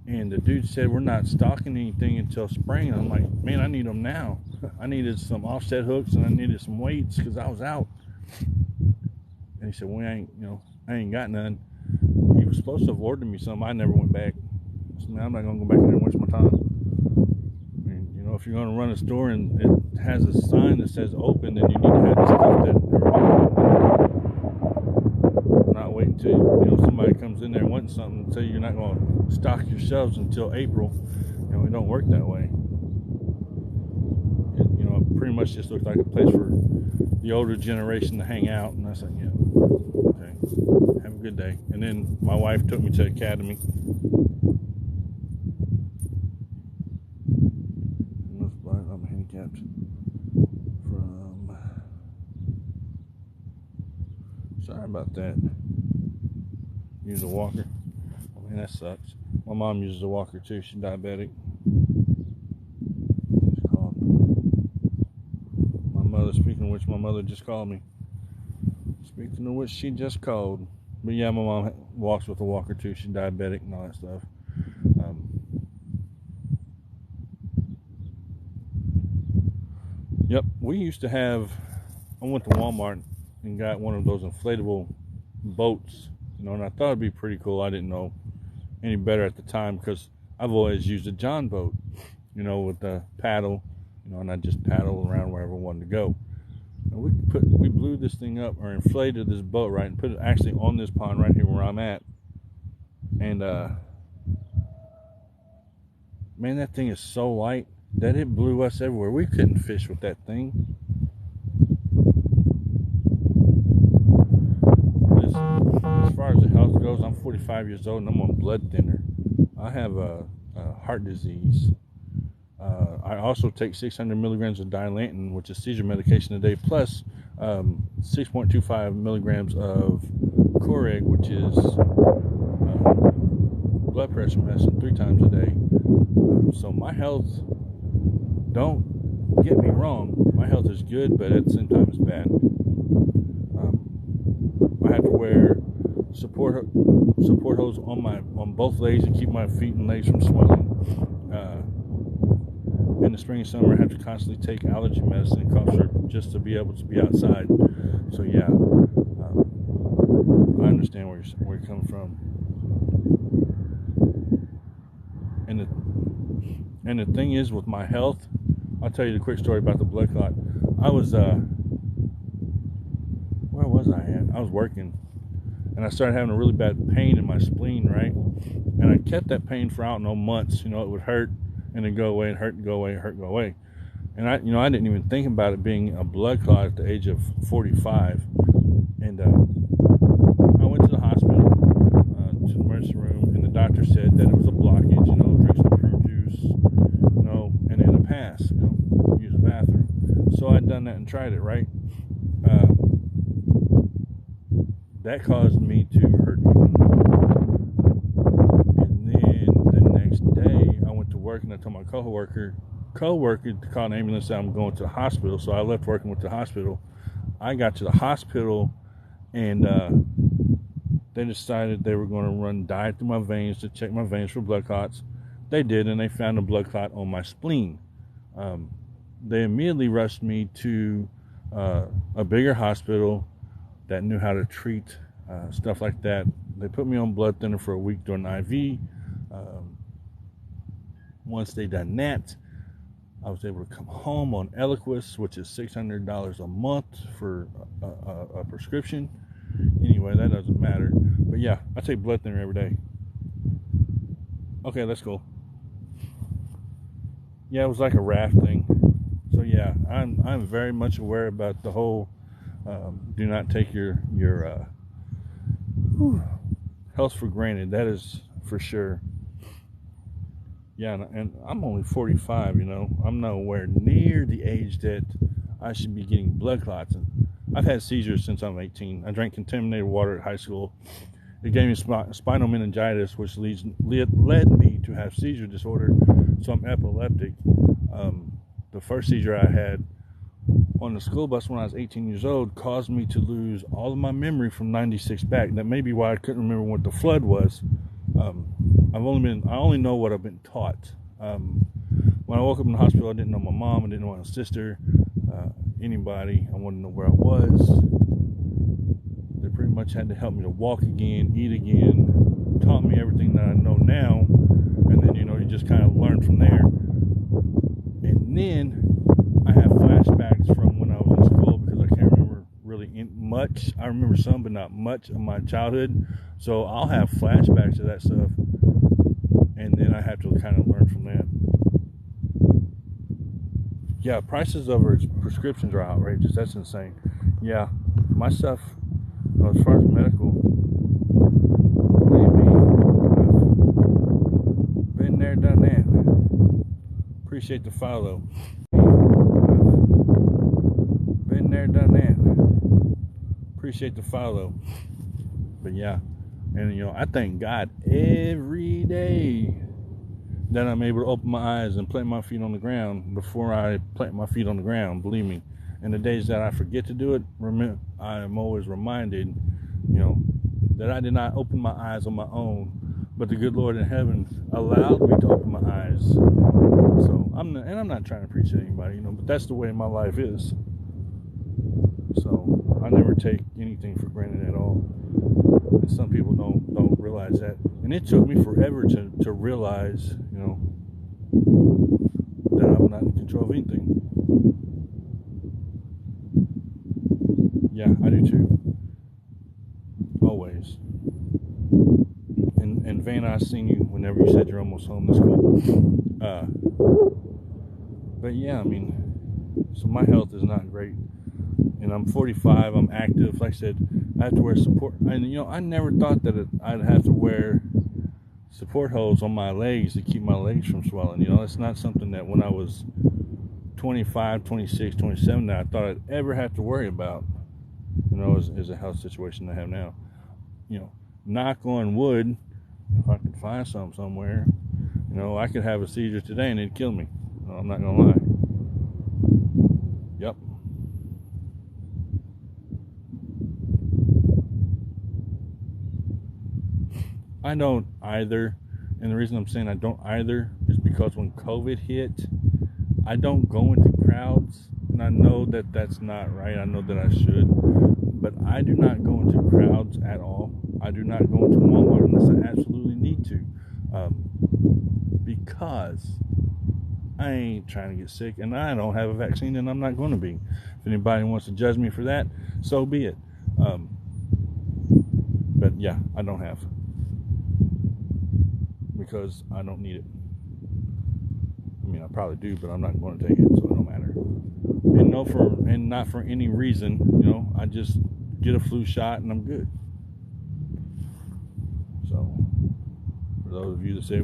And the dude said we're not stocking anything until spring. And I'm like, man, I need them now. I needed some offset hooks and I needed some weights because I was out. And he said, well, I ain't got none. He was supposed to have ordered me some. I never went back. I said, man, I'm not gonna go back there and waste my time. I mean, you know, if you're gonna run a store and it has a sign that says open, then you need to have the stuff that not wait until somebody comes in there and wants something and tell you you're not going to stock your shelves until April. You know, it don't work that way. It pretty much just looks like a place for the older generation to hang out. And I said, yeah, okay, have a good day. And then my wife took me to Academy. I'm handicapped from. Sorry about that. Use a walker. I mean, that sucks. My mom uses a walker too. She's diabetic. Just called my mother. Speaking of which, my mother just called me. Speaking of which, she just called. But yeah, my mom walks with a walker too. She's diabetic and all that stuff. Yep, we used to have. I went to Walmart and got one of those inflatable boats. And I thought it'd be pretty cool. I didn't know any better at the time because I've always used a John boat, with the paddle, and I just paddle around wherever I wanted to go. And we blew this thing up, or inflated this boat, right, and put it actually on this pond right here where I'm at. And man, that thing is so light that it blew us everywhere. We couldn't fish with that thing. As far as the health goes, I'm 45 years old and I'm on blood thinner. I have a heart disease. I also take 600 milligrams of Dilantin, which is seizure medication a day, plus 6.25 milligrams of Coreg, which is blood pressure medicine 3 times a day. So my health, don't get me wrong, my health is good, but at the same time it's bad. I have to wear support hose on both legs to keep my feet and legs from swelling. In the spring and summer, I have to constantly take allergy medicine and cough syrup just to be able to be outside. So yeah, I understand where you're coming from. And the thing is, with my health, I'll tell you the quick story about the blood clot. I was where was I at? I was working. And I started having a really bad pain in my spleen, right? And I kept that pain for, I don't know, months. It would hurt and then go away, and hurt and go away, hurt and go away. And I didn't even think about it being a blood clot at the age of 45. And I went to the hospital, to the emergency room, and the doctor said that it was a blockage, drink some prune juice, and then a pass, use the bathroom. So I'd done that and tried it, right? That caused me to hurt even more. And then the next day, I went to work and I told my co-worker to call an ambulance and I'm going to the hospital. So I left working with the hospital. I got to the hospital and they decided they were going to run dye through my veins to check my veins for blood clots. They did, and they found a blood clot on my spleen. They immediately rushed me to a bigger hospital that knew how to treat stuff like that. They put me on blood thinner for a week during IV. Once they done that, I was able to come home on Eliquis, which is $600 a month for a prescription. Anyway, that doesn't matter. But yeah, I take blood thinner every day. Okay, let's go. Yeah, it was like a raft thing. So yeah, I'm very much aware about the whole do not take your health for granted. That is for sure. Yeah, and I'm only 45. I'm nowhere near the age that I should be getting blood clots. And I've had seizures since I'm 18. I drank contaminated water at high school. It gave me spinal meningitis, which led me to have seizure disorder. So I'm epileptic. The first seizure I had on the school bus when I was 18 years old caused me to lose all of my memory from 96 back. That may be why I couldn't remember what the flood was. I only know what I've been taught. When I woke up in the hospital, I didn't know my mom, I didn't know my sister, anybody. I wanted to know where I was. They pretty much had to help me to walk again, eat again, taught me everything that I know now, and then you just kind of learn from there. And then I have flashbacks from when I was in school because I can't remember really much. I remember some, but not much of my childhood. So I'll have flashbacks of that stuff, and then I have to kind of learn from that. Yeah, prices of our prescriptions are outrageous. That's insane. Yeah, my stuff, as far as medical, believe me, I've been there, done that. Appreciate the follow. Been there, done that. Appreciate the follow. But yeah, and I thank God every day that I'm able to open my eyes and plant my feet on the ground before I plant my feet on the ground. Believe me. And the days that I forget to do it, I am always reminded, that I did not open my eyes on my own, but the good Lord in heaven allowed me to open my eyes. So I'm not trying to preach to anybody, but that's the way my life is. So I never take anything for granted at all. And some people don't realize that. And it took me forever to realize, that I'm not in control of anything. Yeah, I do too. Always. And Vanna, I seen you whenever you said you're almost home. That's cool. But yeah, so my health is not great. And I'm 45, I'm active. Like I said, I have to wear support. And I never thought that I'd have to wear support hose on my legs to keep my legs from swelling. It's not something that when I was 25, 26, 27 that I thought I'd ever have to worry about. As a health situation I have now. Knock on wood, if I could find some somewhere, I could have a seizure today and it'd kill me. I'm not gonna lie. Yep. I don't either. And the reason I'm saying I don't either is because when COVID hit, I don't go into crowds. And I know that that's not right. I know that I should. But I do not go into crowds at all. I do not go into Walmart unless I absolutely need to. Because I ain't trying to get sick. And I don't have a vaccine and I'm not going to be. If anybody wants to judge me for that, so be it. But yeah, I don't have. Because I don't need it. I probably do, but I'm not going to take it, so it don't matter. And not for any reason, I just get a flu shot and I'm good. So, for those of you that say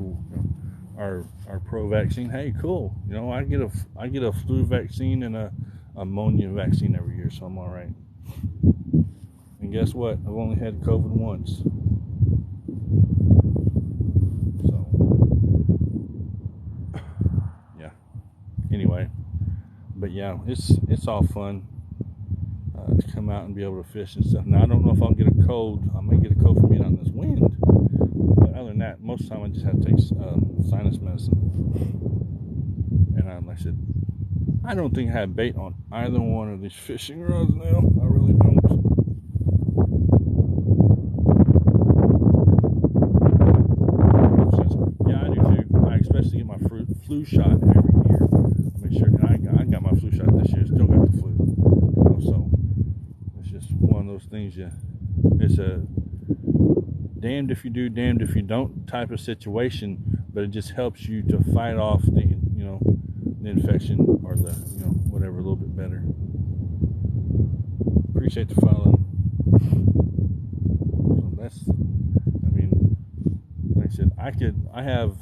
are pro-vaccine, hey, cool. I get a flu vaccine and a ammonia vaccine every year, so I'm all right. And guess what? I've only had COVID once. Anyway, but yeah, it's all fun to come out and be able to fish and stuff. Now I don't know if I'll get a cold. I may get a cold from being out in this wind, but other than that, most of the time I just have to take sinus medicine. And like I said, I don't think I have bait on either one of these fishing rods now. I really don't. Yeah, I do too. I expect to get my flu shot every year. I make sure, and I got my flu shot this year. Still got the flu. So it's just one of those things. Yeah, it's a damned if you do, damned if you don't type of situation. But it just helps you to fight off the the infection or the whatever a little bit better. Appreciate the follow. So that's, I mean, like I said, I have,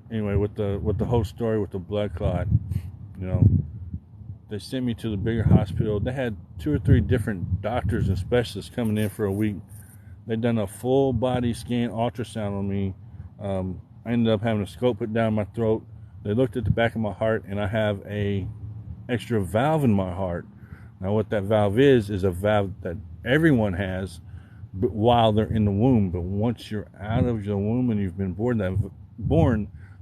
anyway, with the whole story with the blood clot, they sent me to the bigger hospital. They had 2 or 3 different doctors and specialists coming in for a week. They'd done a full body scan ultrasound on me. I ended up having a scope put down my throat. They looked at the back of my heart, and I have a extra valve in my heart. Now, what that valve is a valve that everyone has, but while they're in the womb. But once you're out of your womb and you've been born,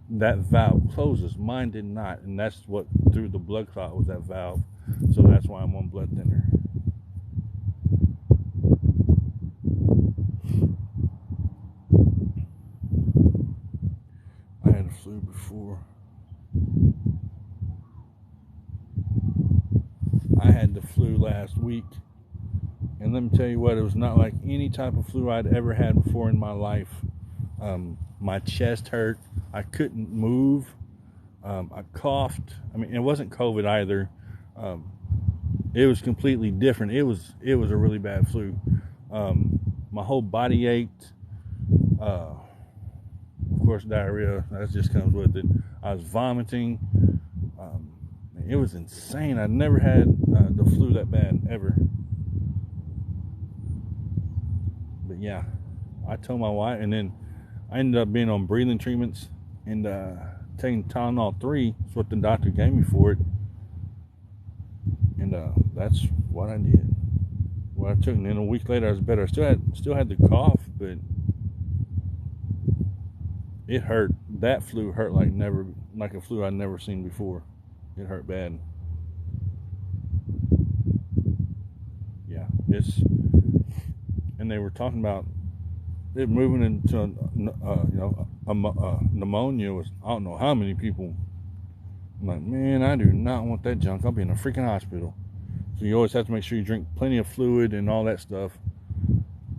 that valve closes. Mine did not, and that's what threw the blood clot, was that valve. So that's why I'm on blood thinner. I had a flu before. I had the flu last week, and let me tell you what, it was not like any type of flu I'd ever had before in my life. My chest hurt. I couldn't move. I coughed. I mean, it wasn't COVID either. It was completely different. It was a really bad flu. My whole body ached. Of course, diarrhea, that just comes with it. I was vomiting. It was insane. I'd never had the flu that bad, ever. But yeah, I told my wife, and then I ended up being on breathing treatments and taking Tylenol 3. That's what the doctor gave me for it. And that's what I did. What I took, and then a week later I was better. I still had the cough, but it hurt. That flu hurt like a flu I'd never seen before. It hurt bad. Yeah, and they were talking about it moving into pneumonia. Was, I don't know how many people. I'm like, man, I do not want that junk. I'll be in a freaking hospital. So you always have to make sure you drink plenty of fluid and all that stuff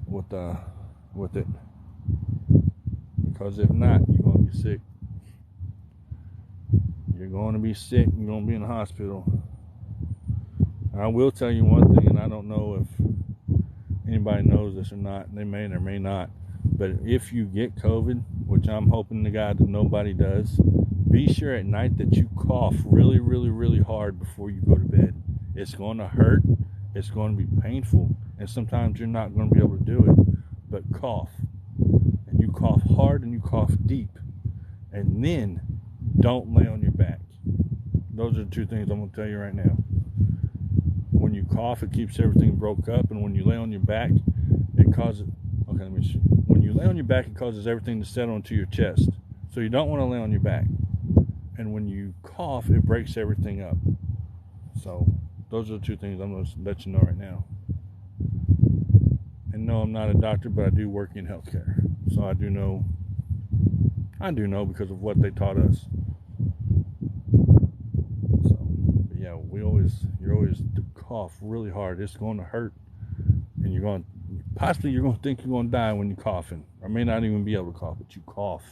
with it, because if not, you're gonna be sick. You're going to be sick. You're going to be in the hospital. I will tell you one thing, and I don't know if anybody knows this or not. They may or may not. But if you get COVID, which I'm hoping to God that nobody does, be sure at night that you cough really, really, really hard before you go to bed. It's going to hurt. It's going to be painful. And sometimes you're not going to be able to do it. But cough. And you cough hard and you cough deep. And then don't lay on your back. Those are the 2 things I'm going to tell you right now. When you cough, it keeps everything broke up, and when you lay on your back, it causes. Okay, let me see. When you lay on your back, it causes everything to settle into your chest. So you don't want to lay on your back. And when you cough, it breaks everything up. So those are the 2 things I'm going to let you know right now. And no, I'm not a doctor, but I do work in healthcare, so I do know because of what they taught us. So, but yeah, you're always to cough really hard. It's going to hurt, and you're going to think you're going to die when you're coughing, or may not even be able to cough, but you cough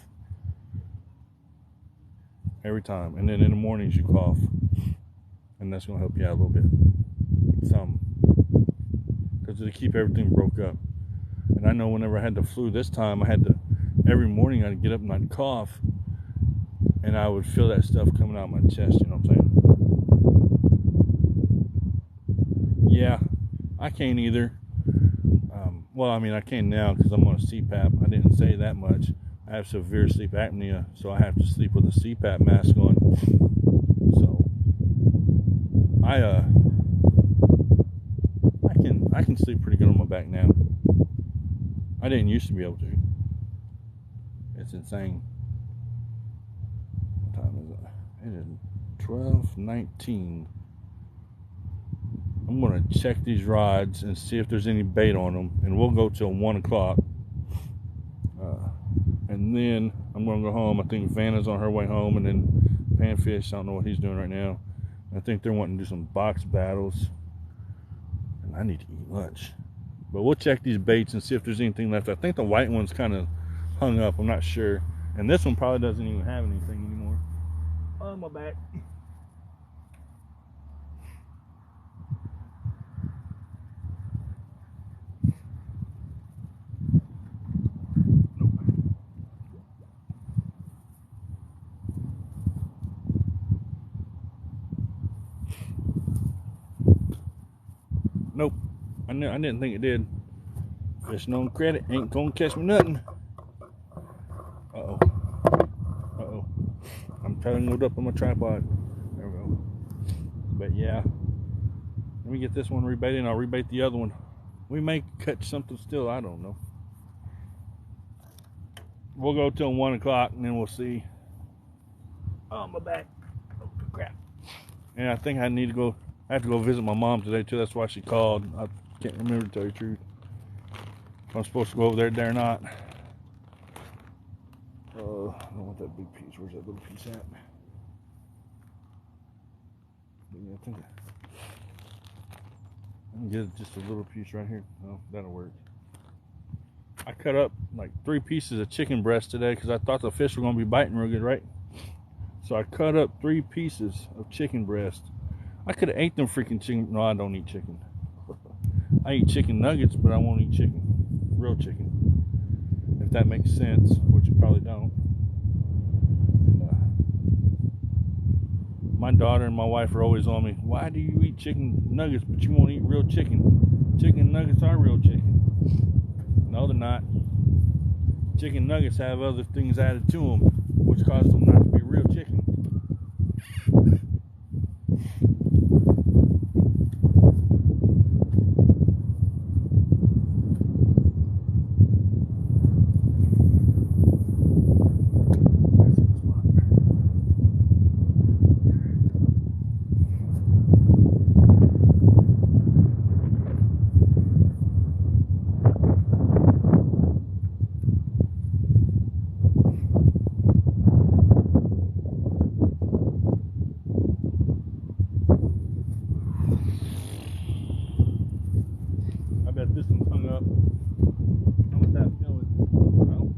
every time. And then in the mornings you cough, and that's going to help you out a little bit, some, because it'll keep everything broke up. And I know whenever I had the flu this time, every morning I'd get up and I'd cough, and I would feel that stuff coming out of my chest, you know what I'm saying? Yeah, I can't either. Well, I mean, I can now because I'm on a CPAP. I didn't say that much. I have severe sleep apnea, so I have to sleep with a CPAP mask on. So I can sleep pretty good on my back now. I didn't used to be able to. It's insane. It is 12:19. I'm gonna check these rods and see if there's any bait on them, and we'll go till 1 o'clock. And then I'm gonna go home. I think Vanna's on her way home, and then Panfish, I don't know what he's doing right now. I think they're wanting to do some box battles, and I need to eat lunch. But we'll check these baits and see if there's anything left. I think the white one's kind of hung up. I'm not sure. And this one probably doesn't even have anything anymore. Oh, my back. Nope. I didn't think it did. Fishing on credit ain't gonna catch me nothing. Uh-oh. Uh-oh. I'm tangled up on my tripod. There we go. But yeah. Let me get this one rebaited and I'll rebait the other one. We may catch something still, I don't know. We'll go till 1 o'clock and then we'll see. Oh, my back. Oh, crap. And I think I need to go. I have to go visit my mom today too. That's why she called. I can't remember, to tell you the truth. If I'm supposed to go over there today or not. I don't want that big piece. Where's that little piece at? Yeah, I think I can get just a little piece right here. Oh, that'll work. I cut up like 3 pieces of chicken breast today because I thought the fish were going to be biting real good, right? So I cut up 3 pieces of chicken breast. I could have ate them freaking chicken. No, I don't eat chicken. I eat chicken nuggets, but I won't eat chicken. Real chicken. If that makes sense, which it probably don't. And, my daughter and my wife are always on me. Why do you eat chicken nuggets, but you won't eat real chicken? Chicken nuggets are real chicken. No, they're not. Chicken nuggets have other things added to them, which cause them not to be real chicken. This one's hung up. How was that feeling? Well,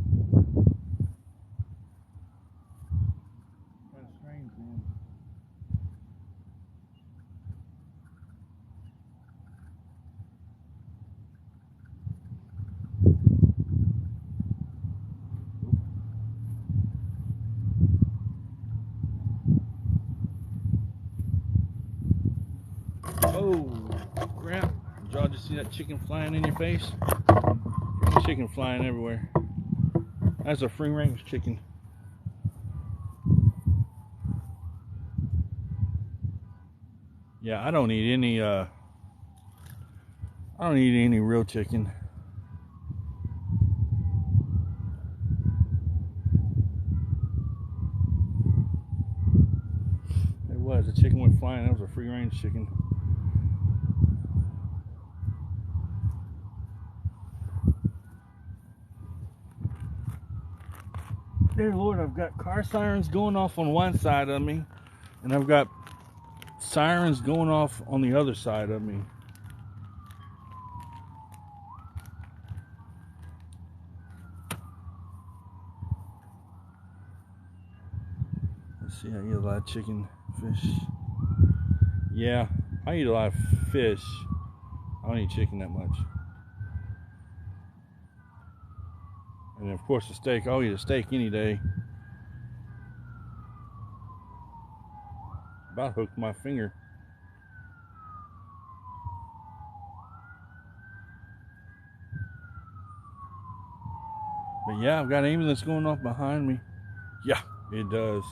kind of strange, man. Oh, crap. Did y'all just see that chicken flying in your face? Chicken flying everywhere. That's a free range chicken. Yeah, I don't eat any real chicken. It was. The chicken went flying. That was a free range chicken. Dear Lord, I've got car sirens going off on one side of me, and I've got sirens going off on the other side of me. Let's see, I eat a lot of chicken, fish. Yeah, I eat a lot of fish. I don't eat chicken that much. And of course the steak, I'll eat a steak any day. About hooked my finger. But yeah, I've got an ambulance going off behind me. Yeah, it does.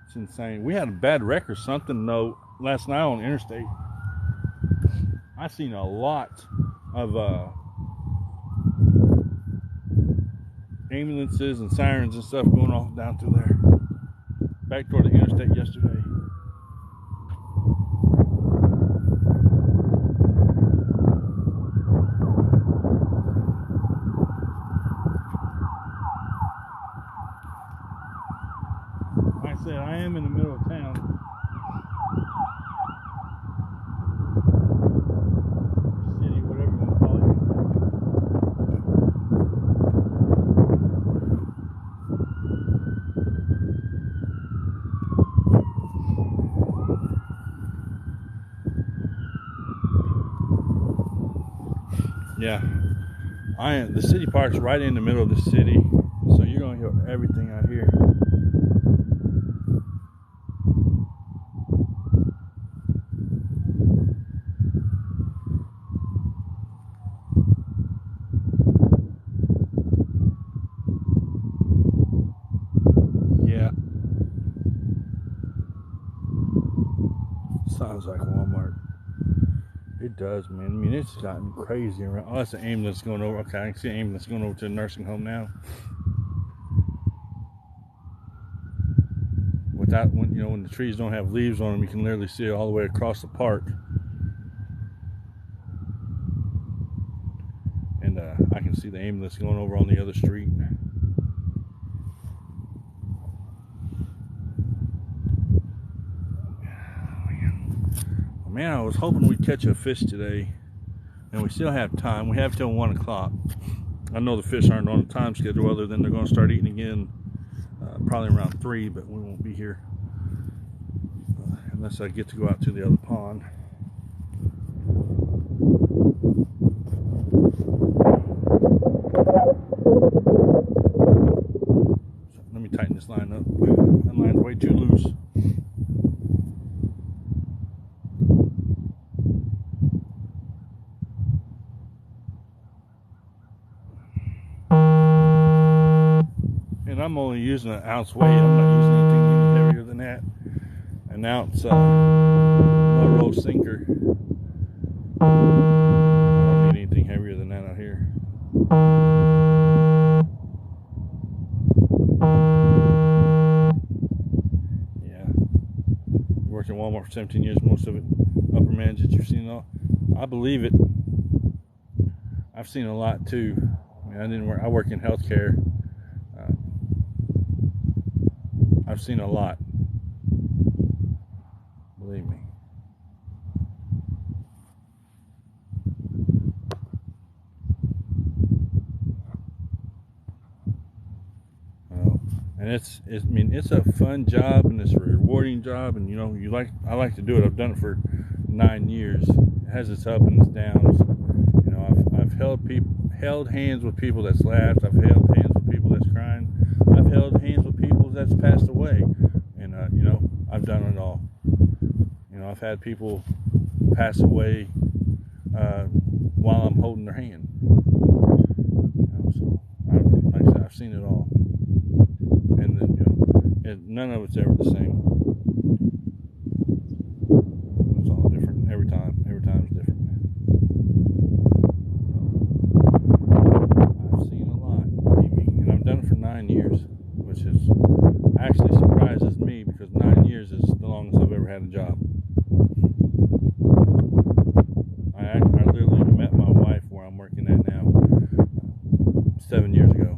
It's insane. We had a bad wreck or something though last night on the interstate. I seen a lot of ambulances and sirens and stuff going off down through there. back toward the interstate yesterday. Like I said, I am in the middle of town. City, whatever you want to call it. Yeah, the city park's right in the middle of the city, so you're gonna hear everything out here. Yeah, sounds like Walmart. It does, man. I mean, it's gotten crazy around. Oh, that's an ambulance going over. Okay, I can see an ambulance going over to the nursing home now. Without, when the trees don't have leaves on them, you can literally see it all the way across the park. And I can see the ambulance going over on the other street. Man, I was hoping we'd catch a fish today, and we still have time. We have till 1 o'clock. I know the fish aren't on a time schedule other than they're going to start eating again probably around 3, but we won't be here unless I get to go out to the other pond. So let me tighten this line up. That line's way too loose. And I'm only using an ounce weight. I'm not using anything any heavier than that. An ounce roll sinker. I don't need anything heavier than that out here. Yeah. Worked at Walmart for 17 years, most of it upper management you've seen all. I believe it. I've seen a lot too. I mean, I work in healthcare. I've seen a lot. Believe me. And it's a fun job, and it's a rewarding job, and I like to do it. I've done it for 9 years. It has its ups and its downs. I've held hands with people that's laughed. I've held hands with people that's crying. I've held hands with people that's passed away, and I've done it all. I've had people pass away while I'm holding their hand. So like I said, I've seen it all, and then none of it's ever the same. It's all different every time. Every time is different. I've seen a lot, believe me, and I've done it for 9 years, which actually surprises me because 9 years is the longest I've ever had a job. I literally met my wife where I'm working at now 7 years ago.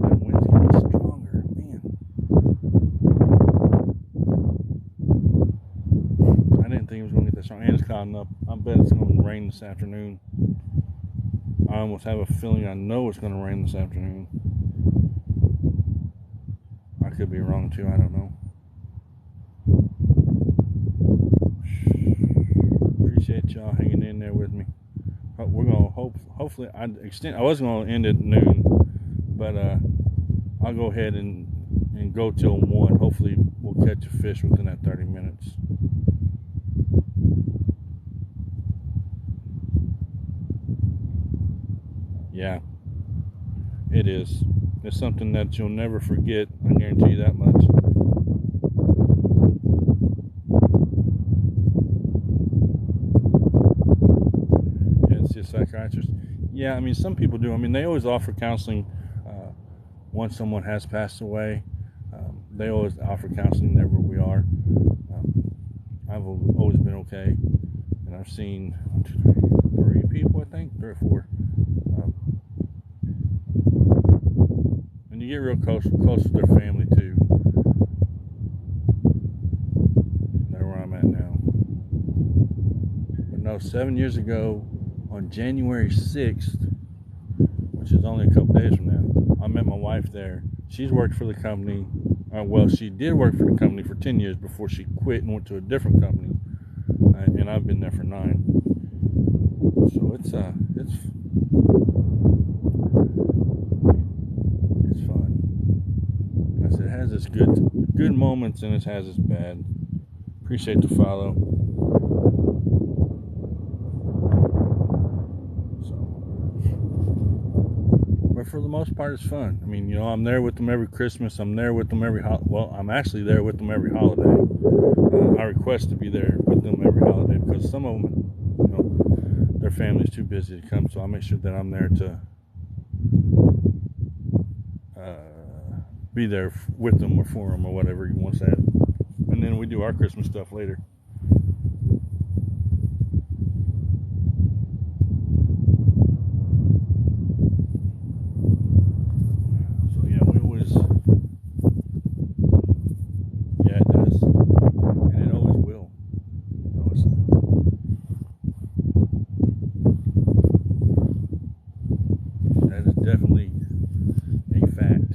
That wind's getting stronger, man. I didn't think it was going to get that strong, and it's clouding up. I bet it's going to rain this afternoon. I almost have a feeling I know it's going to rain this afternoon. I could be wrong too, I don't know. Appreciate y'all hanging in there with me. We're going to hopefully, I was going to end at noon, but I'll go ahead and go till 1. Hopefully we'll catch a fish within that 30 minutes. Yeah, it is. It's something that you'll never forget. I guarantee you that much. And it's just psychiatrists. Yeah, I mean, some people do. I mean, they always offer counseling once someone has passed away, they always offer counseling wherever we are. I've always been okay, and I've seen 1, 2, 3 people, I think, 3 or 4. And you get real close to their family too. That's where I'm at now. But no, 7 years ago, on January 6th, which is only a couple days from now, I met my wife there. She's worked for the company. Well, she did work for the company for 10 years before she quit and went to a different company. And I've been there for 9. So it's fun. Like I said, it has its good moments and it has its bad. Appreciate the follow. But for the most part, it's fun. I mean, I'm there with them every Christmas. I'm there with them I'm actually there with them every holiday. I request to be there with them every holiday because some of them, their family's too busy to come. So I make sure that I'm there to be there with them or for them or whatever you want to say. And then we do our Christmas stuff later. Definitely a fact.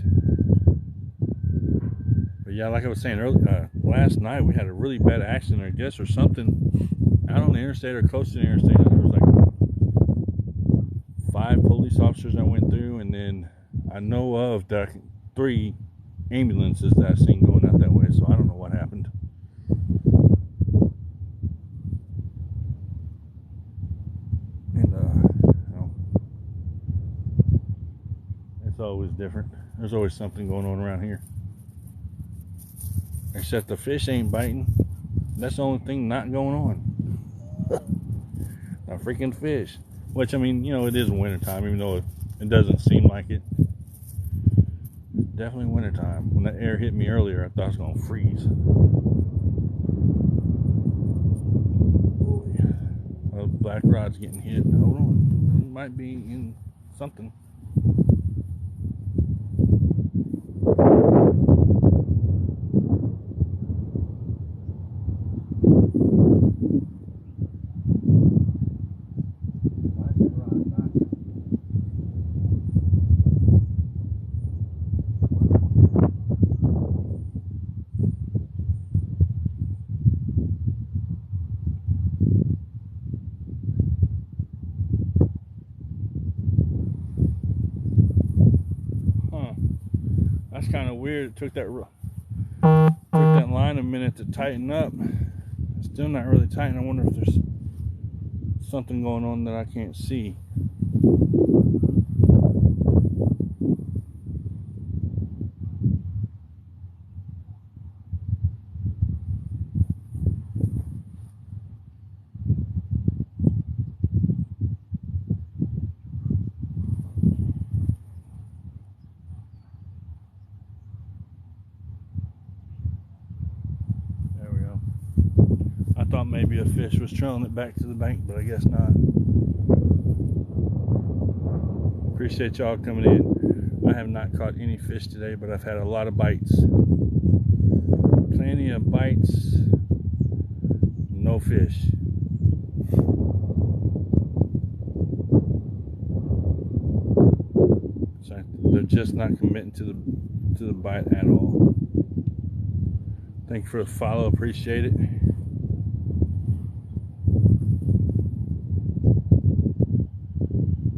But yeah, like I was saying earlier, last night we had a really bad accident, I guess, or something out on the interstate or close to the interstate. There was like 5 police officers that went through, and then I know of 3 ambulances that I've seen going out that way. So I don't know what happened. It's always different. There's always something going on around here. Except the fish ain't biting. That's the only thing not going on. A freaking fish. Which, I mean, it is wintertime, even though it doesn't seem like it. It's definitely wintertime. When that air hit me earlier, I thought I was going to freeze. Well, black rod's getting hit. Hold on. It might be in something. That's kind of weird. It took that line a minute to tighten up. It's still not really tight. I wonder if there's something going on that I can't see. Thought maybe a fish was trailing it back to the bank, but I guess not. Appreciate y'all coming in. I have not caught any fish today, but I've had a lot of bites. Plenty of bites, no fish. So they're just not committing to the bite at all. Thank you for the follow, appreciate it.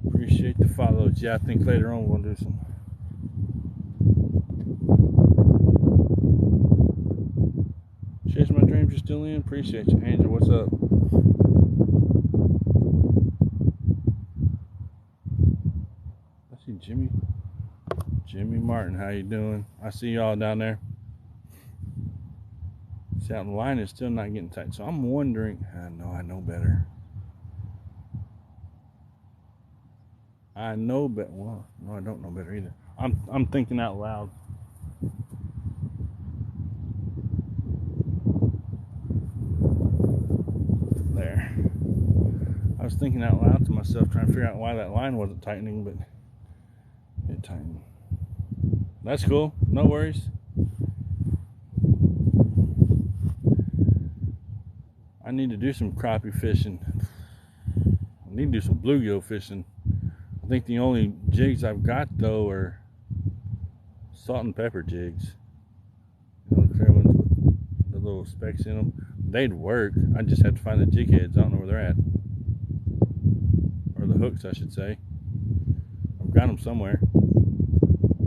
Appreciate the follows. Yeah, I think later on we'll do some. Chase My Dreams, you're still in? Appreciate you. Angel, what's up? I see Jimmy Martin, how you doing? I see y'all down there. See, out the line is still not getting tight, so I'm wondering. I know better. I know better. Well, no, I don't know better either. I'm thinking out loud. There. I was thinking out loud to myself, trying to figure out why that line wasn't tightening, but it tightened. That's cool. No worries. I need to do some crappie fishing. I need to do some bluegill fishing. I think the only jigs I've got though are salt and pepper jigs. You know, the clear ones with the little specks in them. They'd work. I just have to find the jig heads. I don't know where they're at. Or the hooks, I should say. I've got them somewhere.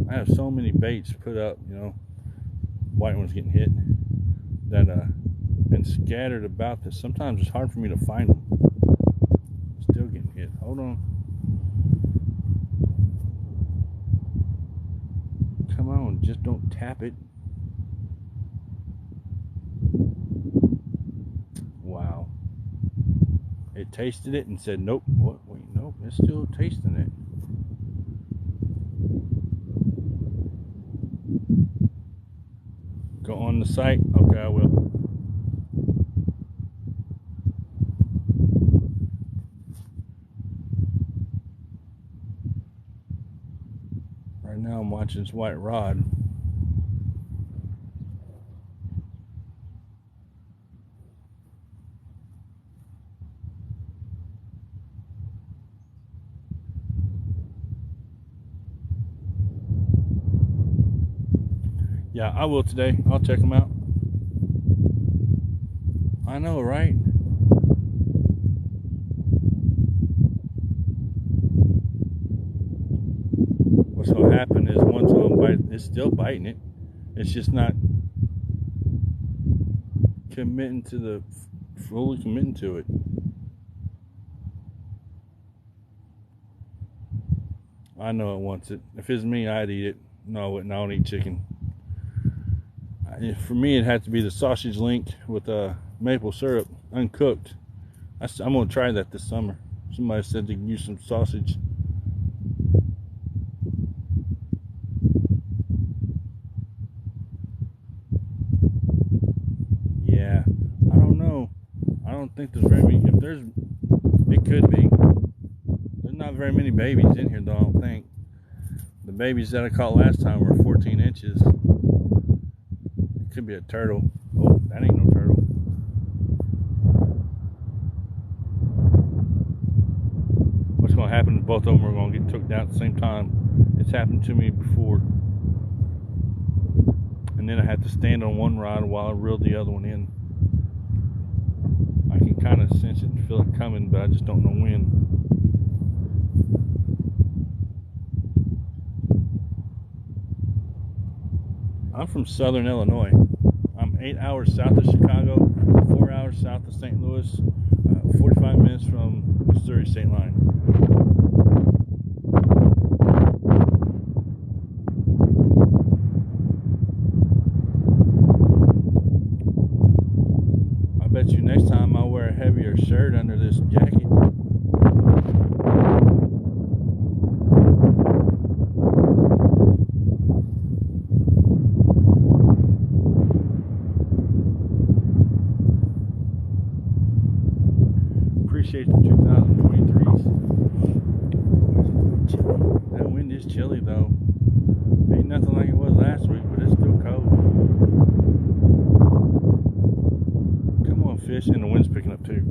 I have so many baits put up, you know, white ones getting hit, that and scattered about that sometimes it's hard for me to find them. Still getting hit. Hold on. Come on, just don't tap it. Wow. It tasted it and said, nope. What? Wait, nope. It's still tasting it. Go on the site? Okay, I will. Right now I'm watching this white rod. Yeah, I will today. I'll check them out. I know, right? What's going to happen is once one bite, it's still biting it. It's just not committing to the, fully committing to it. I know it wants it. If it's me, I'd eat it. No, I wouldn't. I don't eat chicken. For me, it had to be the sausage link with maple syrup, uncooked. I'm going to try that this summer. Somebody said they can use some sausage. Yeah, I don't know. I don't think there's very many. If there's, it could be. There's not very many babies in here, though, I don't think. The babies that I caught last time were 14 inches. Could be a turtle. Oh, that ain't no turtle. What's going to happen is both of them are going to get took down at the same time. It's happened to me before. And then I had to stand on one rod while I reeled the other one in. I can kind of sense it and feel it coming, but I just don't know when. I'm from Southern Illinois. I'm 8 hours south of Chicago, 4 hours south of St. Louis, 45 minutes from Missouri state line. I bet you next time I'll wear a heavier shirt under this jacket. Appreciate the 2023s. That wind is chilly though. Ain't nothing like it was last week, but it's still cold. Come on, fish, and the wind's picking up too.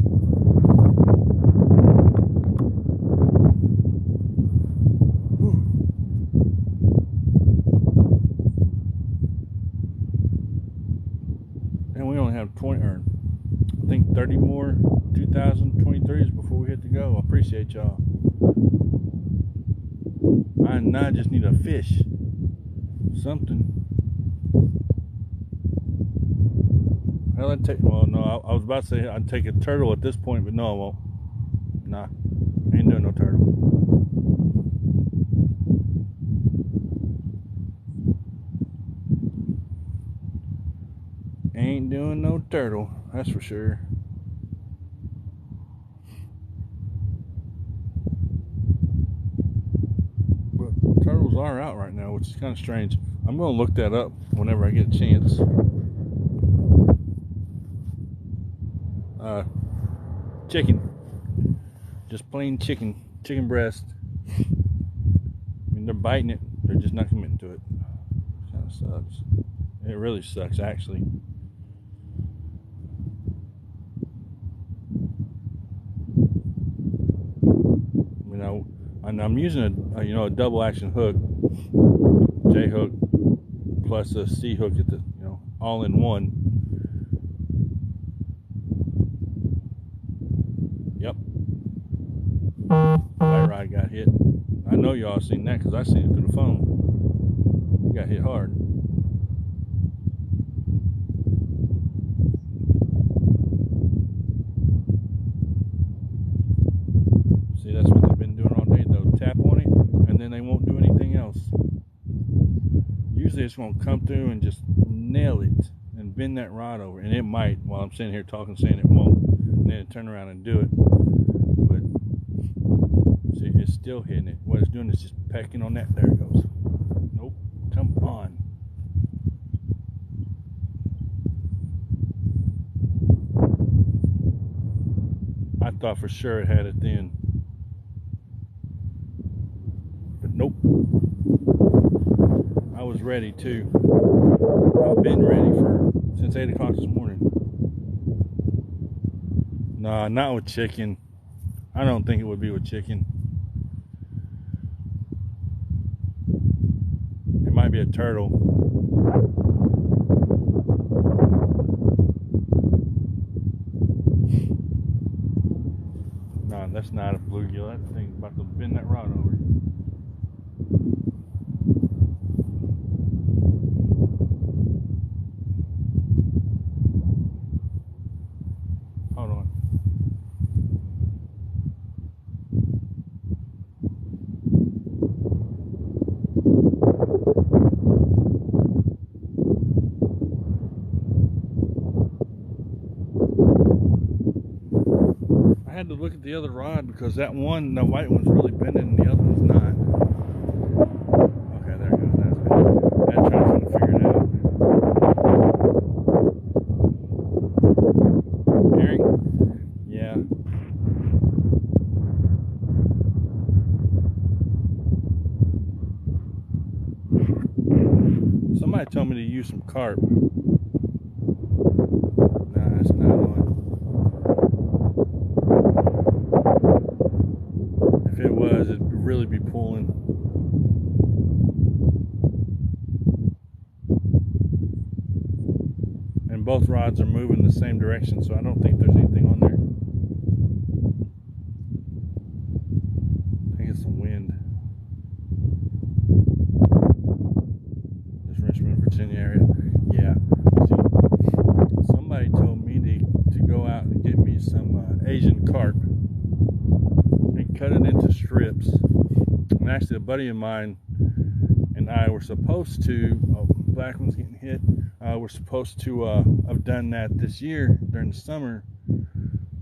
And we only have 20, or I think 30 more 2023s before we hit the go. I appreciate y'all. I now just need a fish. Something. Hell, I'd take, well, no, I was about to say I'd take a turtle at this point, but no, I won't. Nah, ain't doing no turtle. Ain't doing no turtle, that's for sure. But turtles are out right now. which is kind of strange. I'm going to look that up whenever I get a chance. Chicken. Just plain chicken. Chicken breast. I mean, they're biting it. They're just not committing to it. Kind of sucks. It really sucks, actually. You know, and I'm using a double action hook, J hook plus a C hook at the all in one. Yep. White rod got hit. I know y'all seen that because I seen it through the phone. It got hit hard. See, that's what they've been doing all day. They'll tap on it and then they won't do anything else. Usually it's going to come through and just nail it and bend that rod over. And it might, while I'm sitting here talking, saying it won't. And then it turn around and do it. But see, it's still hitting it. What it's doing is just pecking on that. There it goes. Nope. Come on. I thought for sure it had it then. But nope. I was ready too. I've been ready since 8 o'clock this morning. Nah, not with chicken. I don't think it would be with chicken. It might be a turtle. No, that's not a bluegill. That thing's about to bend that rod over. Hold on. I had to look at the other rod because that white one's really bending and the other one's not. Okay, there it goes. That's good. I had to try to figure it out. Herring? Yeah. Somebody told me to use some carp. Nah, it's not on. If it was, it'd really be pulling. And both rods are moving the same direction, so I don't think there's anything on there. I think it's some wind. This Richmond, Virginia area. Yeah. See, somebody told me to go out and get me some Asian carp and cut it into strips. And actually, a buddy of mine and I were supposed to, black one's getting hit, we're supposed to have done that this year during the summer,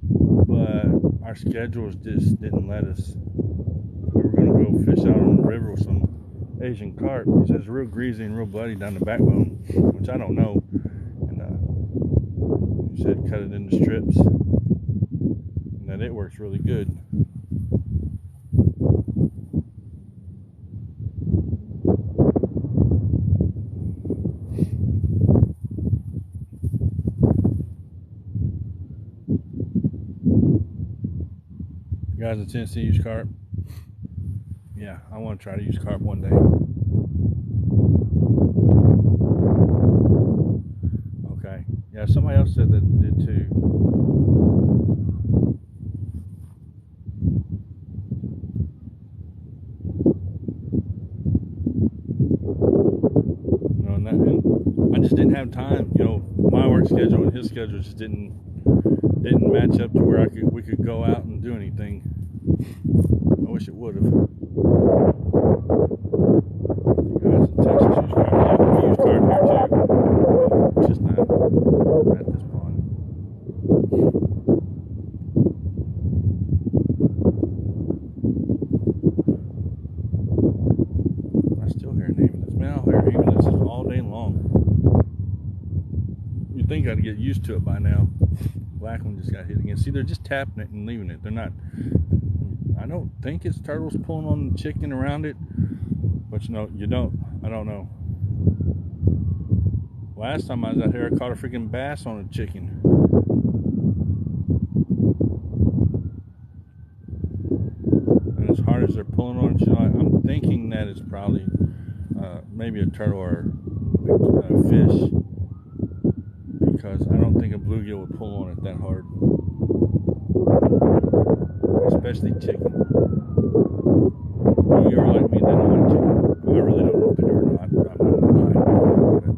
but our schedules just didn't let us. We were going to go fish out on the river with some Asian carp. He says real greasy and real bloody down the backbone, which I don't know. And he said cut it into strips, and that it works really good. You guys in Tennessee use carp? Yeah, I want to try to use carp one day. Okay. Yeah, somebody else said that did too. And I just didn't have time. My work schedule and his schedule just didn't match up to where we could go out and do anything. I wish it would have. Guys in Texas use carp. Yeah, we use carp here too. It's just not at this pond. I still hear a name in this ain't got to get used to it by now. Black one just got hit again. See, they're just tapping it and leaving it. They're not. I don't think it's turtles pulling on the chicken around it, but you don't. I don't know. Last time I was out here, I caught a freaking bass on a chicken. And as hard as they're pulling on it, I'm thinking that it's probably maybe a turtle or a fish, because I don't think a bluegill would pull on it that hard, especially chicken. Bluegill like me, they don't like chicken. I really don't know if they do or not. I'm not gonna lie.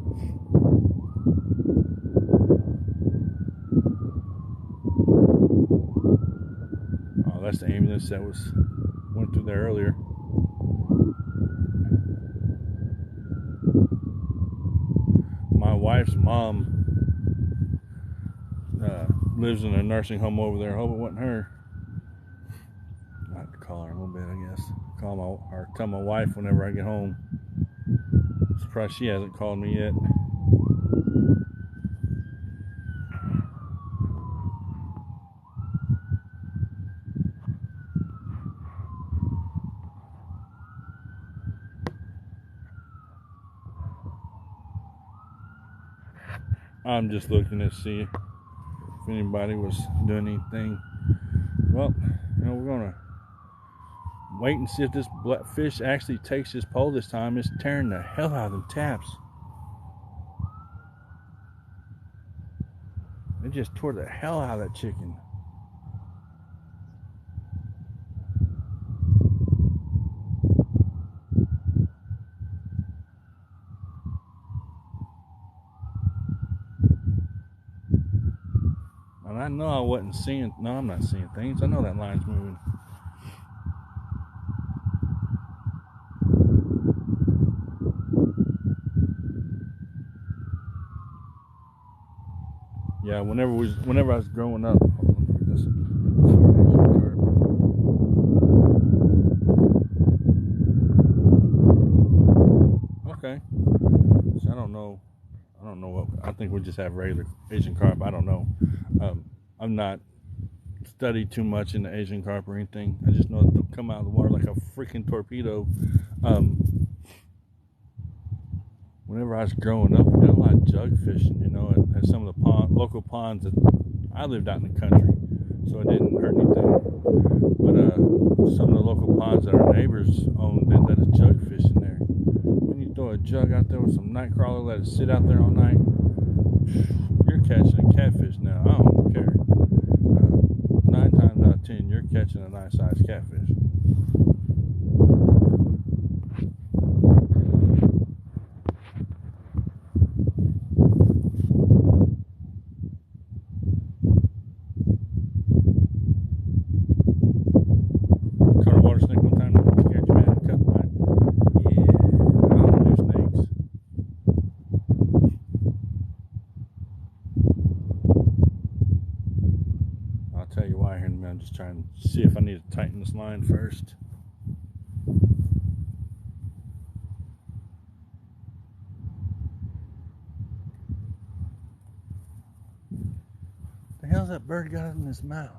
Oh, that's the ambulance that went through there earlier. My wife's mom lives in a nursing home over there. I hope it wasn't her. I have to call her in a little bit, I guess. Tell my wife whenever I get home. I'm surprised she hasn't called me yet. I'm just looking to see if anybody was doing anything. Well, we're gonna wait and see if this fish actually takes his pole this time. It's tearing the hell out of them taps. It just tore the hell out of that chicken. And I know I wasn't seeing, no, I'm not seeing things. I know that line's moving. Yeah, whenever I was growing up, okay. So I don't know what, I think we just have regular Asian carp. I don't know. I've not studied too much into Asian carp or anything. I just know that they'll come out of the water like a freaking torpedo. Whenever I was growing up, we did a lot of jug fishing, at some of the local ponds that I lived out in the country, so it didn't hurt anything. But some of the local ponds that our neighbors owned, they let us jug fish in there. When you throw a jug out there with some night crawler, let it sit out there all night, you're catching a catfish now. I don't care. 9 times out of 10, you're catching a nice sized catfish. Tell you why here in a minute. I'm just trying to see if I need to tighten this line first. The hell's that bird got in his mouth?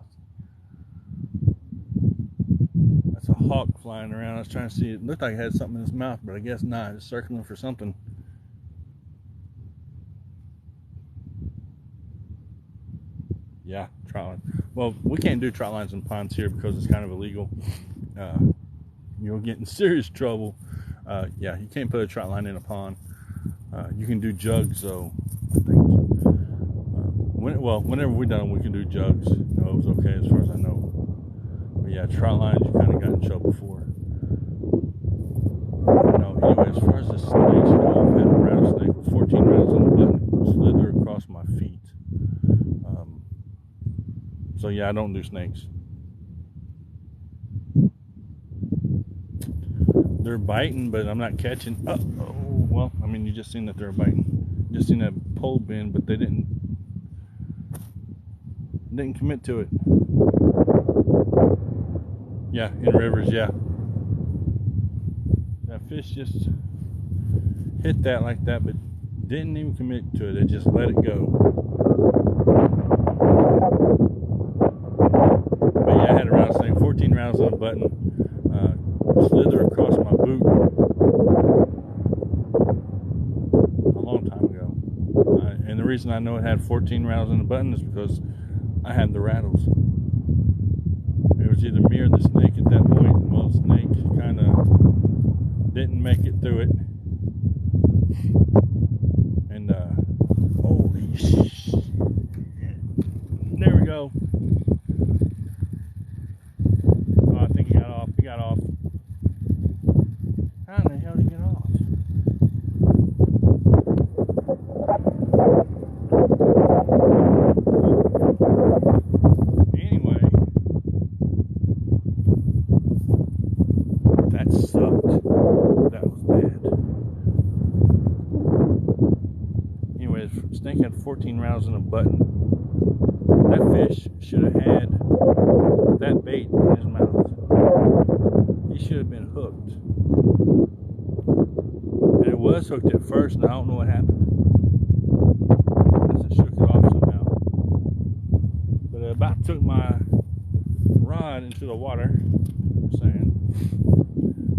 That's a hawk flying around. I was trying to see. It looked like it had something in his mouth, but I guess not. It's circling for something. Yeah, trout line. Well, we can't do trout lines in ponds here because it's kind of illegal. You'll get in serious trouble. Yeah, you can't put a trout line in a pond. You can do jugs, though, I think. Whenever we're done, we can do jugs. It was okay as far as I know. But yeah, trout lines, you kind of got in trouble for. Anyway, as far as the snakes go, I've had a rattlesnake with 14 rattles in the butt slither across my feet. So yeah, I don't do snakes. They're biting, but I'm not catching. Well, I mean, you just seen that they're biting. You just seen that pole bend, but they didn't commit to it. Yeah, in rivers, yeah. That fish just hit that like that, but didn't even commit to it. It just let it go. But yeah, I had a rattlesnake, 14 rattles on a button, slither across my boot a long time ago. And the reason I know it had 14 rattles on the button is because I had the rattles. It was either me or the snake at that point. Well, the snake kind of didn't make it through it. And, holy shit. There we go. Oh, I think he got off. He got off. How in the hell did he get off? Anyway, that sucked. That was bad. Anyways, snake had 14 rattles in a button. That fish should have had that bait in his mouth. He should have been hooked. And it was hooked at first, and I don't know what happened. It shook it off somehow. But it about took my rod into the water. Just saying.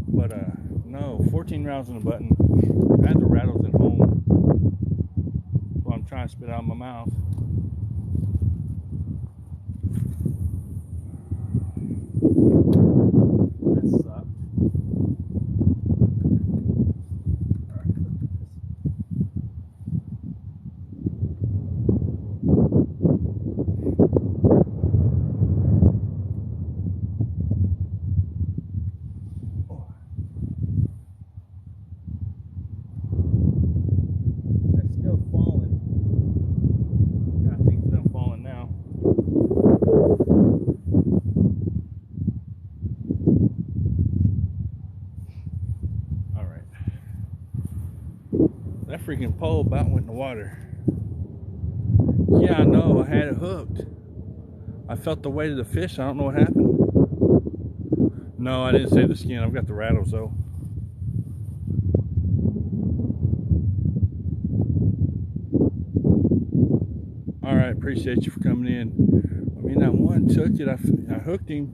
But no, 14 rattles in a button. I had the rattles at home. While I'm trying to spit out of my mouth. That sucked. That freaking pole about went in the water. Yeah, I know. I had it hooked. I felt the weight of the fish. I don't know what happened. No, I didn't save the skin. I've got the rattles though. All right, appreciate you for coming in. I mean, that one took it. I hooked him,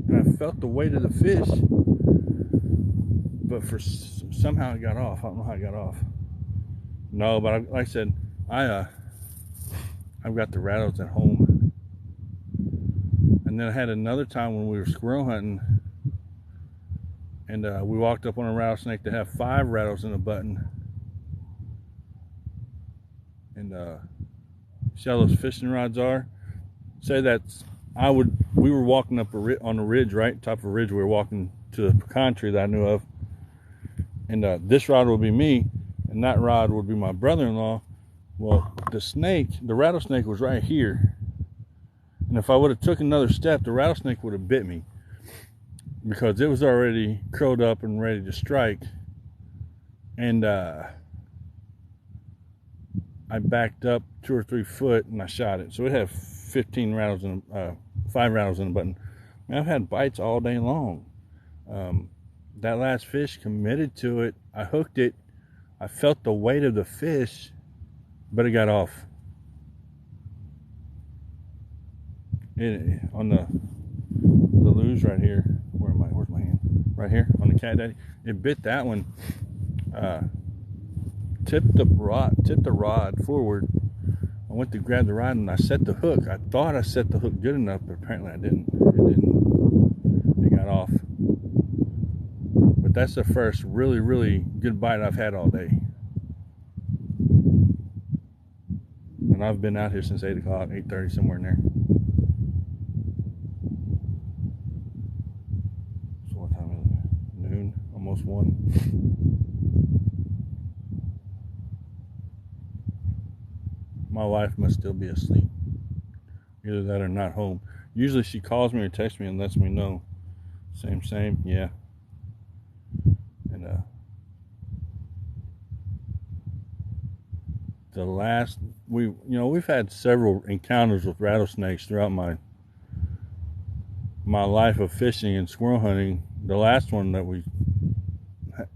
and I felt the weight of the fish. But somehow it got off. I don't know how it got off. No, but like I said, I've got the rattles at home. And then I had another time when we were squirrel hunting, and we walked up on a rattlesnake that had 5 rattles in a button. And see how those fishing rods are? Say that's we were walking up on a ridge, right? Top of a ridge. We were walking to the pecan tree that I knew of. And this rod would be me, and that rod would be my brother-in-law. Well, the rattlesnake was right here. And if I would have took another step, the rattlesnake would have bit me, because it was already curled up and ready to strike. And I backed up 2 or 3 foot and I shot it. So it had 5 rattles in a button. I mean, I've had bites all day long. That last fish committed to it. I hooked it. I felt the weight of the fish, but it got off. On the luge right here. Where's my hand? Right here on the cat daddy. It bit that one. Tipped the rod forward. I went to grab the rod and I set the hook. I thought I set the hook good enough, but apparently I didn't. It didn't. It got off. But that's the first really, really good bite I've had all day. And I've been out here since 8 o'clock, 8:30, somewhere in there. So what time is it? Noon, almost 1. My wife must still be asleep. Either that or not home. Usually she calls me or texts me and lets me know. Same, yeah. And we've had several encounters with rattlesnakes throughout my life of fishing and squirrel hunting. The last one that we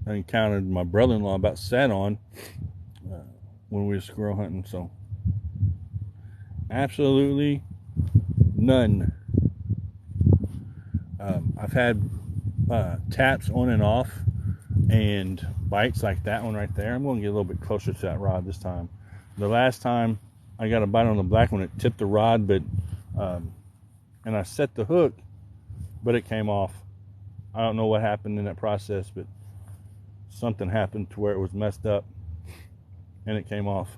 encountered, my brother-in-law about sat on when we were squirrel hunting. So Absolutely none. I've had taps on and off and bites like that one right there. I'm going to get a little bit closer to that rod this time. The last time I got a bite on the black one, it tipped the rod, but and I set the hook, but it came off. I don't know what happened in that process, but something happened to where it was messed up and it came off.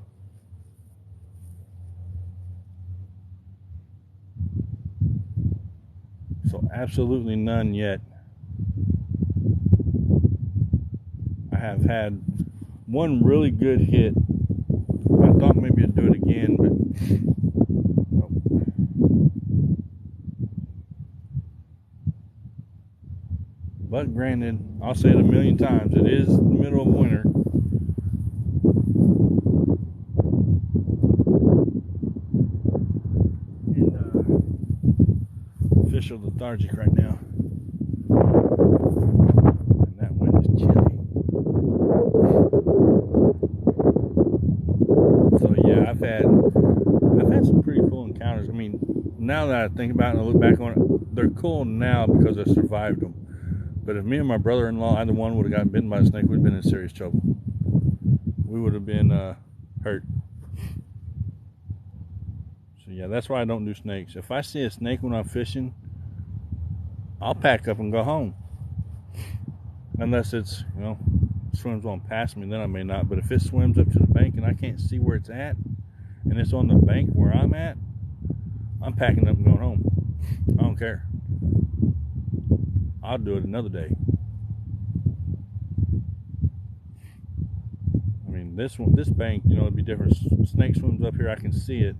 So absolutely none yet. I have had one really good hit. I thought maybe I'd do it again, but nope. But granted, I'll say it a million times, it is the middle of winter. And fish are lethargic right now. And that wind is chilly. So yeah, I've had some pretty cool encounters. I mean, now that I think about it and I look back on it, they're cool now because I survived them. But if me and my brother-in-law, either one, would have gotten bitten by a snake, we'd have been in serious trouble. We would have been hurt. So yeah, that's why I don't do snakes. If I see a snake when I'm fishing, I'll pack up and go home. Unless it's, swims on past me, then I may not. But if it swims up to the bank and I can't see where it's at, and it's on the bank where I'm at, I'm packing up and going home. I don't care. I'll do it another day. I mean, this bank, it'd be different. Snake swims up here, I can see it.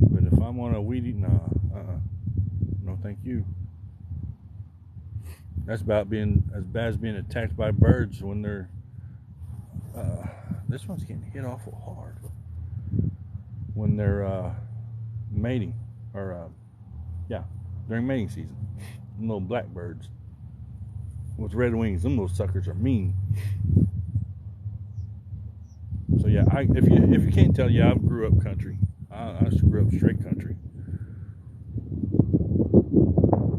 But if I'm on a weedy, no, thank you. That's about being as bad as being attacked by birds when they're. This one's getting hit awful hard when they're mating, or during mating season. Them little blackbirds with red wings, them little suckers are mean. So yeah, if you can't tell, I grew up country. I grew up straight country.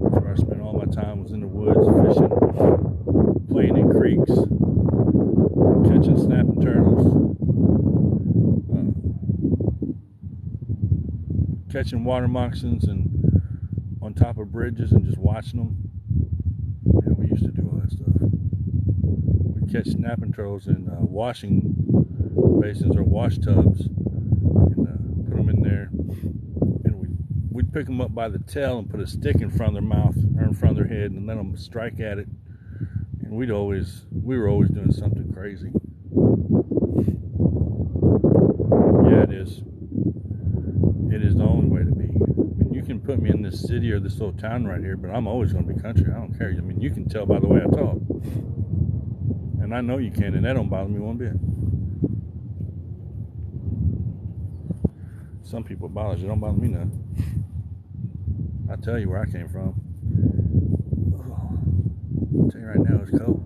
That's where I spent all my time, was in the woods fishing, playing in creeks, catching snapping turtles, catching water moccasins and on top of bridges and just watching them. We used to do all that stuff. We'd catch snapping turtles in washing basins or wash tubs and put them in there, and we'd pick them up by the tail and put a stick in front of their mouth or in front of their head and let them strike at it. And we were always doing something crazy. Yeah, it is the only way to be. You can put me in this city or this little town right here, but I'm always going to be country. I don't care. I mean, you can tell by the way I talk. And I know you can, and that don't bother me one bit. Some people it bothers you. It don't bother me none. I'll tell you where I came from. I'll tell you right now, it's cold.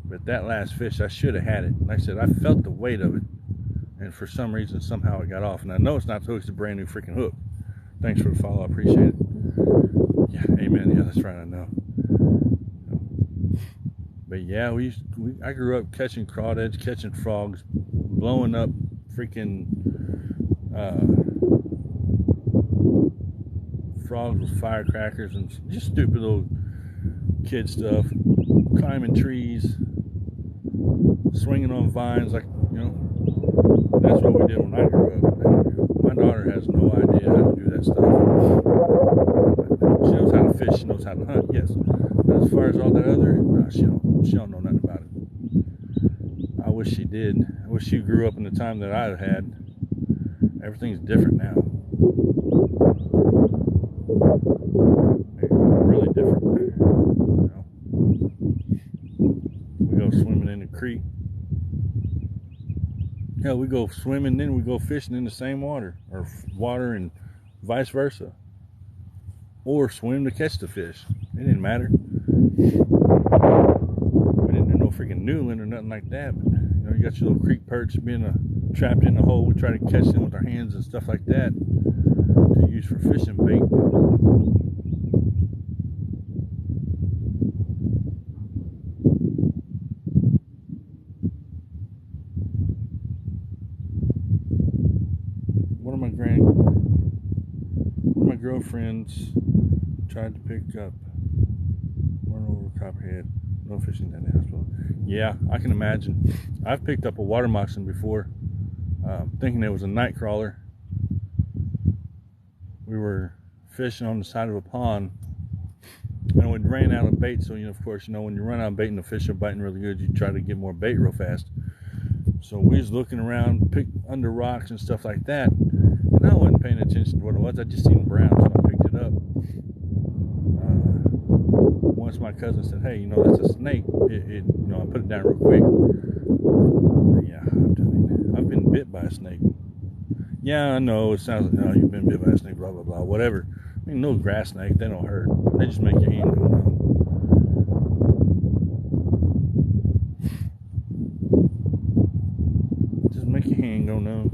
But that last fish, I should have had it. Like I said, I felt the weight of it. And for some reason, somehow it got off. And I know it's not the hook, it's a brand new freaking hook. Thanks for the follow, I appreciate it. Yeah, amen. Yeah, that's right, I know. But yeah, I grew up catching crawdads, catching frogs, blowing up freaking frogs with firecrackers and just stupid little kid stuff. Climbing trees, swinging on vines, that's what we did when I grew up. My daughter has no idea how to do that stuff. She knows how to fish, she knows how to hunt, yes. But as far as all that other, no, she don't know nothing about it. I wish she did. I wish she grew up in the time that I had. Everything's different now. Really different. We go swimming in the creek. Hell, we go swimming, then we go fishing in the same water, or water and vice versa. Or swim to catch the fish. It didn't matter. We didn't do no freaking noodling or nothing like that. But you got your little creek perch being trapped in the hole. We try to catch them with our hands and stuff like that to use for fishing bait. One of my girlfriends tried to pick up one over copperhead. No fishing down the hospital. Yeah, I can imagine. I've picked up a water moccasin before, thinking it was a night crawler. We were fishing on the side of a pond, and we ran out of bait. So of course, when you run out of bait and the fish are biting really good, you try to get more bait real fast. So we was looking around, picked under rocks and stuff like that, and I wasn't paying attention to what it was. I just seen brown, so I picked it up. Once my cousin said, "Hey, that's a snake," I put it down real quick. But yeah, I'm telling you, I've been bit by a snake. Yeah, I know it sounds like, no, you've been bit by a snake, blah blah blah, whatever. I mean, no grass snake, they don't hurt. They just make your hand go numb. Just make your hand go numb.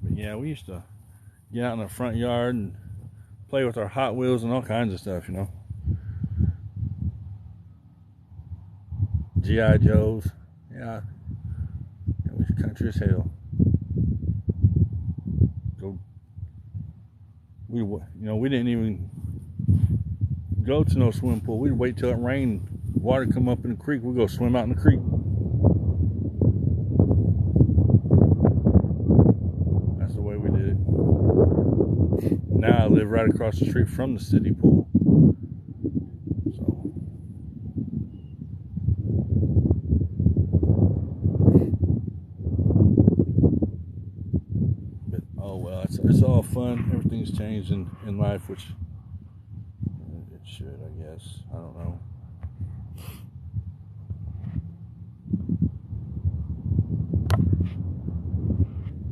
But yeah, we used to get out in the front yard and play with our Hot Wheels and all kinds of stuff, G.I. Joes. Yeah. It was country as hell. We didn't even go to no swimming pool. We'd wait till it rained, water come up in the creek, we'd go swim out in the creek. That's the way we did it. Now I live right across the street from the city pool. But oh well, it's all fun. Everything's changed in life, which it should, I guess. I don't know.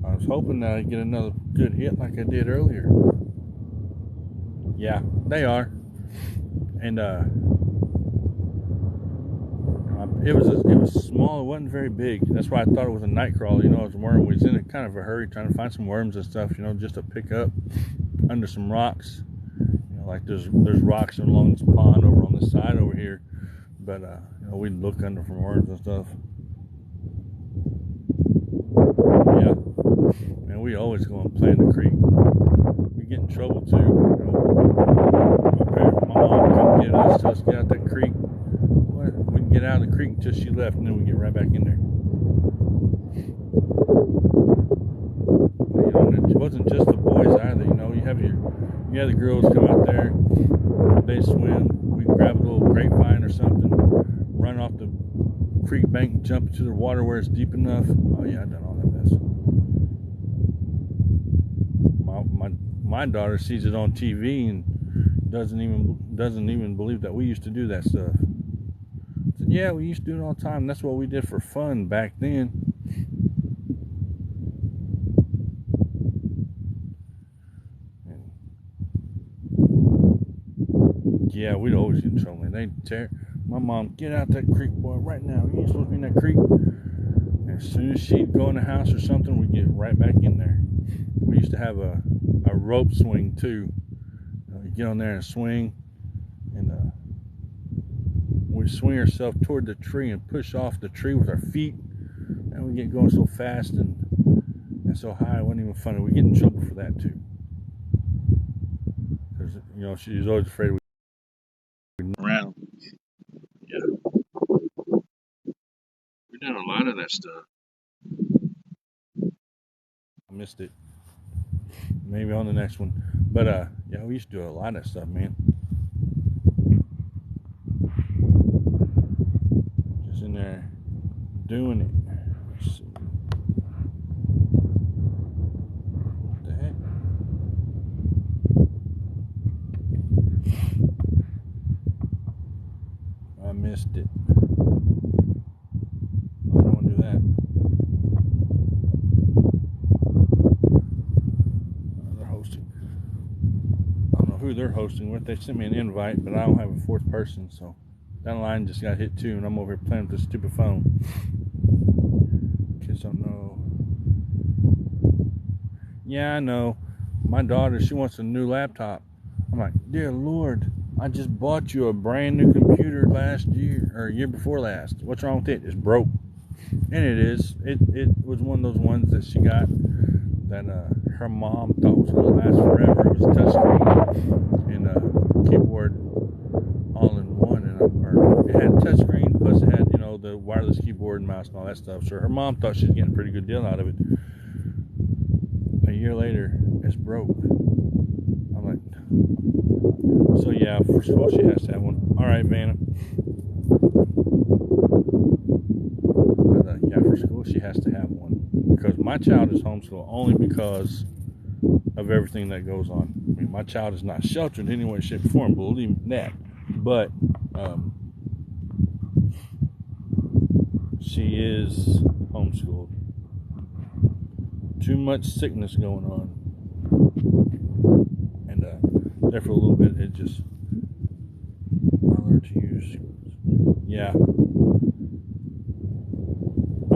I was hoping that I'd get another good hit like I did earlier. Yeah, they are. And it was small. It wasn't very big. That's why I thought it was a night crawler. It was a worm. We was in kind of a hurry trying to find some worms and stuff. Just to pick up under some rocks. Like there's rocks along this pond over on this side over here. But we'd look under for worms and stuff. Yeah. Man, we always go and play in the creek. We get in trouble too. My mom couldn't get us to get out that creek. We'd get out of the creek until she left, and then we get right back in there. It wasn't just the boys either. You have the girls come out there. They swim. We grab a little grapevine or something, run off the creek bank, and jump into the water where it's deep enough. Oh yeah, I've done all that mess. My daughter sees it on TV and doesn't even believe that we used to do that stuff. I said, yeah, we used to do it all the time. That's what we did for fun back then. And yeah, we'd always get in trouble. They'd tear my mom, get out that creek, boy, right now. You ain't supposed to be in that creek. And as soon as she'd go in the house or something, we'd get right back in there. We used to have a rope swing too. You get on there and swing, and we swing ourselves toward the tree and push off the tree with our feet, and we get going so fast and so high, it wasn't even funny. We get in trouble for that too, because she was always afraid we'd around. Yeah, we done a lot of that stuff. I missed it. Maybe on the next one. But yeah, we used to do a lot of that stuff, man. Just in there doing it. Let's see. What the heck? I missed it. I don't want to do that. They're they're hosting with. They sent me an invite, but I don't have a fourth person, so that line just got hit too, and I'm over here playing with this stupid phone. Kids don't know. Yeah, I know. My daughter, she wants a new laptop. I'm like, dear Lord, I just bought you a brand new computer last year, or year before last. What's wrong with it? It's broke. And it is. It was one of those ones that she got that her mom thought was going to last forever. It was a touchscreen and a keyboard all in one. Or it had touchscreen, plus it had, the wireless keyboard and mouse and all that stuff. So her mom thought she was getting a pretty good deal out of it. A year later, it's broke. I'm like, so yeah, first of all, she has to have one. All right, Vanna. But, yeah, for school, she has to have one. Because my child is homeschooled only because of everything that goes on. I mean, my child is not sheltered in any way, shape, or form, believe me that. But she is homeschooled. Too much sickness going on. And there for a little bit, it just, I learned to use, yeah.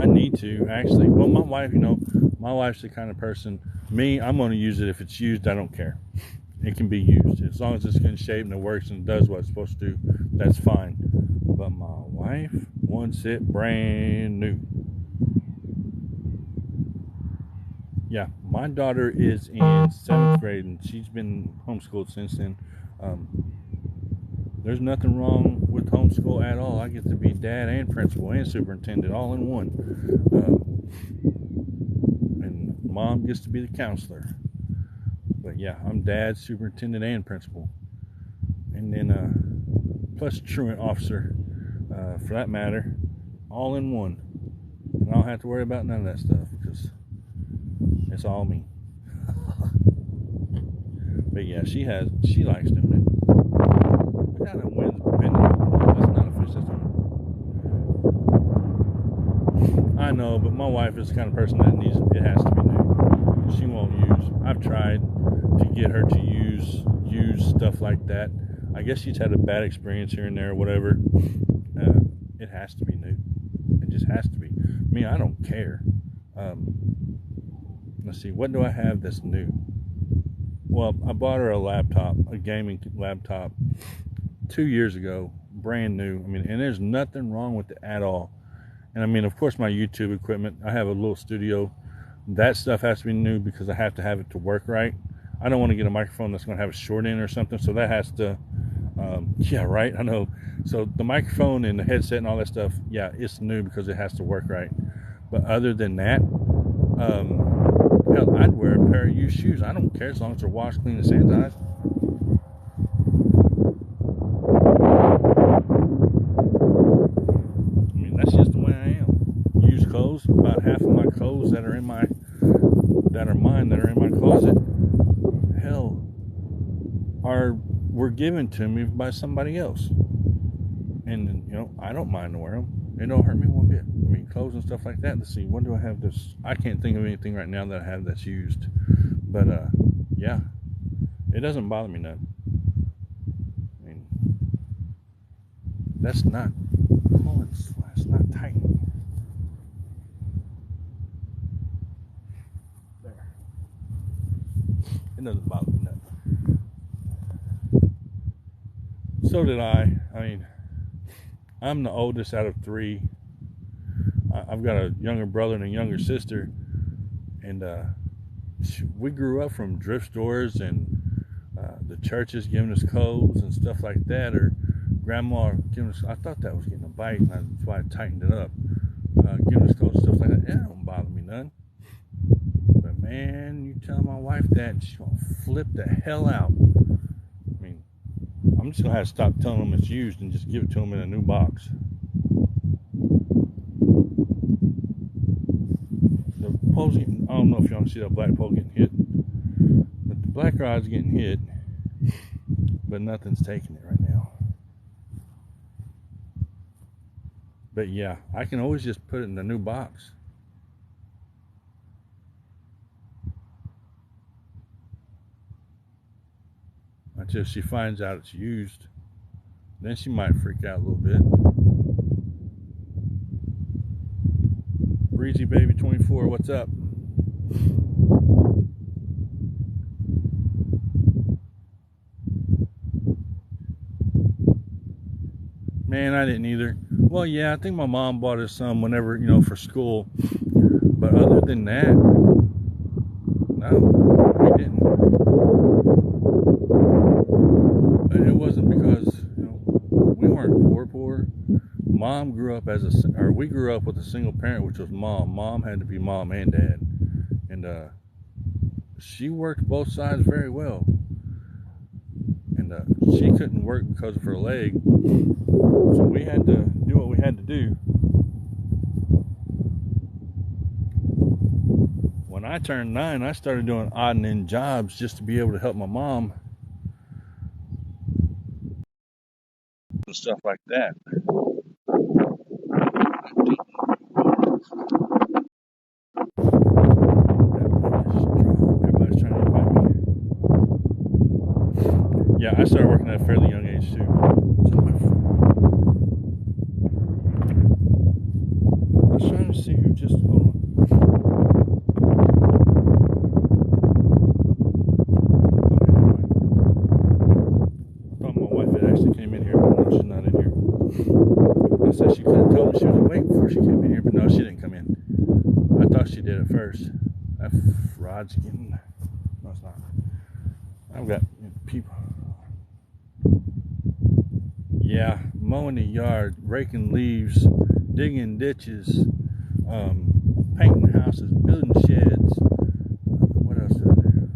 I need to, actually. Well, my wife, my wife's the kind of person, me, I'm going to use it. If it's used, I don't care. It can be used. As long as it's in shape and it works and it does what it's supposed to do, that's fine. But my wife wants it brand new. Yeah, my daughter is in 7th grade and she's been homeschooled since then. There's nothing wrong with homeschool at all. I get to be dad and principal and superintendent all in one. And mom gets to be the counselor. But yeah, I'm dad, superintendent, and principal. And then plus truant officer, for that matter, all in one. And I don't have to worry about none of that stuff because it's all me. But yeah, she likes doing it. Look how that wind's bending. That's not a fish, that's one. I know, but my wife is the kind of person that needs it has to be new. She won't use. I've tried to get her to use stuff like that. I guess she's had a bad experience here and there or whatever. It has to be new. It just has to be. Me, I don't care. Let's see, what do I have that's new? Well, I bought her a laptop, a gaming laptop 2 years ago, brand new. I mean, and there's nothing wrong with it at all. And I mean, of course, my YouTube equipment, I have a little studio. That stuff has to be new because I have to have it to work right. I don't want to get a microphone that's going to have a short end or something. So that has to, yeah, right, I know. So the microphone and the headset and all that stuff, yeah, it's new because it has to work right. But other than that, hell, I'd wear a pair of used shoes. I don't care as long as they're washed, clean, and sanitized. I mean, that's just the way I am. Used clothes. About half of my clothes that are mine, that are in my closet, hell, were given to me by somebody else. And I don't mind to wear them. It don't hurt me one bit. I mean, clothes and stuff like that. Let's see, what do I have this? I can't think of anything right now that I have that's used. But, yeah, it doesn't bother me none. I mean, that's not, come on, it's not tight. There. It doesn't bother me none. So did I. I mean, I'm the oldest out of 3. I've got a younger brother and a younger sister, and we grew up from thrift stores and the churches giving us clothes and stuff like that, or grandma giving us. I thought that was getting a bite, and that's why I tightened it up. Giving us clothes and stuff like that. It don't bother me none. But man, you tell my wife that, she's gonna flip the hell out. I mean, I'm just gonna have to stop telling them it's used and just give it to them in a new box. The pole's getting, I don't know if y'all can see that black pole getting hit, but the black rod's getting hit, but nothing's taking it right now. But yeah, I can always just put it in the new box. I till she finds out it's used. Then she might freak out a little bit. Breezy Baby 24, what's up? Man, I didn't either. Well, yeah, I think my mom bought us some whenever, for school. But other than that, no, we didn't. And it wasn't because, we weren't poor. Mom grew up we grew up with a single parent, which was mom. Mom had to be mom and dad. And she worked both sides very well. And she couldn't work because of her leg. So we had to do what we had to do. When I turned 9, I started doing odd and end jobs just to be able to help my mom and stuff like that. Everybody's trying to invite me. Yeah, I started working at a fairly young age too. I was trying to see who just. Hold on. I thought my wife had actually came in here, but no, she's not in here. I said she could have told me she was awake before she came in here, but no, she didn't come in. I thought she did at first. That rod's getting. No, it's not. I've got people. Yeah, mowing the yard, raking leaves, digging ditches, painting houses, building sheds. What else do I do?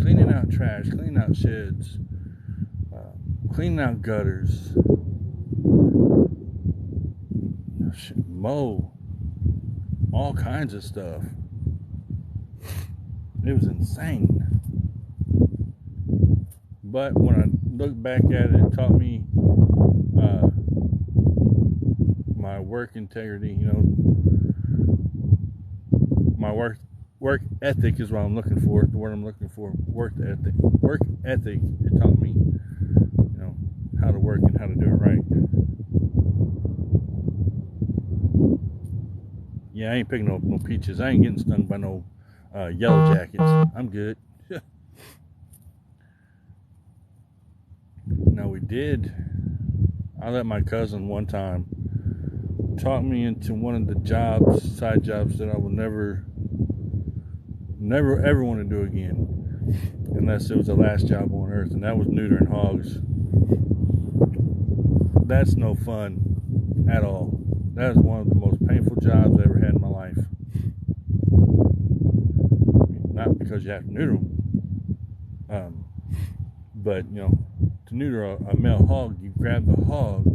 Cleaning out trash, cleaning out sheds, cleaning out gutters, mow, all kinds of stuff. It was insane. But when I look back at it, it taught me my work integrity, my work ethic is what I'm looking for, the word I'm looking for, work ethic. Work ethic, it taught me, how to work and how to do it right. Yeah, I ain't picking no peaches. I ain't getting stung by no yellow jackets. I'm good. Now we did. I let my cousin one time talk me into one of the side jobs that I will never ever want to do again, unless it was the last job on earth, and that was neutering hogs. That's no fun at all. That is one of the most painful jobs I ever had in my life. Not because you have to neuter them, but to neuter a male hog, you grab the hog,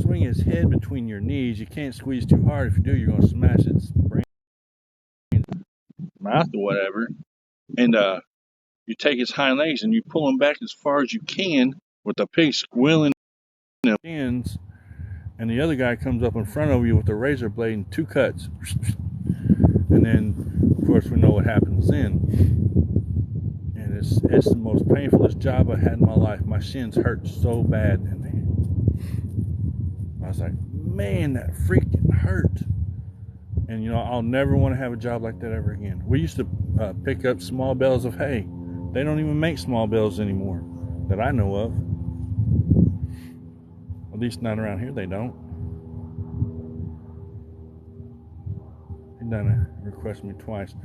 swing his head between your knees. You can't squeeze too hard. If you do, you're going to smash its brain, mouth, or whatever. And you take his hind legs and you pull him back as far as you can with the pig squealing in the ends. And the other guy comes up in front of you with a razor blade and 2 cuts. And then, of course, we know what happens then. And it's the most painfulest job I had in my life. My shins hurt so bad. And I was like, man, that freaking hurt. And, I'll never want to have a job like that ever again. We used to pick up small bales of hay. They don't even make small bales anymore that I know of. At least not around here, they don't. He done requested me twice.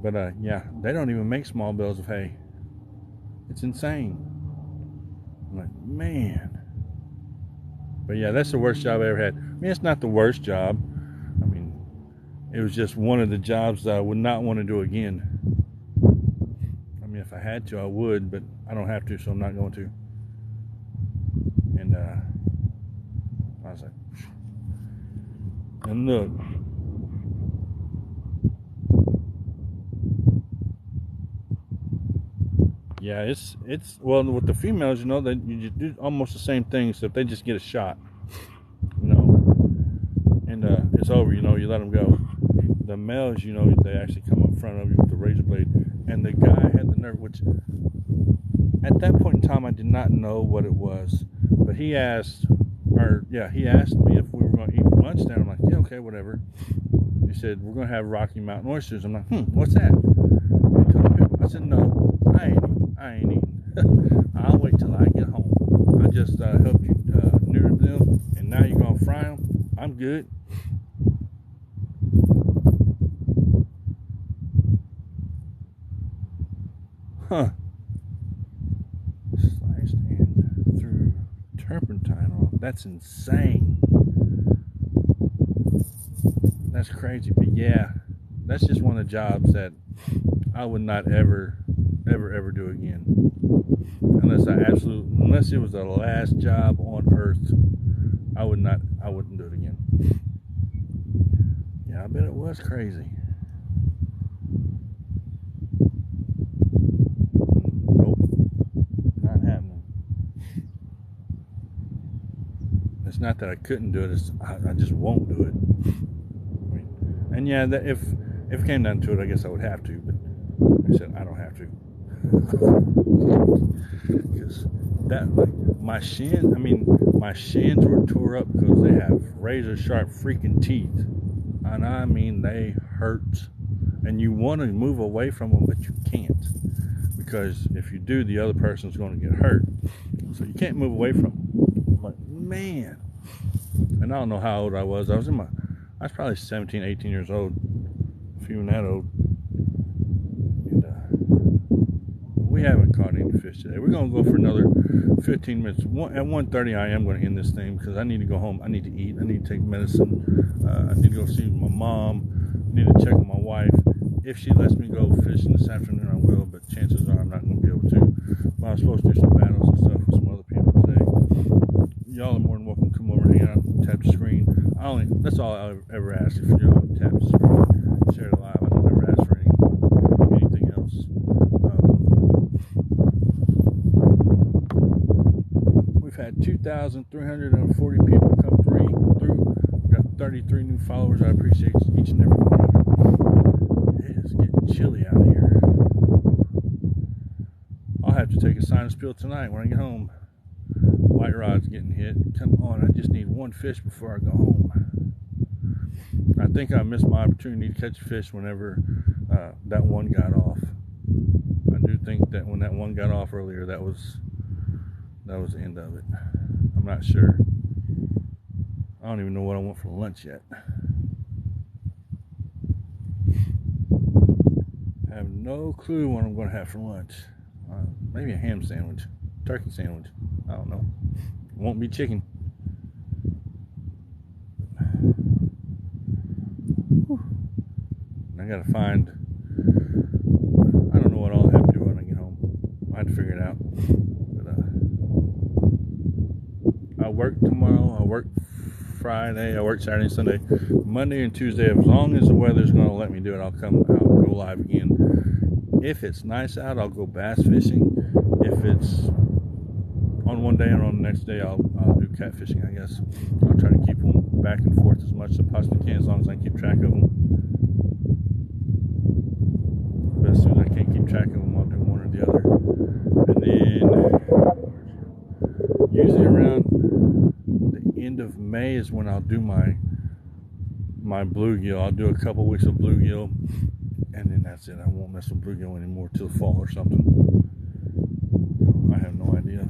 But yeah, they don't even make small bales of hay. It's insane. I'm like, man. But yeah, that's the worst job I ever had. I mean, it's not the worst job. I mean, it was just one of the jobs that I would not want to do again. I mean, if I had to, I would, but I don't have to, so I'm not going to. And I was like, and look. Yeah, it's well, with the females, that you do almost the same thing, except they just get a shot, and it's over. You let them go. The males, they actually come up front of you with the razor blade. And the guy had the nerve, which at that point in time I did not know what it was, but he asked me if we were going to eat for lunch there. I'm like, yeah, okay, whatever. He said, we're going to have Rocky Mountain oysters. I'm like, what's that? He told me. I said, no, I ain't eating. I'll wait till I get home. I just helped you neuter them, and now you're going to fry them. I'm good. Huh. Sliced and threw turpentine on. That's insane. That's crazy. But yeah, that's just one of the jobs that I would not ever do again. Unless it was the last job on earth, I wouldn't do it again. Yeah, I bet it was crazy. Nope, not happening. It's not that I couldn't do it, I just won't do it. And yeah, if it came down to it, I guess I would have to, but I said I don't have to. Because my shins were tore up because they have razor sharp freaking teeth, and I mean they hurt, and you want to move away from them, but you can't, because if you do, the other person's going to get hurt, so you can't move away from them. But man, and I don't know how old I was. I was probably 17, 18 years old, if even that old. We haven't caught any fish today. We're going to go for another 15 minutes. At 1:30, I am going to end this thing because I need to go home. I need to eat. I need to take medicine. I need to go see my mom. I need to check on my wife. If she lets me go fishing this afternoon, I will, but chances are I'm not going to be able to. But I'm supposed to do some battles and stuff with some other people today. Y'all are more than welcome to come over and hang out and tap the screen. That's all I ever ask, if y'all tap the screen, share it live. I don't ever ask for anything else. We've had 2,340 people come through. We've got 33 new followers. I appreciate each and every one of you. It is getting chilly out here. I'll have to take a sinus pill tonight when I get home. White rod's getting hit. Come on, I just need one fish before I go home. I think I missed my opportunity to catch fish whenever that one got off. I do think that when that one got off earlier, that was the end of it. I'm not sure. I don't even know what I want for lunch yet. I have no clue what I'm going to have for lunch. Maybe a ham sandwich, turkey sandwich. I don't know. It won't be chicken. I gotta find. I don't know what I'll have to do when I get home. I have to figure it out. But I work tomorrow. I work Friday. I work Saturday and Sunday. Monday and Tuesday, as long as the weather's going to let me do it, I'll come out and go live again. If it's nice out, I'll go bass fishing. If it's on one day and on the next day, I'll do catfishing, I guess. I'll try to keep them back and forth as much as I possibly can, as long as I can keep track of them. But as soon as I can't keep track of them, I'll do one or the other. And then usually around the end of May is when I'll do my bluegill. I'll do a couple weeks of bluegill, and then that's it. I won't mess with bluegill anymore till fall or something. I have no idea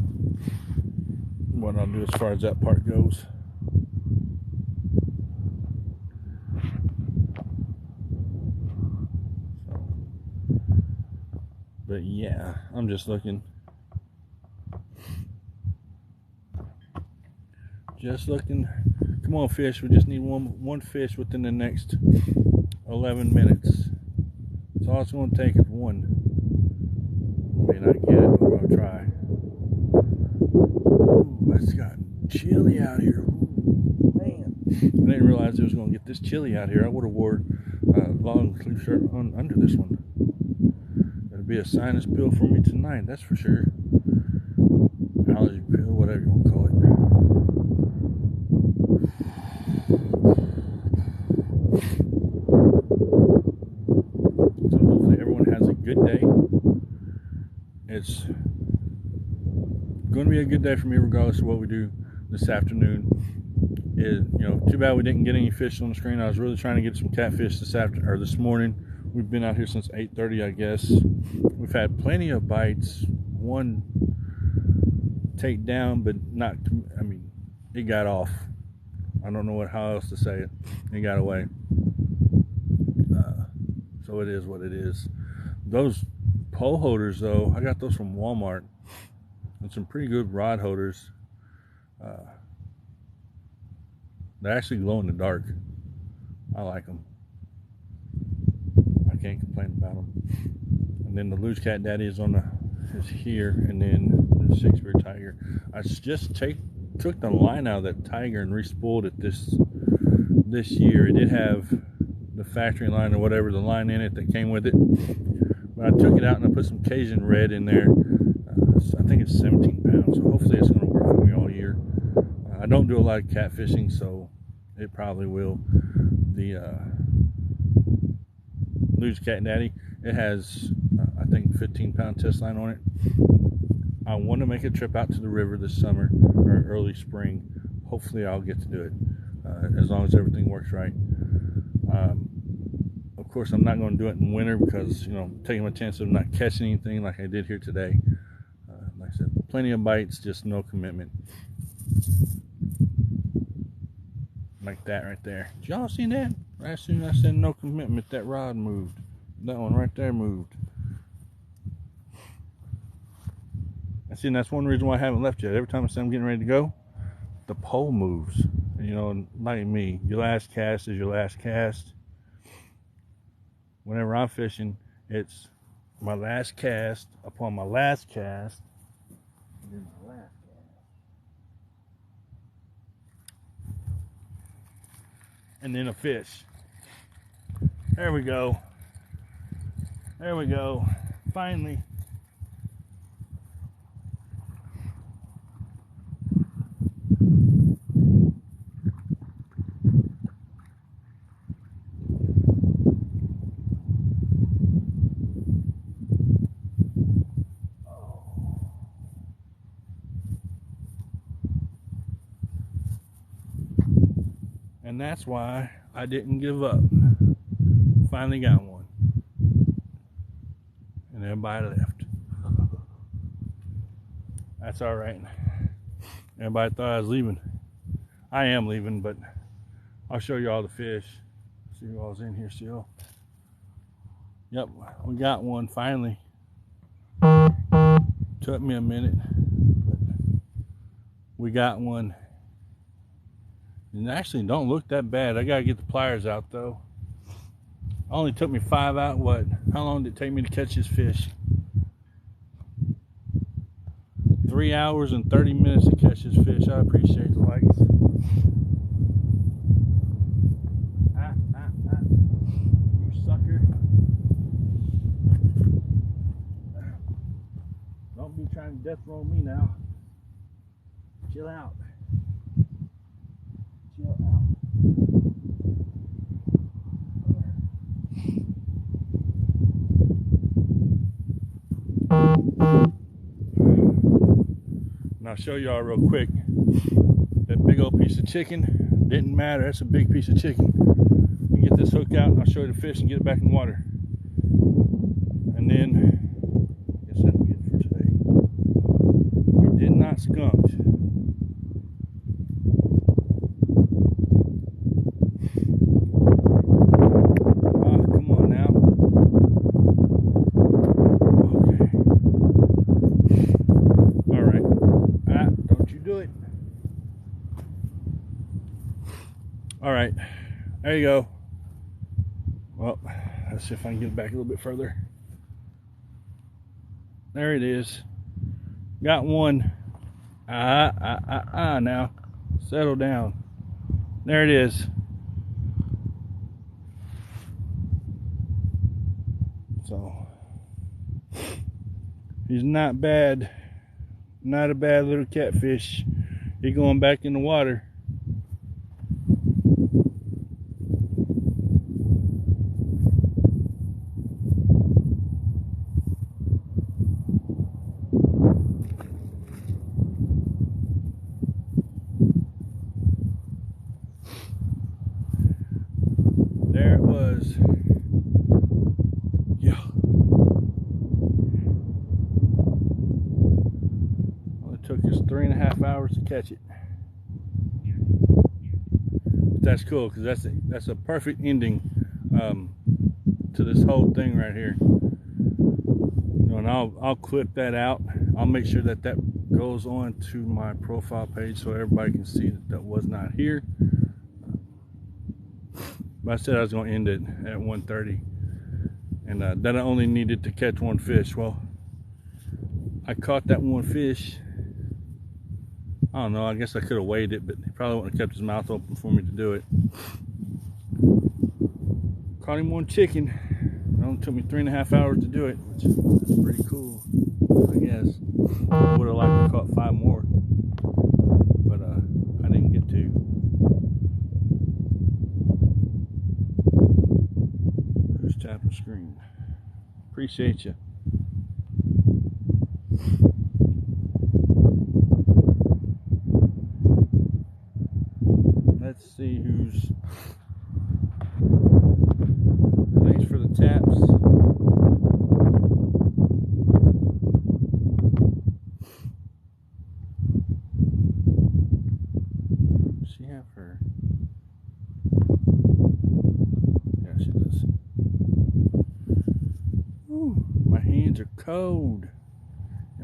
what I'll do as far as that part goes. But yeah, I'm just looking. Come on, fish. We just need one fish within the next 11 minutes. That's all it's going to take is one. May not get it, but I'll try. Ooh, it's gotten chilly out here. Ooh, man. I didn't realize it was going to get this chilly out here. I would have wore a long sleeve shirt under this one. It'll be a sinus pill for me tonight, that's for sure. Allergy pill, whatever you want to call it. It's a be a good day for me regardless of what we do this afternoon. Too bad we didn't get any fish on the screen. I was really trying to get some catfish this morning. We've been out here since 8:30, I guess. We've had plenty of bites. One take down, but not, it got off. I don't know how else to say it. It got away. So it is what it is. Those pole holders, though, I got those from Walmart. And some pretty good rod holders. They actually glow in the dark. I like them. I can't complain about them. And then the Luge Cat Daddy is here, and then the Shakespeare Tiger. I just took the line out of that tiger and re-spooled it this year. It did have the factory line or whatever, the line in it that came with it. But I took it out and I put some Cajun red in there. I think it's 17 pounds, so hopefully it's going to work for me all year. I don't do a lot of catfishing, so it probably will. The Luge Cat Daddy, it has I think 15-pound test line on it. I want to make a trip out to the river this summer or early spring. Hopefully I'll get to do it, as long as everything works right. Of course, I'm not going to do it in winter because, taking my chance of not catching anything like I did here today. Like I said, plenty of bites, just no commitment. Like that right there. Did y'all see that? Right as soon as I said no commitment, that rod moved. That one right there moved. And see, that's one reason why I haven't left yet. Every time I say I'm getting ready to go, the pole moves. And, like me, your last cast is your last cast. Whenever I'm fishing, it's my last cast upon my last cast. And then my last cast. And then a fish. There we go. There we go. Finally. And that's why I didn't give up. Finally got one. And everybody left. That's all right. Everybody thought I was leaving. I am leaving, but I'll show you all the fish. See who all's in here still. Yep, we got one finally. Took me a minute, but we got one. And actually don't look that bad. I gotta get the pliers out though. Only took me 5 out. What? How long did it take me to catch this fish? 3 hours and 30 minutes to catch this fish. I appreciate the likes. You sucker. Don't be trying to death roll me now. Chill out. Chill out. And I'll show y'all real quick. That big old piece of chicken didn't matter. That's a big piece of chicken. You get this hook out and I'll show you the fish and get it back in the water. And then, I guess that'll be it for today. We did not skunk. All right, there you go. Well, let's see if I can get it back a little bit further. There it is. Got one. Now. Settle down. There it is. So, he's not bad. Not a bad little catfish. He's going back in the water. is. Yeah. Well, it took us 3.5 hours to catch it. But that's cool because that's a perfect ending to this whole thing right here. And I'll clip that out. I'll make sure that goes on to my profile page so everybody can see that was not here. But I said I was going to end it at 1:30, and that I only needed to catch one fish. Well, I caught that one fish. I don't know, I guess I could have weighed it, but he probably wouldn't have kept his mouth open for me to do it. Caught him one chicken. It only took me 3.5 hours to do it, which is pretty cool, I guess. I would have liked to have caught 5 more, but I didn't get to. Who's tapping the screen? Appreciate you. Let's see who's. Thanks for the taps. Does she have her? Yeah, she does. Ooh, my hands are cold.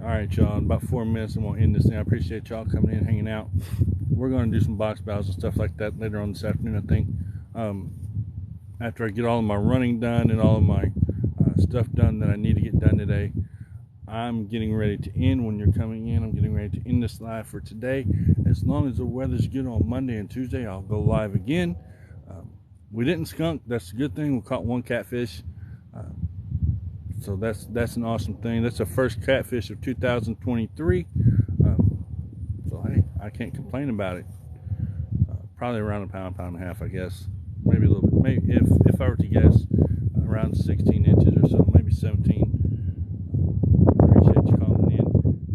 All right, y'all. In about 4 minutes, and we'll end this thing. I appreciate y'all coming in, hanging out. We're going to do some box battles and stuff like that later on this afternoon, I think. After I get all of my running done and all of my stuff done that I need to get done today, I'm getting ready to end. When you're coming in, I'm getting ready to end this live for today. As long as the weather's good on Monday and Tuesday, I'll go live again. We didn't skunk. That's a good thing. We caught one catfish. So that's an awesome thing. That's the first catfish of 2023. So hey, I can't complain about it. Probably around a pound and a half, I guess. Maybe a little bit. Maybe if I were to guess, around 16 inches or so, maybe 17. Appreciate you calling in,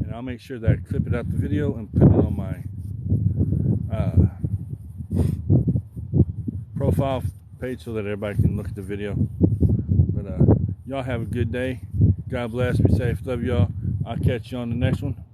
and I'll make sure that I clip it out the video and put it on my profile page so that everybody can look at the video. But y'all have a good day. God bless. Be safe. Love y'all. I'll catch you on the next one.